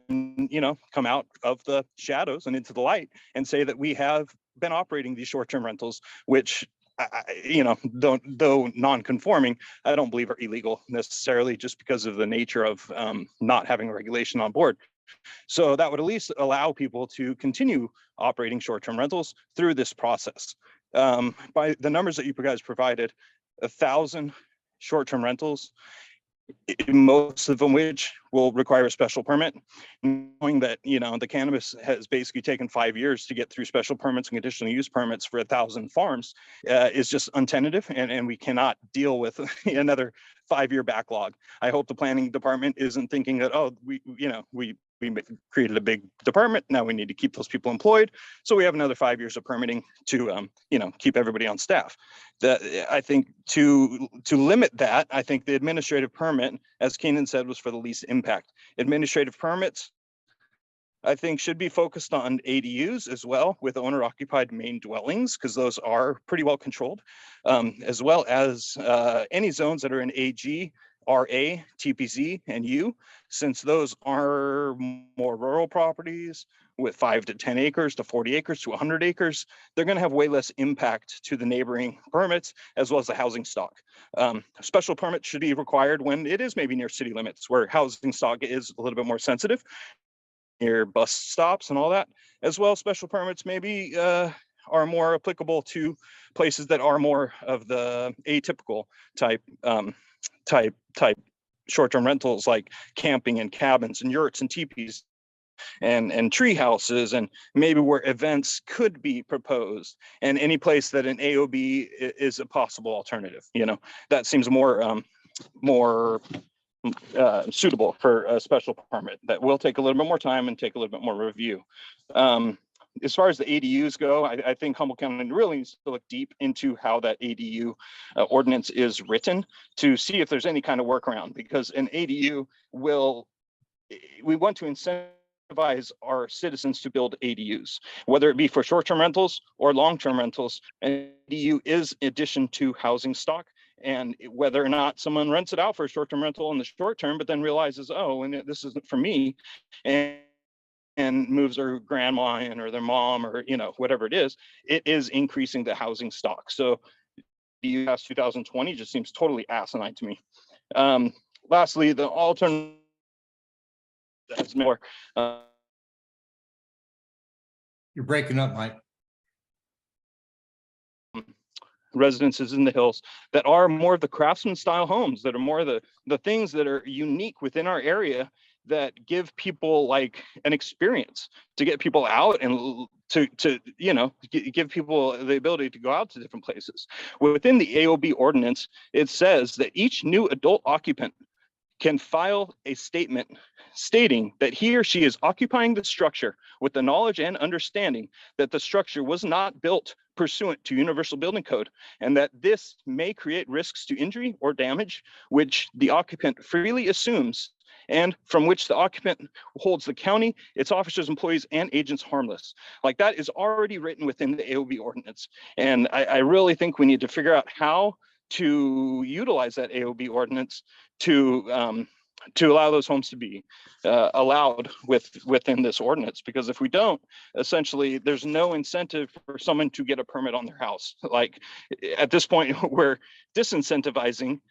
come out of the shadows and into the light and say that we have been operating these short-term rentals, which, though non-conforming, I don't believe are illegal necessarily, just because of the nature of not having regulation on board. So that would at least allow people to continue operating short-term rentals through this process. By the numbers that you guys provided, 1,000 short-term rentals, most of them which will require a special permit, knowing that the cannabis has basically taken 5 years to get through special permits and conditional use permits for 1,000 farms, is just untentative, and we cannot deal with another 5-year backlog. I hope the planning department isn't thinking that, oh, we created a big department, now we need to keep those people employed, so we have another 5 years of permitting to keep everybody on staff. I think to limit that, I think the administrative permit, as Keenan said, was for the least impact. Administrative permits, I think, should be focused on ADUs as well, with owner occupied main dwellings, because those are pretty well controlled, as well as any zones that are in AG, RA, TPZ, and U, since those are more rural properties with 5 to 10 acres to 40 acres to 100 acres, they're going to have way less impact to the neighboring permits as well as the housing stock. Special permits should be required when it is maybe near city limits, where housing stock is a little bit more sensitive, near bus stops and all that. As well, special permits maybe are more applicable to places that are more of the atypical type short-term rentals, like camping and cabins and yurts and teepees and tree houses, and maybe where events could be proposed, and any place that an AOB is a possible alternative. That seems more suitable for a special permit. That will take a little bit more time and take a little bit more review. As far as the ADUs go, I think Humboldt County really needs to look deep into how that ADU ordinance is written to see if there's any kind of workaround, because an ADU we want to incentivize our citizens to build ADUs, whether it be for short-term rentals or long-term rentals. An ADU is addition to housing stock. And whether or not someone rents it out for a short-term rental in the short term, but then realizes, oh, and this isn't for me, and moves their grandma in or their mom or whatever it is increasing the housing stock. So the US 2020 just seems totally asinine to me. Lastly, the alternative that's more. You're breaking up, Mike. Residences in the hills that are more of the craftsman style homes, that are more the things that are unique within our area, that give people like an experience, to get people out and to give people the ability to go out to different places. Within the AOB ordinance, it says that each new adult occupant can file a statement stating that he or she is occupying the structure with the knowledge and understanding that the structure was not built pursuant to Universal Building Code, and that this may create risks to injury or damage, which the occupant freely assumes, and from which the occupant holds the county, its officers, employees, and agents harmless. Like, that is already written within the AOB ordinance. And I really think we need to figure out how to utilize that AOB ordinance to allow those homes to be allowed within this ordinance, because if we don't, essentially there's no incentive for someone to get a permit on their house. Like, at this point, we're disincentivizing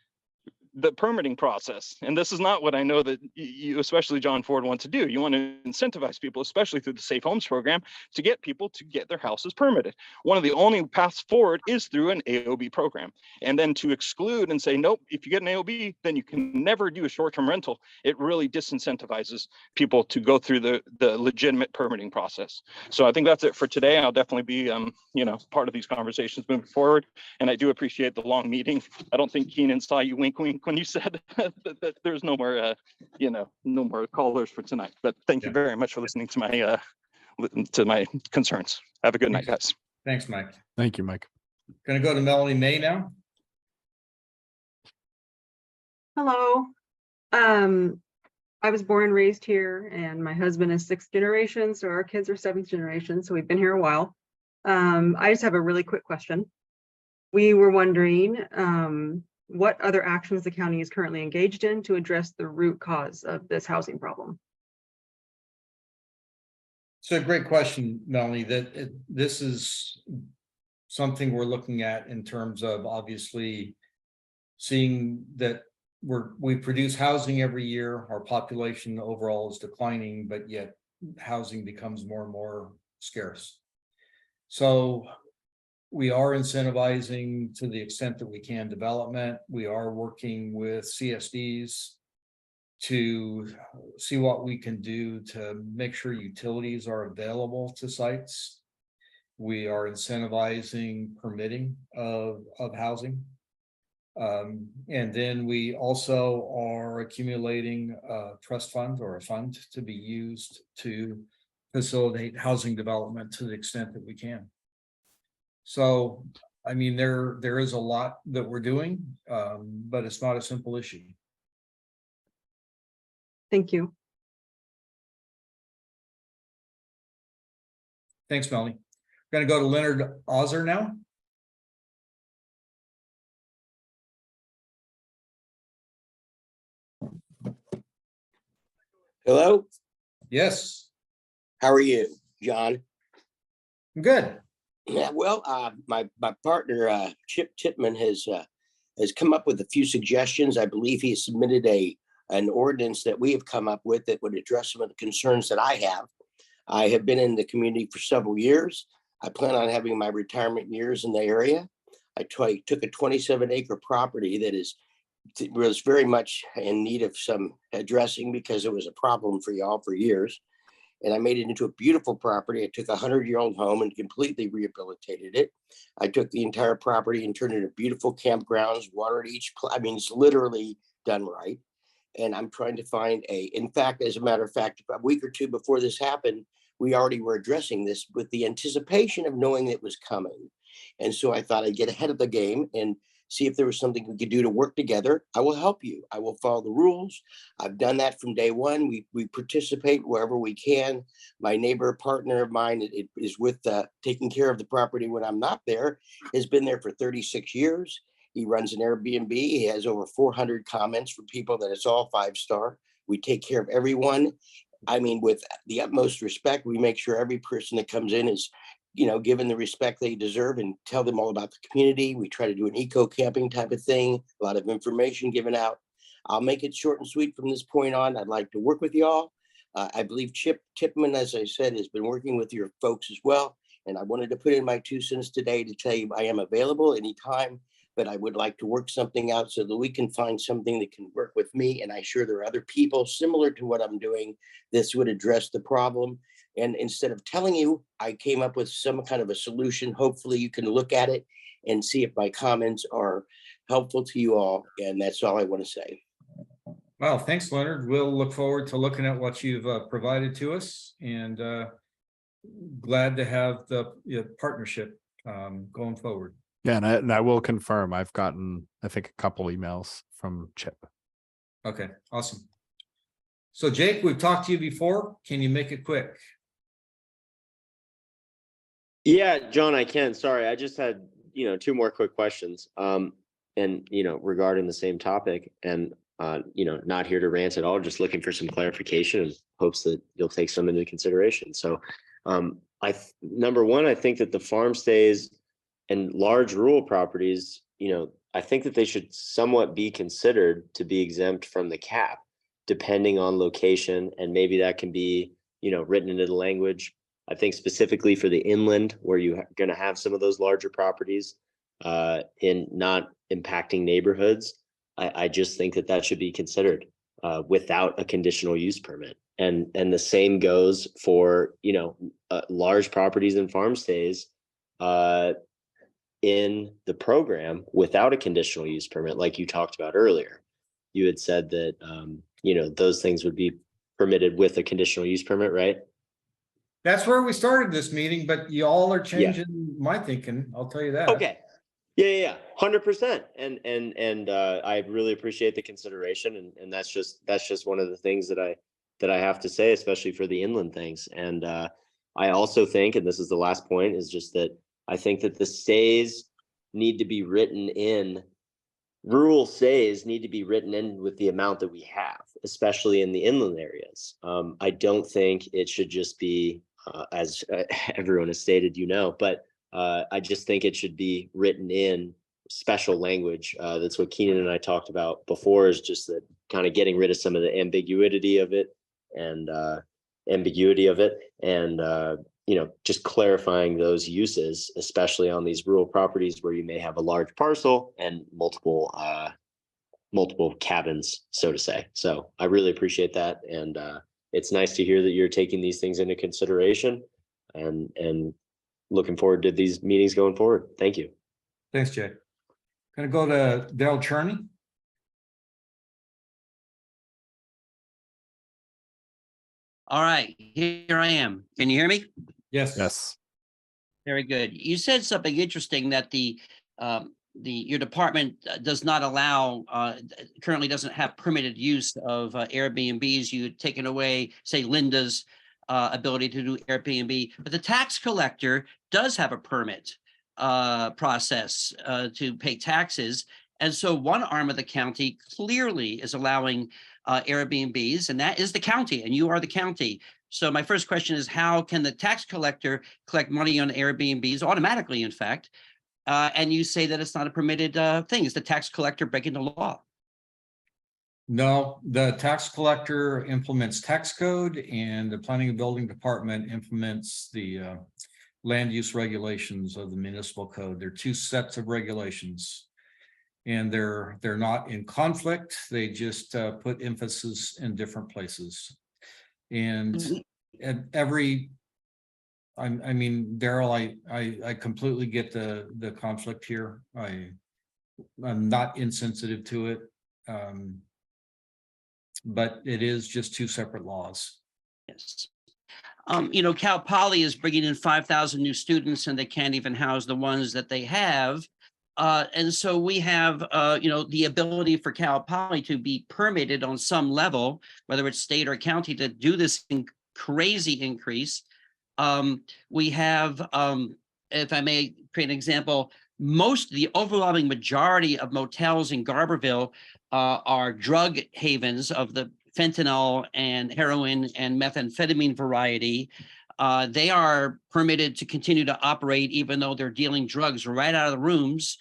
the permitting process. And this is not what I know that you, especially John Ford, want to do. You want to incentivize people, especially through the Safe Homes program, to get people to get their houses permitted. One of the only paths forward is through an AOB program. And then to exclude and say, nope, if you get an AOB, then you can never do a short-term rental, it really disincentivizes people to go through the legitimate permitting process. So I think that's it for today. I'll definitely be part of these conversations moving forward. And I do appreciate the long meeting. I don't think Keenan saw you wink when you said that there's no more no more callers for tonight. But thank you very much for listening to my concerns. Have a good night, guys. Thanks, Mike. Thank you, Mike. Gonna go to Melanie May now. Hello. I was born and raised here, and my husband is 6th generation, so our kids are 7th generation, so we've been here a while. I just have a really quick question. We were wondering, what other actions the county is currently engaged in to address the root cause of this housing problem? It's a great question, Melanie, this is something we're looking at in terms of obviously seeing that we produce housing every year. Our population overall is declining, but yet housing becomes more and more scarce. So we are incentivizing to the extent that we can development. We are working with CSDs to see what we can do to make sure utilities are available to sites. We are incentivizing permitting of housing. And then we also are accumulating trust funds or a fund to be used to facilitate housing development to the extent that we can. So, I mean, there is a lot that we're doing, but it's not a simple issue. Thank you. Thanks, Melanie. We're going to go to Leonard Ozer now. Hello? Yes. How are you, John? Good. Yeah, well, my partner, Chip Titman has come up with a few suggestions. I believe he submitted an ordinance that we have come up with that would address some of the concerns that I have. I have been in the community for several years. I plan on having my retirement years in the area. I took a 27-acre property that was very much in need of some addressing because it was a problem for y'all for years. And I made it into a beautiful property. I took a 100-year-old home and completely rehabilitated it. I took the entire property and turned it into beautiful campgrounds, watered each, I mean, it's literally done right. And I'm trying to find in fact, as a matter of fact, a week or two before this happened, we already were addressing this with the anticipation of knowing it was coming. And so I thought I'd get ahead of the game and see if there was something we could do to work together. I will help you. I will follow the rules. I've done that from day one. We participate wherever we can. My neighbor partner of mine is with taking care of the property when I'm not there, has been there for 36 years. He runs an Airbnb. He has over 400 comments from people that it's all 5-star. We take care of everyone. I mean, with the utmost respect, we make sure every person that comes in is, given the respect they deserve and tell them all about the community. We try to do an eco camping type of thing, a lot of information given out. I'll make it short and sweet from this point on. I'd like to work with y'all. I believe Chip Tipman, as I said, has been working with your folks as well. And I wanted to put in my 2 cents today to tell you I am available anytime, but I would like to work something out so that we can find something that can work with me. And I'm sure there are other people similar to what I'm doing. This would address the problem. And instead of telling you, I came up with some kind of a solution. Hopefully you can look at it and see if my comments are helpful to you all. And that's all I want to say. Well, thanks, Leonard. We'll look forward to looking at what you've provided to us, and glad to have the partnership going forward. Yeah, and I will confirm, I've gotten, I think, a couple emails from Chip. Okay, awesome. So Jake, we've talked to you before. Can you make it quick? Yeah, John, I can. Sorry, I just had, 2 more quick questions. And, regarding the same topic, and, not here to rant at all, just looking for some clarification and hopes that you'll take some into consideration. So, number one, I think that the farm stays and large rural properties, I think that they should somewhat be considered to be exempt from the cap, depending on location. And maybe that can be, written into the language. I think specifically for the inland, where you're going to have some of those larger properties in not impacting neighborhoods, I just think that should be considered without a conditional use permit. And the same goes for, large properties and farm stays in the program without a conditional use permit, like you talked about earlier. You had said that, those things would be permitted with a conditional use permit, right? That's where we started this meeting, but you all are changing my thinking. I'll tell you that. Okay. Yeah. 100%. And I really appreciate the consideration. And that's just one of the things that I have to say, especially for the inland things. And I also think, and this is the last point, is just that I think that the stays need to be written in rural stays need to be written in with the amount that we have, especially in the inland areas. I don't think it should just be, as everyone has stated, but I just think it should be written in special language. That's what Keenan and I talked about before, is just that kind of getting rid of some of the ambiguity of it and just clarifying those uses, especially on these rural properties where you may have a large parcel and multiple cabins, so to say. So I really appreciate that. And it's nice to hear that you're taking these things into consideration, and looking forward to these meetings going forward. Thank you. Thanks, Jay. Gonna go to Dale Cherney. All right, here I am. Can you hear me? Yes. Yes. Very good. You said something interesting, that your department does not allow, currently doesn't have permitted use of Airbnbs. You had taken away, say, Linda's ability to do Airbnb, but the tax collector does have a permit process to pay taxes. And so one arm of the county clearly is allowing Airbnbs, and that is the county, and you are the county. So my first question is, how can the tax collector collect money on Airbnbs automatically, in fact? And you say that it's not a permitted thing. Is the tax collector breaking the law? No, the tax collector implements tax code, and the planning and building department implements the land use regulations of the municipal code. They're two sets of regulations, and they're not in conflict. They just put emphasis in different places. And every, I mean, Daryl, I completely get the conflict here. I'm not insensitive to it. But it is just two separate laws. Yes. Cal Poly is bringing in 5,000 new students, and they can't even house the ones that they have. And so we have, the ability for Cal Poly to be permitted on some level, whether it's state or county, to do this crazy increase. We have, if I may create an example, the overwhelming majority of motels in Garberville are drug havens of the fentanyl and heroin and methamphetamine variety. They are permitted to continue to operate even though they're dealing drugs right out of the rooms.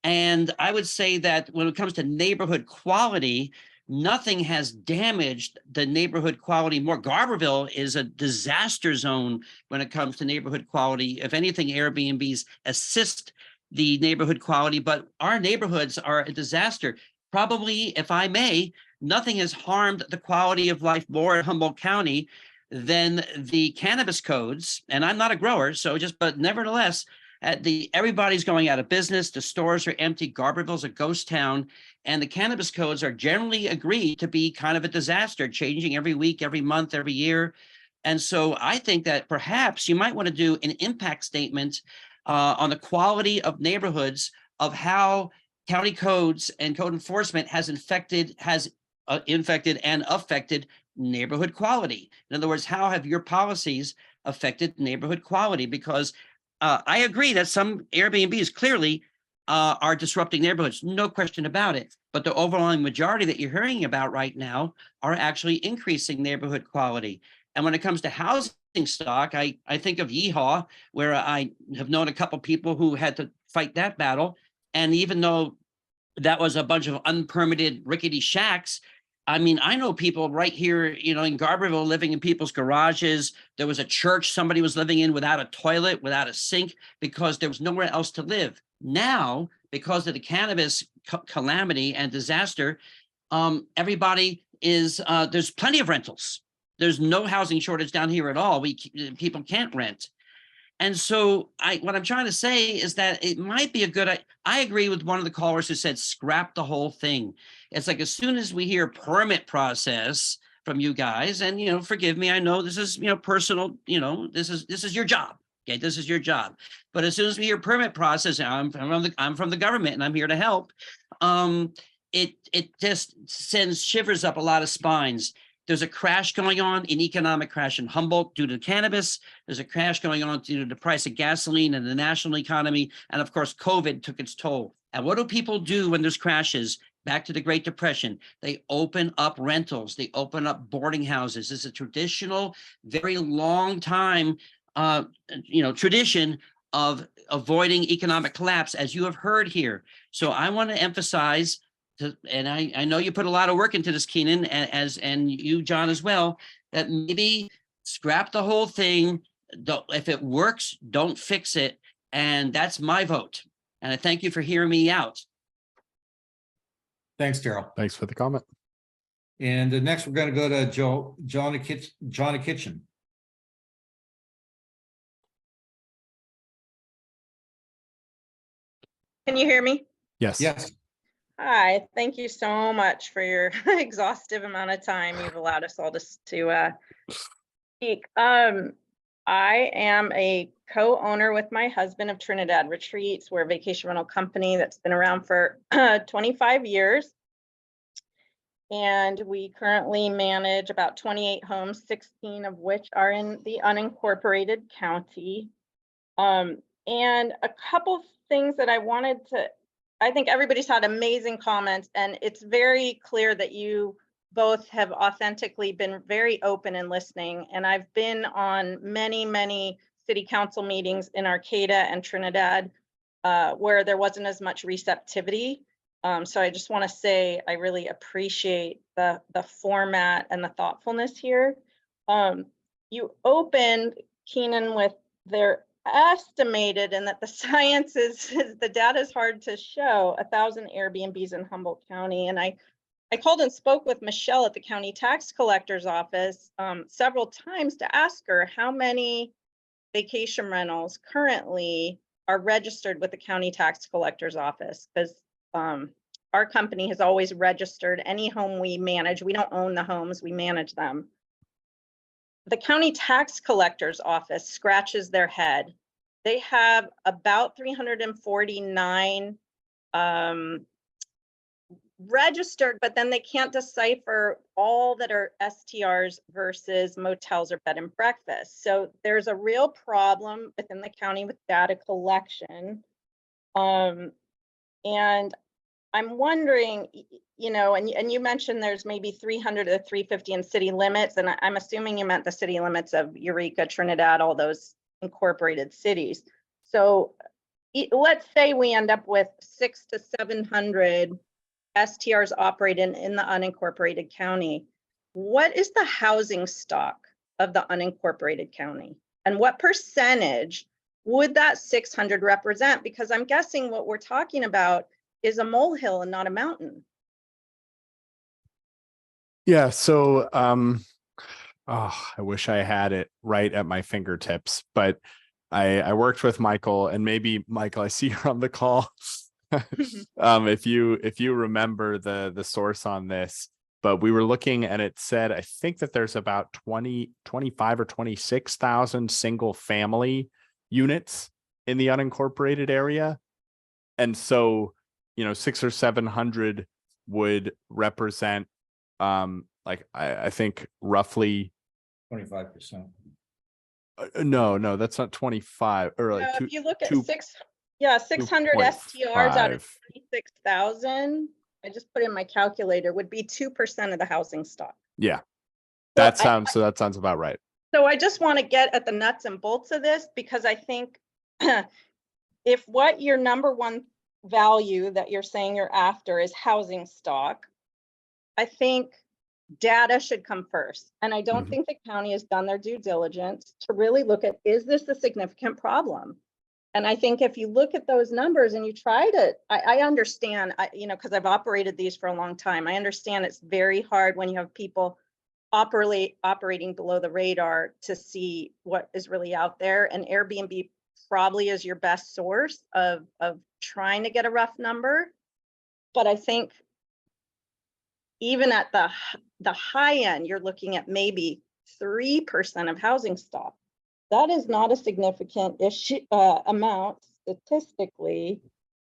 And I would say that when it comes to neighborhood quality, nothing has damaged the neighborhood quality more. Garberville is a disaster zone when it comes to neighborhood quality. If anything, Airbnbs assist the neighborhood quality, but our neighborhoods are a disaster. Probably, if I may, nothing has harmed the quality of life more in Humboldt County than the cannabis codes. And I'm not a grower, but nevertheless, everybody's going out of business. The stores are empty. Garberville's a ghost town, and the cannabis codes are generally agreed to be kind of a disaster, changing every week, every month, every year. And so I think that perhaps you might want to do an impact statement on the quality of neighborhoods, of how county codes and code enforcement has infected and affected neighborhood quality. In other words, how have your policies affected neighborhood quality? Because I agree that some Airbnbs clearly are disrupting neighborhoods, no question about it. But the overwhelming majority that you're hearing about right now are actually increasing neighborhood quality. And when it comes to housing stock, I think of Yeehaw, where I have known a couple people who had to fight that battle. And even though that was a bunch of unpermitted rickety shacks, I mean, I know people right here, in Garberville living in people's garages. There was a church somebody was living in without a toilet, without a sink, because there was nowhere else to live. Now, because of the cannabis calamity and disaster, everybody is, there's plenty of rentals. There's no housing shortage down here at all. People can't rent. And so what I'm trying to say is that it might be I agree with one of the callers who said, scrap the whole thing. It's like, as soon as we hear permit from you guys, and, forgive me, I know this is, personal, this is your job. Okay, this is your job. But as soon as we hear permit process, I'm from the government and I'm here to help. It just sends shivers up a lot of spines. There's a crash going on, an economic crash in Humboldt due to cannabis. There's a crash going on due to the price of gasoline and the national economy. And of course, COVID took its toll. And what do people do when there's crashes? Back to the Great Depression, they open up rentals, they open up boarding houses. It's a traditional, very long time, tradition of avoiding economic collapse, as you have heard here. So I want to emphasize, and I know you put a lot of work into this, Keenan, and you, John, as well, that maybe scrap the whole thing. If it works, don't fix it. And that's my vote. And I thank you for hearing me out. Thanks, Daryl. Thanks for the comment. And next, we're going to go to John Kitchen. Can you hear me? Yes. Yes. Hi, thank you so much for your exhaustive amount of time you've allowed us all to speak. I am a co-owner with my husband of Trinidad Retreats. We're a vacation rental company that's been around for 25 years. And we currently manage about 28 homes, 16 of which are in the unincorporated county. And a couple things that I wanted to, I think everybody's had amazing comments, and it's very clear that you both have authentically been very open and listening. And I've been on many, many city council meetings in Arcata and Trinidad where there wasn't as much receptivity. So I just want to say I really appreciate the format and the thoughtfulness here. You opened, Keenan, with their estimated, and that the science is the data is hard to show, 1,000 Airbnbs in Humboldt County. And I called and spoke with Michelle at the county tax collector's office several times to ask her how many vacation rentals currently are registered with the county tax collector's office, because our company has always registered any home we manage. We don't own the homes, we manage them. The county tax collector's office scratches their head. They have about 349 registered, but then they can't decipher all that are STRs versus motels or bed and breakfast. So there's a real problem within the county with data collection. And I'm wondering, and you mentioned there's maybe 300 to 350 in city limits, and I'm assuming you meant the city limits of Eureka, Trinidad, all those incorporated cities. So let's say we end up with 600 to 700 STRs operating in the unincorporated county. What is the housing stock of the unincorporated county? And what percentage would that 600 represent? Because I'm guessing what we're talking about is a molehill and not a mountain. Yeah. So, I wish I had it right at my fingertips, but I worked with Michael, and maybe Michael, I see you're on the call. If you remember the source on this, but we were looking and it said, I think that there's about 25 or 26,000 single family units in the unincorporated area. And so, 600 or 700 would represent, I think roughly 25%. No, that's not 25 or like if you look at 600 STRs out of 36,000, I just put in my calculator, would be 2% of the housing stock. Yeah, that sounds about right. So I just want to get at the nuts and bolts of this, because I think if what your number one value that you're saying you're after is housing stock, I think data should come first. And I don't think the county has done their due diligence to really look at, is this a significant problem? And I think if you look at those numbers and you try to, I understand, because I've operated these for a long time. I understand it's very hard when you have people operating below the radar to see what is really out there. And Airbnb probably is your best source of trying to get a rough number. But I think even at the high end, you're looking at maybe 3% of housing stock. That is not a significant issue amount statistically.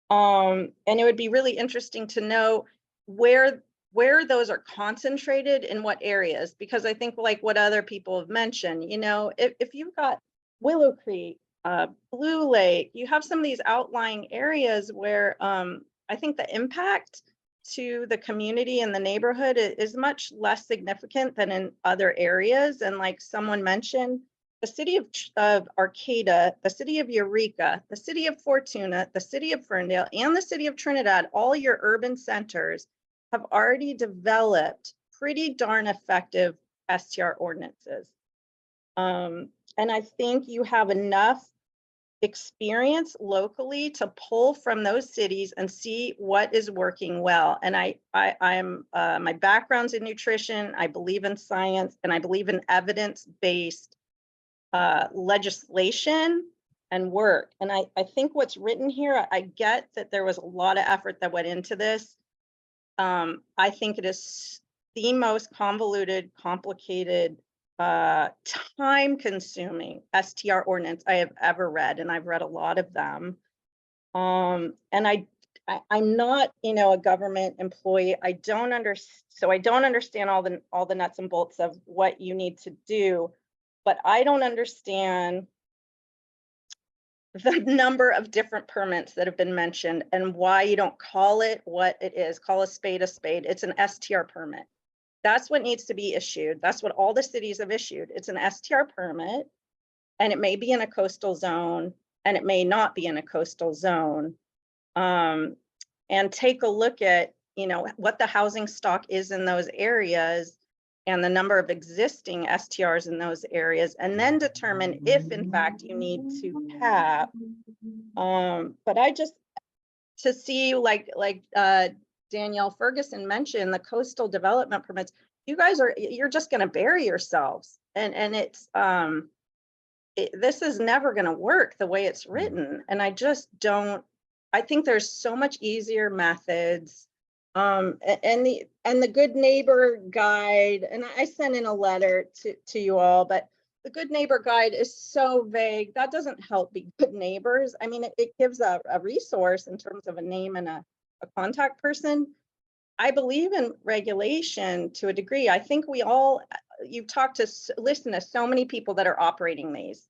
And it would be really interesting to know where those are concentrated in what areas, because I think like what other people have mentioned, if you've got Willow Creek, Blue Lake, you have some of these outlying areas where I think the impact to the community and the neighborhood is much less significant than in other areas. And like someone mentioned, the city of Arcata, the city of Eureka, the city of Fortuna, the city of Ferndale, and the city of Trinidad, all your urban centers have already developed pretty darn effective STR ordinances. And I think you have enough experience locally to pull from those cities and see what is working well. And I'm my background's in nutrition. I believe in science, and I believe in evidence-based legislation and work. And I think what's written here, I get that there was a lot of effort that went into this. I think it is the most convoluted, complicated, time-consuming STR ordinance I have ever read, and I've read a lot of them. And I'm not, a government employee. I don't understand all the nuts and bolts of what you need to do, but I don't understand the number of different permits that have been mentioned and why you don't call it what it is. Call a spade a spade. It's an STR permit. That's what needs to be issued. That's what all the cities have issued. It's an STR permit, and it may be in a coastal zone, and it may not be in a coastal zone. And take a look at, what the housing stock is in those areas and the number of existing STRs in those areas, and then determine if in fact you need to cap. But I just, to see like Danielle Ferguson mentioned, the coastal development permits, you're just going to bury yourselves. And it's, this is never going to work the way it's written. And I just don't, I think there's so much easier methods. And the good neighbor guide, and I sent in a letter to you all, but the good neighbor guide is so vague. That doesn't help be good neighbors. I mean, it gives a resource in terms of a name and a contact person. I believe in regulation to a degree. I think you've listened to so many people that are operating these.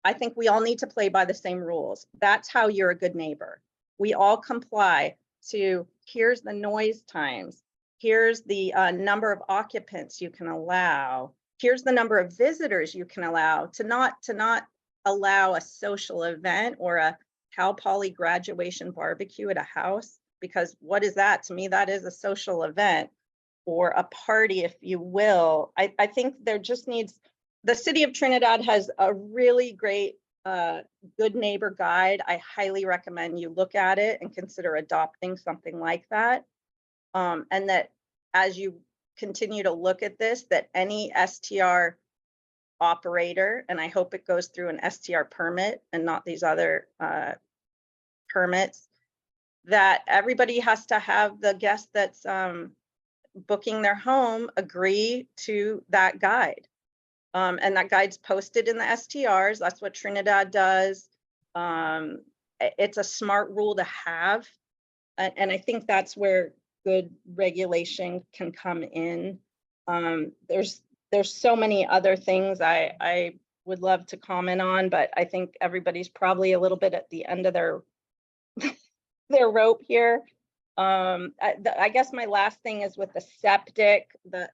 I think we all need to play by the same rules. That's how you're a good neighbor. We all comply to, here's the noise times, here's the number of occupants you can allow, here's the number of visitors you can allow, to not allow a social event or a Cal Poly graduation barbecue at a house, because what is that? To me, that is a social event or a party, if you will. I think there just needs, the city of Trinidad has a really great good neighbor guide. I highly recommend you look at it and consider adopting something like that. And that as you continue to look at this, that any STR operator, and I hope it goes through an STR permit and not these other permits, that everybody has to have the guest that's booking their home agree to that guide. And that guide's posted in the STRs. That's what Trinidad does. It's a smart rule to have. And I think that's where good regulation can come in. There's so many other things I would love to comment on, but I think everybody's probably a little bit at the end of their rope here. I guess my last thing is with the septic, the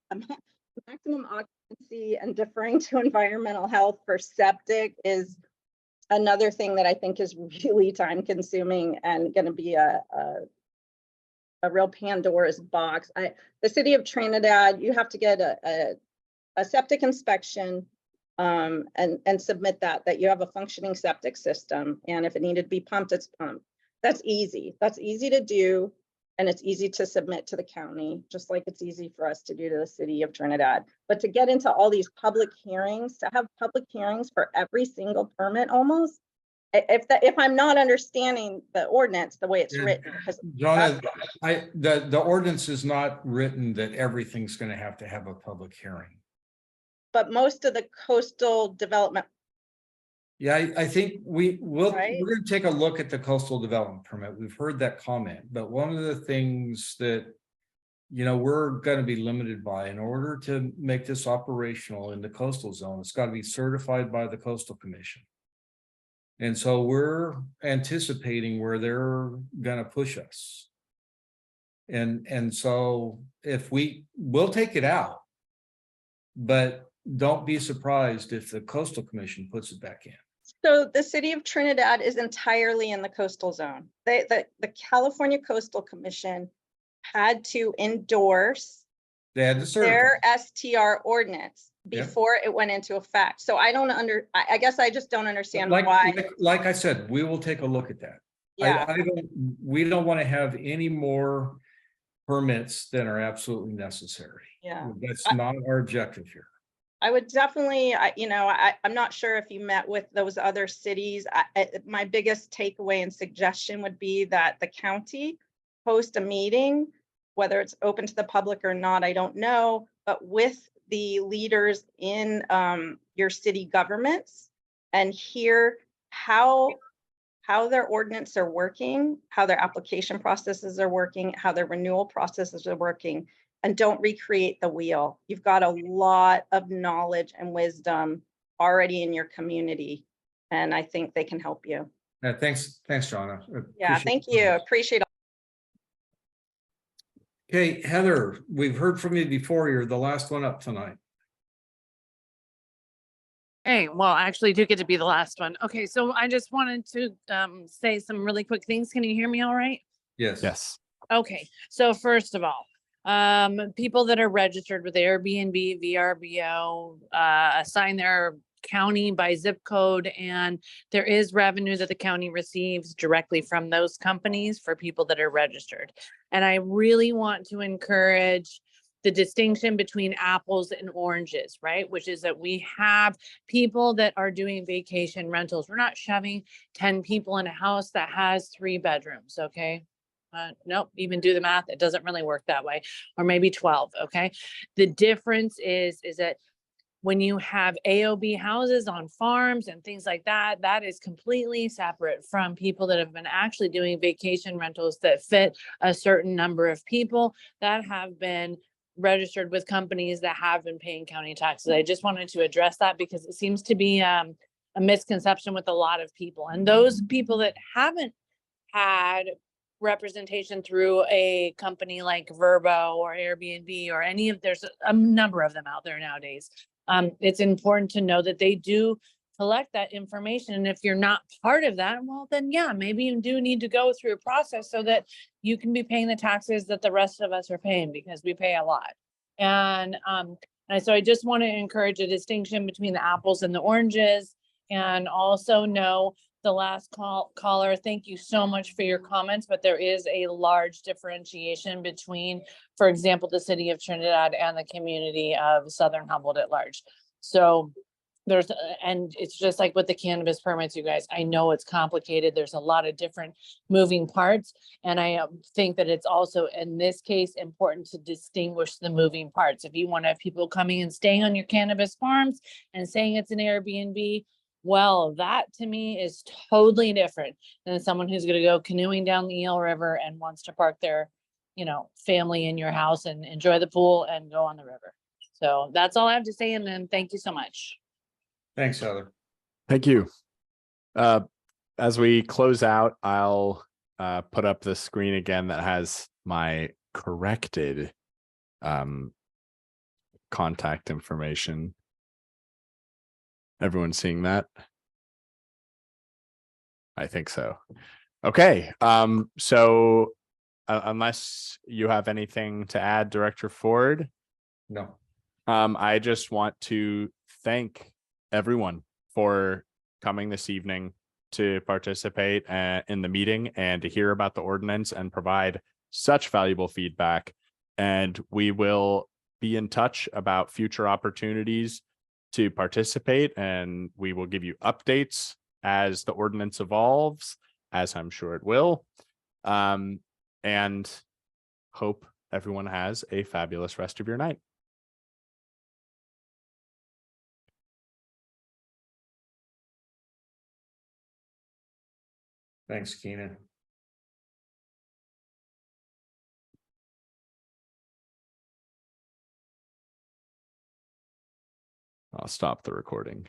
maximum occupancy and deferring to environmental health for septic is another thing that I think is really time consuming and going to be a real Pandora's box. The city of Trinidad, you have to get a septic inspection and submit that you have a functioning septic system. And if it needed to be pumped, it's pumped. That's easy. That's easy to do. And it's easy to submit to the county, just like it's easy for us to do to the city of Trinidad. But to get into all these public hearings, to have public hearings for every single permit almost, if I'm not understanding the ordinance the way it's written. Jonah, the ordinance is not written that everything's going to have a public hearing. But most of the coastal development. Yeah, I think we're Right? going to take a look at the coastal development permit. We've heard that comment, but one of the things that, we're going to be limited by, in order to make this operational in the coastal zone, it's got to be certified by the Coastal Commission. And so we're anticipating where they're gonna push us. And so if we'll take it out. But don't be surprised if the coastal commission puts it back in. So the city of Trinidad is entirely in the coastal zone. The California Coastal Commission had to endorse They had to certify. their STR ordinance Yep. before it went into effect. So I don't I guess I just don't understand why. Like I said, we will take a look at that. Yeah. We don't want to have any more permits than are absolutely necessary. Yeah. That's not our objective here. I would definitely, I'm not sure if you met with those other cities. My biggest takeaway and suggestion would be that the county host a meeting, whether it's open to the public or not, I don't know, but with the leaders in your city governments and hear how their ordinance are working, how their application processes are working, how their renewal processes are working, and don't recreate the wheel. You've got a lot of knowledge and wisdom already in your community, and I think they can help you. Thanks, John. Yeah, thank you. Appreciate it. Okay, Heather, we've heard from you before. You're the last one up tonight. Hey, well, I actually do get to be the last one. Okay, so I just wanted to say some really quick things. Can you hear me all right? Yes. Yes. Okay, so first of all, people that are registered with Airbnb, VRBO, assign their county by zip code, and there is revenue that the county receives directly from those companies for people that are registered. And I really want to encourage the distinction between apples and oranges, right? Which is that we have people that are doing vacation rentals. We're not shoving 10 people in a house that has 3 bedrooms, okay? Nope, even do the math, it doesn't really work that way. Or maybe 12, okay? The difference is that when you have AOB houses on farms and things like that, that is completely separate from people that have been actually doing vacation rentals that fit a certain number of people that have been registered with companies that have been paying county taxes. I just wanted to address that because it seems to be a misconception with a lot of people. And those people that haven't had representation through a company like Verbo or Airbnb or any of, there's a number of them out there nowadays. It's important to know that they do collect that information. And if you're not part of that, well, then yeah, maybe you do need to go through a process so that you can be paying the taxes that the rest of us are paying, because we pay a lot. And so I just want to encourage a distinction between the apples and the oranges, and also know the last caller, thank you so much for your comments, but there is a large differentiation between, for example, the city of Trinidad and the community of Southern Humboldt at large. So there's, and it's just like with the cannabis permits, you guys, I know it's complicated. There's a lot of different moving parts. And I think that it's also, in this case, important to distinguish the moving parts. If you want to have people coming and staying on your cannabis farms and saying it's an Airbnb, well, that to me is totally different than someone who's going to go canoeing down the Eel River and wants to park their, family in your house and enjoy the pool and go on the river. So that's all I have to say. And then thank you so much. Thanks, Heather. Thank you. As we close out, I'll put up the screen again that has my corrected contact information. Everyone seeing that? I think so. Okay. So unless you have anything to add, Director Ford? No. I just want to thank everyone for coming this evening to participate in the meeting and to hear about the ordinance and provide such valuable feedback. And we will be in touch about future opportunities to participate, and we will give you updates as the ordinance evolves, as I'm sure it will. And hope everyone has a fabulous rest of your night. Thanks, Keenan. I'll stop the recording.